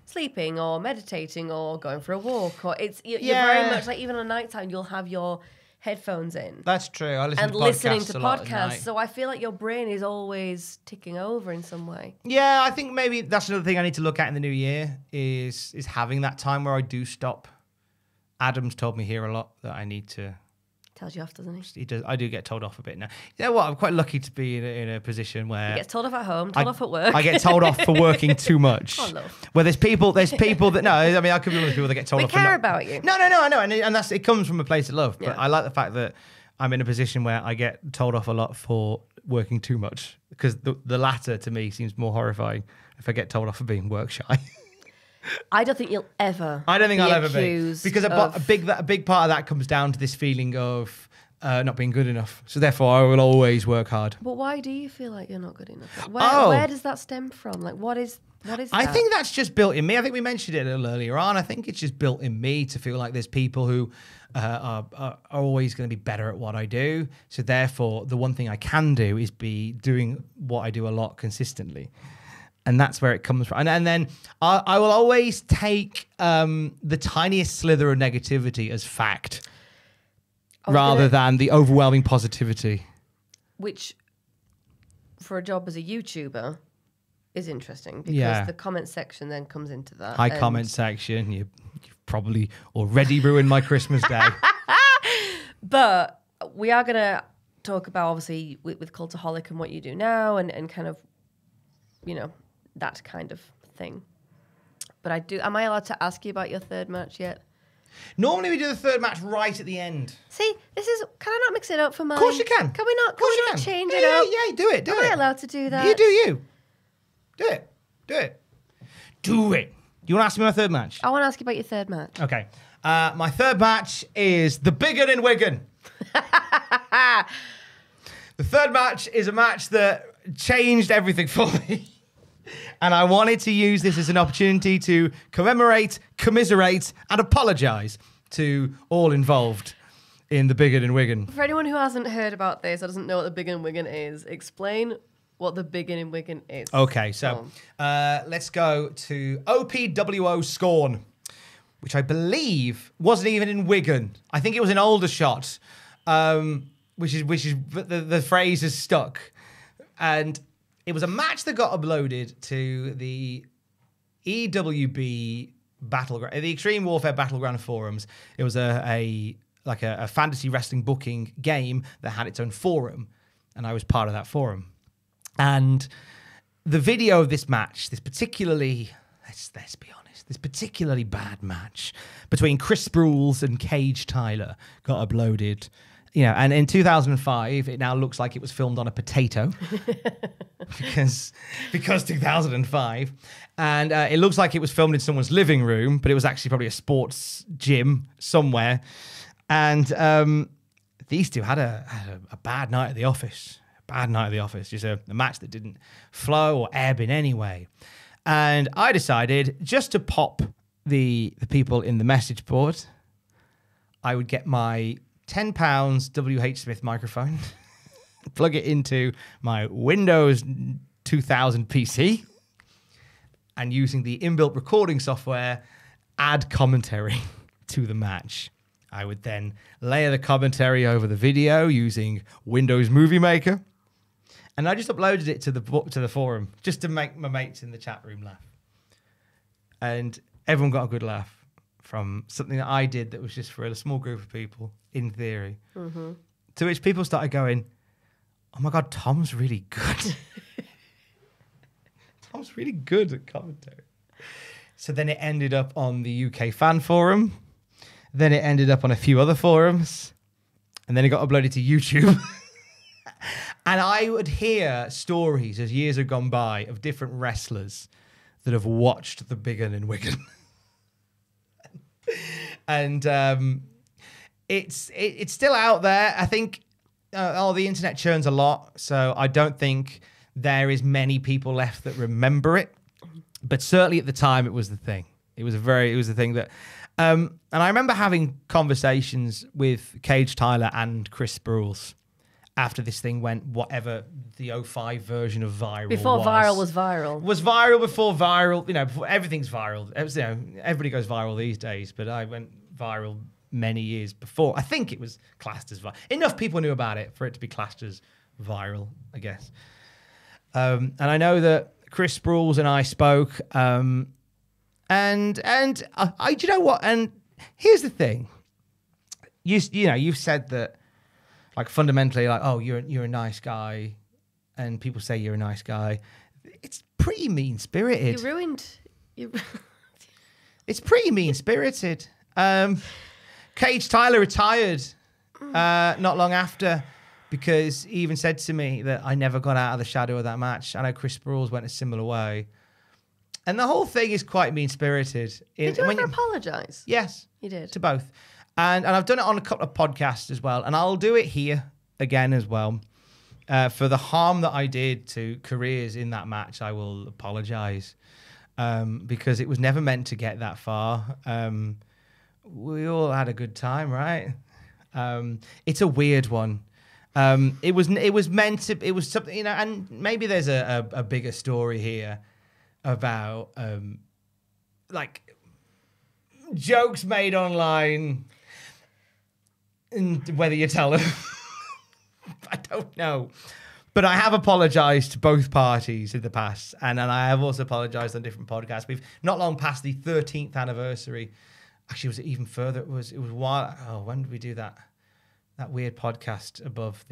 sleeping or meditating or going for a walk, or you're very much like, even at night time you'll have your headphones in. That's true. I listen and to listening podcasts to a lot at podcasts. night. So I feel like your brain is always ticking over in some way. Yeah, I think maybe that's another thing I need to look at in the new year is having that time where I do stop. Adam's told me here a lot that I need to. Tells you off, doesn't he? He does. I do get told off a bit now. You know what? I'm quite lucky to be in a position where He gets told off at home, told off at work. I get told off for working too much. Oh, love. Where there's people that no, I mean I could be one of the people that get told We off. care about you. No, I know, and it comes from a place of love. But Yeah. I like the fact that I'm in a position where I get told off a lot for working too much, because the latter to me seems more horrifying if I get told off for being work shy. I don't think you'll ever. I don't think be I'll ever be, accused because of- a big part of that comes down to this feeling of not being good enough. So therefore, I will always work hard. But why do you feel like you're not good enough? Where does that stem from? Like, what is that? I think that's just built in me. I think we mentioned it a little earlier on. I think it's just built in me to feel like there's people who are always going to be better at what I do. So therefore, the one thing I can do is be doing what I do a lot consistently. And that's where it comes from. And then I will always take the tiniest slither of negativity as fact, rather than the overwhelming positivity. Which, for a job as a YouTuber, is interesting, because the comment section then comes into that. Comment section. You've probably already ruined my Christmas day. But we are going to talk about, obviously, with Cultaholic and what you do now, and kind of, that kind of thing. But am I allowed to ask you about your third match yet? Normally we do the third match right at the end. See, can I not mix it up for mine? Of course you can. Can we not? Can we not change it up? Yeah, do it. Am I allowed to do that? You do you. Do it. Do it. Do it. Do you want to ask me my third match? I want to ask you about your third match. Okay. My third match is the Big Un in Wigan. The third match is a match that changed everything for me. And I wanted to use this as an opportunity to commemorate, commiserate, and apologise to all involved in the Big Un in Wigan. For anyone who hasn't heard about this or doesn't know what the Big Un in Wigan is, explain what the Big Un in Wigan is. Okay, so let's go to OPWO Scorn, which I believe wasn't even in Wigan. I think it was an older shot, which is the phrase is stuck. And it was a match that got uploaded to the EWB Battleground, the Extreme Warfare Battleground forums. It was a fantasy wrestling booking game that had its own forum, and I was part of that forum. And the video of this match, this particularly, let's be honest, this particularly bad match between Chris Sprules and Cage Tyler got uploaded. And in 2005, it now looks like it was filmed on a potato because 2005. And it looks like it was filmed in someone's living room, but it was actually probably a sports gym somewhere. And these two had a bad night at the office. Just a match that didn't flow or ebb in any way. And I decided just to pop the people in the message board, I would get my £10 WH Smith microphone, plug it into my Windows 2000 PC, and using the inbuilt recording software, add commentary to the match. I would then layer the commentary over the video using Windows Movie Maker, and I just uploaded it to the forum just to make my mates in the chat room laugh. And everyone got a good laugh from something that I did that was just for a small group of people, in theory. Mm-hmm. To which people started going, oh my God, Tom's really good. Tom's really good at commentary. So then it ended up on the UK fan forum. Then it ended up on a few other forums. and then it got uploaded to YouTube. And I would hear stories as years have gone by of different wrestlers that have watched the Big Un in Wigan. And it's still out there. I think the internet churns a lot, so I don't think there is many people left that remember it. But certainly at the time, it was the thing. It was the thing that, and I remember having conversations with Cage Tyler and Chris Sproul's after this thing went whatever the 05 version of viral Before was. viral was viral. Was viral before viral. Before everything's viral. Everybody goes viral these days, but I went viral many years before. I think it was classed as viral. Enough people knew about it for it to be classed as viral, I guess. And I know that Chris Sproul's and I spoke, and I, do you know what? And here's the thing. You've said that, like, fundamentally, like, oh, you're a nice guy, and people say you're a nice guy. It's pretty mean-spirited. You ruined. It's pretty mean-spirited. Cage Tyler retired not long after, because he even said to me that I never got out of the shadow of that match. I know Chris Sproul's went a similar way. And the whole thing is quite mean-spirited. Did you ever apologise? Yes. You did? To both. And I've done it on a couple of podcasts as well. And I'll do it here again as well. For the harm that I did to careers in that match, I will apologise. Because it was never meant to get that far. We all had a good time, right? It's a weird one. It was meant to, it was something, and maybe there's a bigger story here about, like, jokes made online and whether you tell them. I don't know. But I have apologized to both parties in the past, and I have also apologized on different podcasts. We've not long past the 13th anniversary. Actually, was it even further? It was while. Oh, when did we do that? That weird podcast above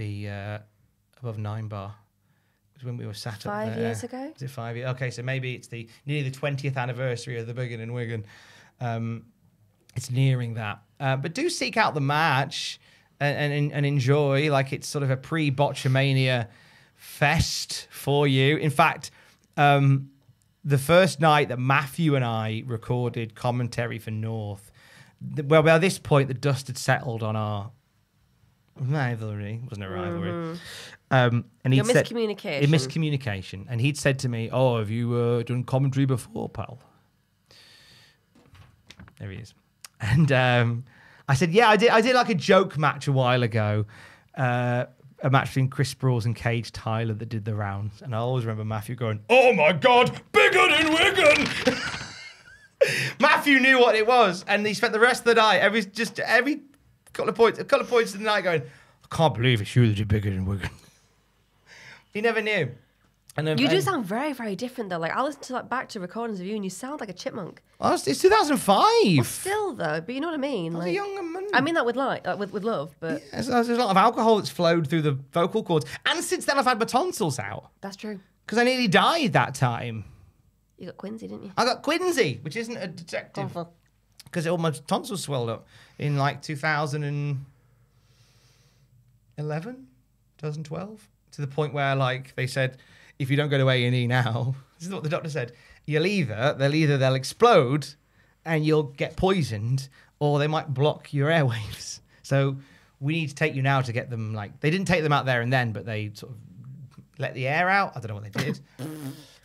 Nine Bar. It was when we were sat up there. 5 years ago? Was it 5 years? Okay, so maybe it's nearly the 20th anniversary of the Big Un in Wigan. It's nearing that. But do seek out the match and enjoy. Like, it's sort of a pre-Botchamania fest for you. In fact, the first night that Matthew and I recorded commentary for North, well, by this point, the dust had settled on our rivalry. It wasn't a rivalry. And Your miscommunication. Miscommunication. And he'd said to me, oh, have you done commentary before, pal? There he is. And I said, yeah, I did like a joke match a while ago. A match between Chris Sproul's and Cage Tyler that did the rounds. And I always remember Matthew going, oh my God, Big Un in Wigan! Matthew knew what it was. And he spent the rest of the night, every couple of points of the night going, I can't believe it's you that did Big Un in Wigan. He never knew. And you do sound very, very different, though. Like, I listen to back to recordings of you, and you sound like a chipmunk. Oh, it's 2005. Well, still, though, but you know what I mean. I was a younger man. I mean that with with love, but yeah, there's a lot of alcohol that's flowed through the vocal cords, and since then I've had my tonsils out. That's true. Because I nearly died that time. You got quinsy, didn't you? I got quinsy, which isn't a detective. Because all my tonsils swelled up in like 2011, 2012, to the point where, like, they said, if you don't go to A&E now, this is what the doctor said, they'll explode and you'll get poisoned, or they might block your airwaves. So we need to take you now to get them, like, they didn't take them out there and then, but they sort of let the air out. I don't know what they did.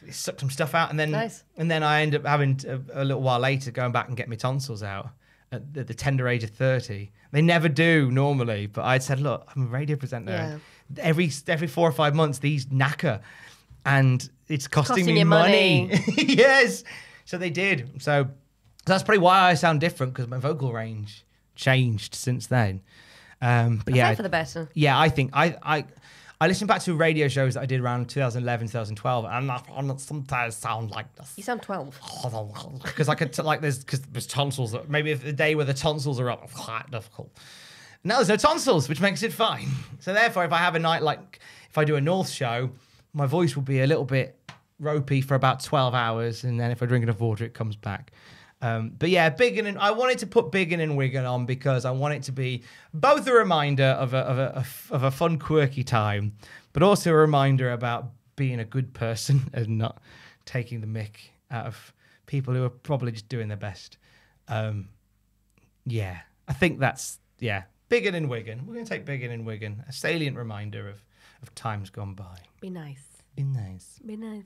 They sucked some stuff out, and then I ended up having a little while later going back and get my tonsils out at the tender age of 30. They never do normally, but I'd said, look, I'm a radio presenter. Yeah. Every 4 or 5 months, these knacker. And it's costing me you money. Yes. So they did. So that's probably why I sound different, because my vocal range changed since then. But yeah, for the better. Yeah, I think I listened back to radio shows that I did around 2011, 2012, and I sometimes sound like this. You sound 12. Because I could because there's tonsils. Maybe if the day where the tonsils are up, it's quite difficult. Now there's no tonsils, which makes it fine. So therefore, if I have a night like if I do a North show, my voice will be a little bit ropey for about 12 hours, and then if I drink enough water, it comes back. But yeah, Biggin and I wanted to put Biggin and Wigan on because I want it to be both a reminder of a fun, quirky time, but also a reminder about being a good person and not taking the mick out of people who are probably just doing their best. Yeah, I think that's, Biggin and Wigan. We're going to take Biggin and Wigan, a salient reminder of times gone by. Be nice. Be nice. Be nice.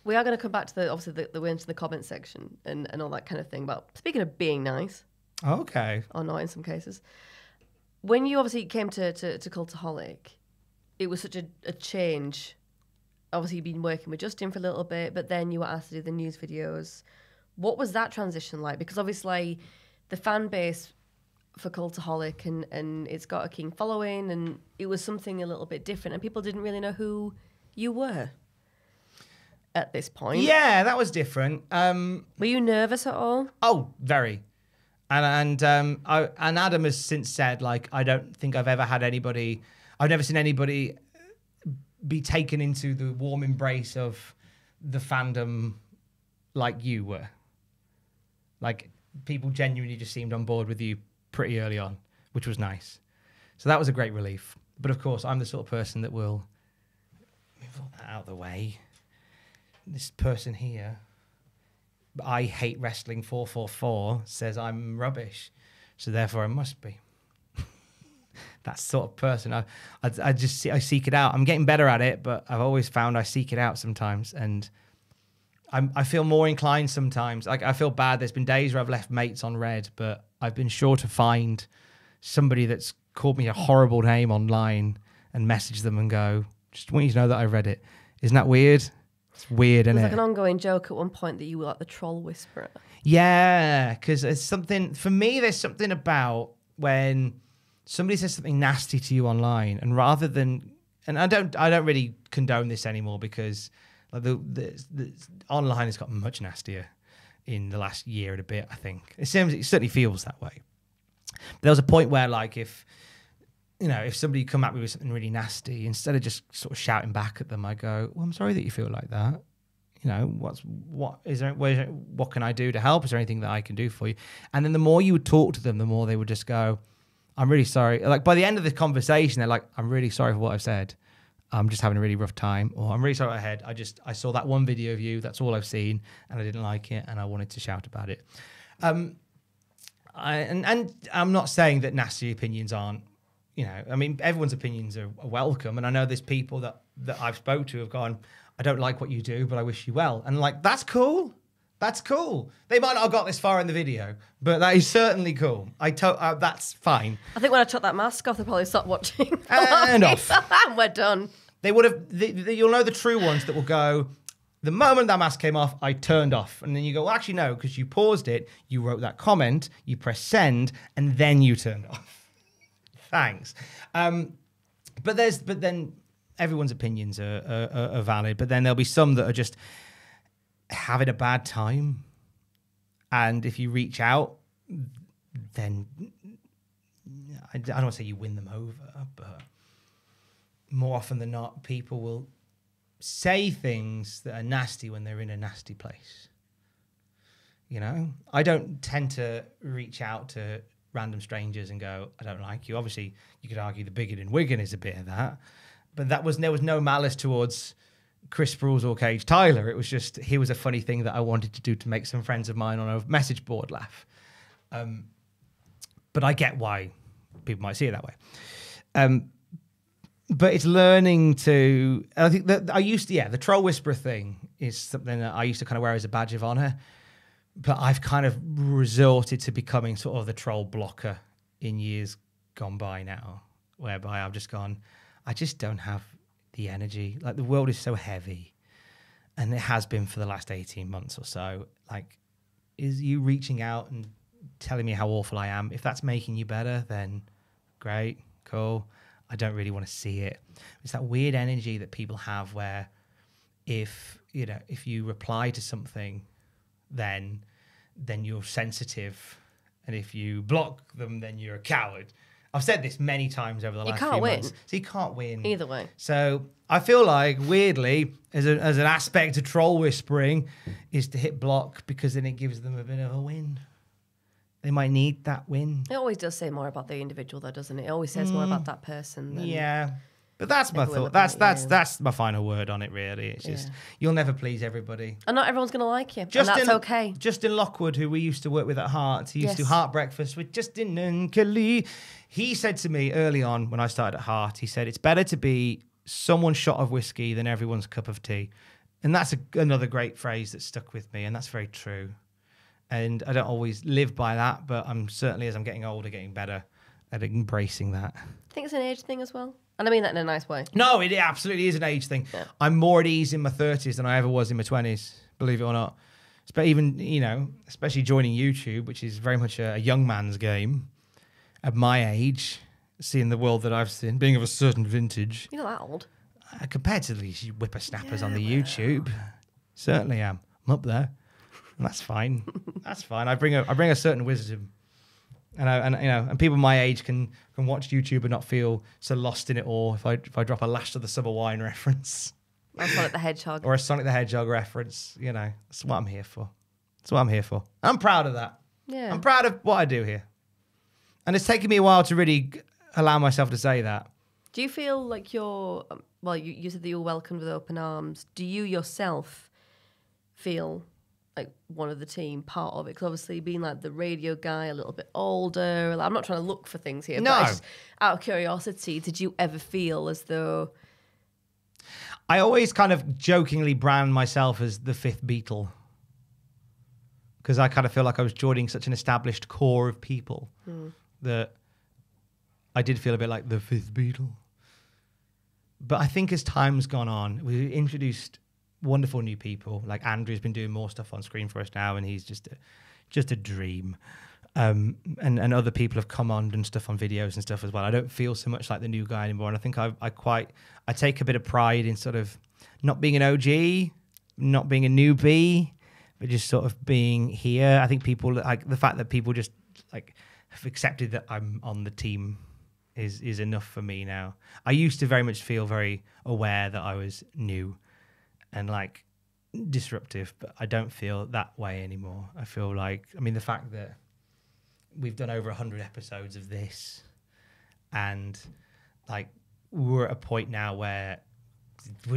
We are going to come back to the way into the comment section and all that kind of thing. But speaking of being nice. Okay. Or not in some cases. When you obviously came to Cultaholic, it was such a change. Obviously, you've been working with Justin for a little bit, but then you were asked to do the news videos. What was that transition like? Because obviously, the fan base for Cultaholic and it's got a keen following, and it was something a little bit different, and people didn't really know who you were at this point. Yeah, that was different. Were you nervous at all? Oh, very. And Adam has since said, like, I don't think I've never seen anybody be taken into the warm embrace of the fandom like you were. Like, people genuinely just seemed on board with you pretty early on, which was nice. So that was a great relief. But of course, I'm the sort of person that will move all that out of the way. This person here, I hate wrestling 444, says I'm rubbish, so therefore I must be. That sort of person. I seek it out. I'm getting better at it, but I've always found I seek it out sometimes, and I feel more inclined sometimes. Like, I feel bad. There's been days where I've left mates on red, but I've been sure to find somebody that's called me a horrible name online and message them and go, just want you to know that I read it. Isn't that weird? It's weird, isn't it? It was like an ongoing joke at one point that you were like the troll whisperer. Yeah, because there's something, for me, there's something about when somebody says something nasty to you online, and rather than, and I don't really condone this anymore because like the online has got much nastier in the last year and a bit, I think. It certainly feels that way. But there was a point where, like, if somebody come at me with something really nasty, instead of just sort of shouting back at them, I go, well, I'm sorry that you feel like that. You know, what can I do to help? Is there anything that I can do for you? And then the more you would talk to them, the more they would just go, I'm really sorry. Like, by the end of the conversation, they're like, I'm really sorry for what I've said. I'm just having a really rough time. Or I'm really sorry what I had. I saw that one video of you. That's all I've seen. And I didn't like it. And I wanted to shout about it. And I'm not saying that nasty opinions aren't, I mean, everyone's opinions are welcome. And I know there's people that I've spoke to have gone, I don't like what you do, but I wish you well. And like, that's cool. That's cool. They might not have got this far in the video, but that is certainly cool. That's fine. I think when I took that mask off, they probably stopped watching. And off. And we're done. They would have, you'll know the true ones that will go, the moment that mask came off, I turned off. And then you go, well, actually, no, because you paused it, you wrote that comment, you press send, and then you turned off. Thanks. But then everyone's opinions are valid, but then there'll be some that are just having a bad time. And if you reach out, then I don't want to say you win them over, but more often than not, people will say things that are nasty when they're in a nasty place. I don't tend to reach out to random strangers and go, I don't like you. Obviously, you could argue the Bigot and Wigan is a bit of that, but there was no malice towards Chris Sproul's or Cage Tyler. It was just, he was a funny thing that I wanted to do to make some friends of mine on a message board laugh. But I get why people might see it that way. But it's learning to, I think that the troll whisperer thing is something that I used to kind of wear as a badge of honor, but I've kind of resorted to becoming sort of the troll blocker in years gone by now, whereby I've just gone, I just don't have the energy. Like, the world is so heavy, and it has been for the last 18 months or so. Like, is you reaching out and telling me how awful I am, if that's making you better, then great, cool. I don't really want to see it. It's that weird energy that people have where if you reply to something, then you're sensitive, and if you block them, then you're a coward. I've said this many times over the last few months. So you can't win. Either way. So I feel like, weirdly, as an aspect of troll whispering, is to hit block because then it gives them a bit of a win. They might need that win. It always does say more about the individual, though, doesn't it? It always says more about that person. Yeah. But that's my thought. That's my final word on it, really. It's just, you'll never please everybody. And not everyone's going to like you. And that's okay. Justin Lockwood, who we used to work with at Heart, he used to do Heart Breakfast with Justin and Kelly. He said to me early on when I started at Heart, he said, it's better to be someone's shot of whiskey than everyone's cup of tea. And that's another great phrase that stuck with me, and that's very true. And I don't always live by that, but I'm certainly, as I'm getting older, getting better at embracing that. I think it's an age thing as well. And I mean that in a nice way. No, it absolutely is an age thing. Yeah. I'm more at ease in my 30s than I ever was in my 20s, believe it or not. But even, especially joining YouTube, which is very much a young man's game, at my age, seeing the world that I've seen, being of a certain vintage. You're not that old. Compared to these whippersnappers on the YouTube, certainly am. I'm up there. And that's fine. That's fine. I bring a certain wisdom. And people my age can watch YouTube and not feel so lost in it all if I drop a Last of the Summer Wine reference. Or Sonic the Hedgehog. Or a Sonic the Hedgehog reference. That's what I'm here for. That's what I'm here for. I'm proud of that. Yeah. I'm proud of what I do here. And it's taken me a while to really allow myself to say that. Do you feel like you said that you're welcomed with open arms. Do you yourself feel like one of the team, part of it? Because obviously being like the radio guy, a little bit older. I'm not trying to look for things here. No. But just out of curiosity, did you ever feel as though... I always kind of jokingly brand myself as the fifth Beatle. Because I kind of feel like I was joining such an established core of people that I did feel a bit like the fifth Beatle. But I think as time's gone on, we introduced wonderful new people. Like Andrew's been doing more stuff on screen for us now, and he's just a dream. And other people have come on and stuff on videos and stuff as well. I don't feel so much like the new guy anymore, and I think I take a bit of pride in sort of not being an OG, not being a newbie, but just sort of being here. I think people like the fact that people just like have accepted that I'm on the team is enough for me now. I used to very much feel very aware that I was new and like disruptive, but I don't feel that way anymore. I feel like, the fact that we've done over 100 episodes of this, and like we're at a point now where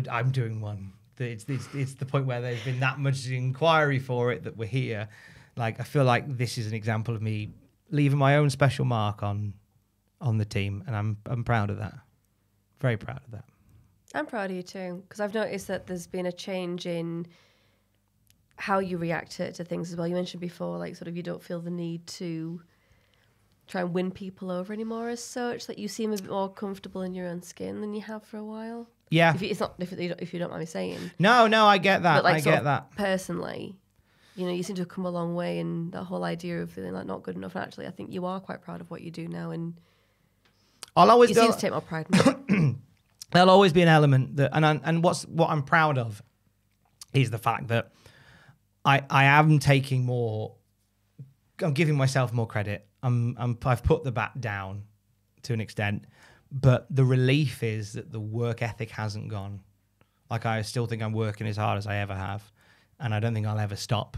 I'm doing one. It's the point where there's been that much inquiry for it that we're here. Like I feel like this is an example of me leaving my own special mark on the team, and I'm proud of that. Very proud of that. I'm proud of you too, because I've noticed that there's been a change in how you react to things as well. You mentioned before, like sort of you don't feel the need to try and win people over anymore as such. That you seem a bit more comfortable in your own skin than you have for a while. Yeah. If you don't mind me saying. No, I get that. But I get that. Personally, you seem to have come a long way, and that whole idea of feeling like not good enough. And actually, I think you are quite proud of what you do now, and you seem to take more pride in it. There'll always be an element that, and what I'm proud of is the fact that I am taking more. I'm giving myself more credit. I've put the bat down to an extent, but the relief is that the work ethic hasn't gone. Like I still think I'm working as hard as I ever have, and I don't think I'll ever stop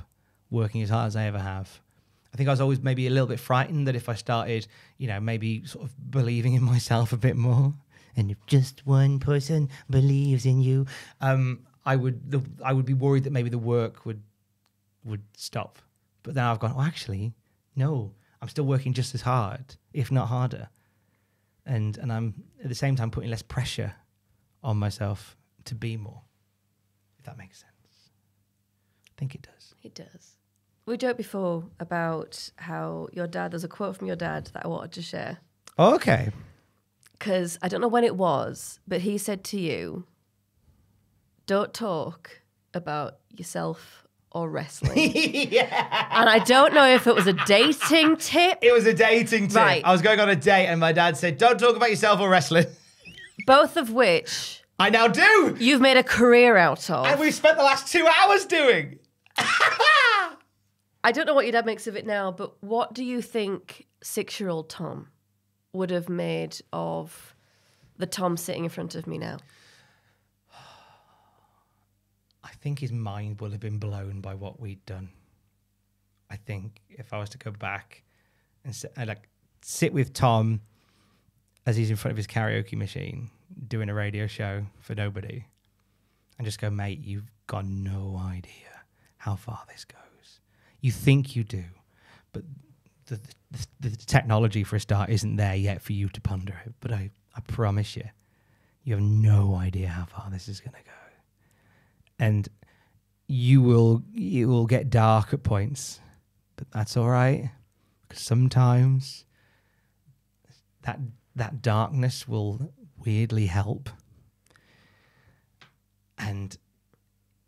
working as hard as I ever have. I think I was always maybe a little bit frightened that if I started, maybe sort of believing in myself a bit more. And if just one person believes in you, I would be worried that maybe the work would stop. But then I've gone, actually, no, I'm still working just as hard, if not harder. And I'm at the same time putting less pressure on myself to be more, if that makes sense. I think it does. It does. We joked before about how your dad, there's a quote from your dad that I wanted to share. Okay. Because I don't know when it was, but he said to you, don't talk about yourself or wrestling. Yeah. And I don't know if it was a dating tip. It was a dating tip. Right. I was going on a date and my dad said, don't talk about yourself or wrestling. Both of which... I now do. You've made a career out of. And we've spent the last 2 hours doing. I don't know what your dad makes of it now, but what do you think 6-year-old Tom would have made of the Tom sitting in front of me now? I think his mind will have been blown by what we'd done. I think if I was to go back and sit with Tom as he's in front of his karaoke machine doing a radio show for nobody and just go, mate, you've got no idea how far this goes. You think you do, but the technology for a start isn't there yet for you to ponder it. But I promise you, you have no idea how far this is going to go. And it will get dark at points, but that's all right. Because sometimes that darkness will weirdly help. And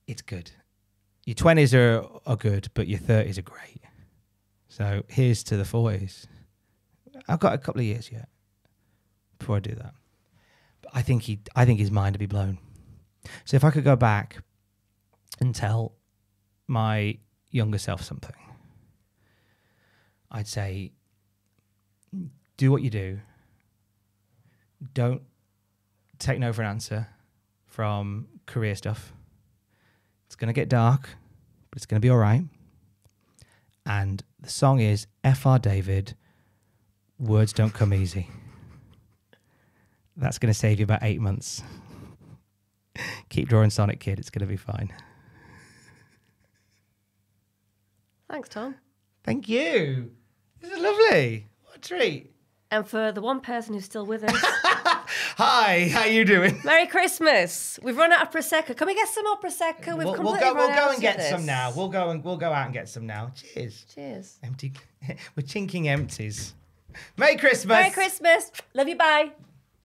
it's good. Your 20s are good, but your 30s are great. So here's to the 40s. I've got a couple of years yet before I do that. But I think his mind would be blown. So if I could go back and tell my younger self something, I'd say, do what you do. Don't take no for an answer from career stuff. It's going to get dark, but it's going to be all right. And the song is F.R. David, Words Don't Come Easy. That's going to save you about 8 months. Keep drawing Sonic Kid. It's going to be fine. Thanks, Tom. Thank you. This is lovely. What a treat. And for the one person who's still with us, hi, how you doing? Merry Christmas. We've run out of Prosecco. Can we get some more Prosecco? We'll go and get some now. We'll go out and get some now. Cheers. Cheers. Empty. We're chinking empties. Merry Christmas. Merry Christmas. Love you. Bye.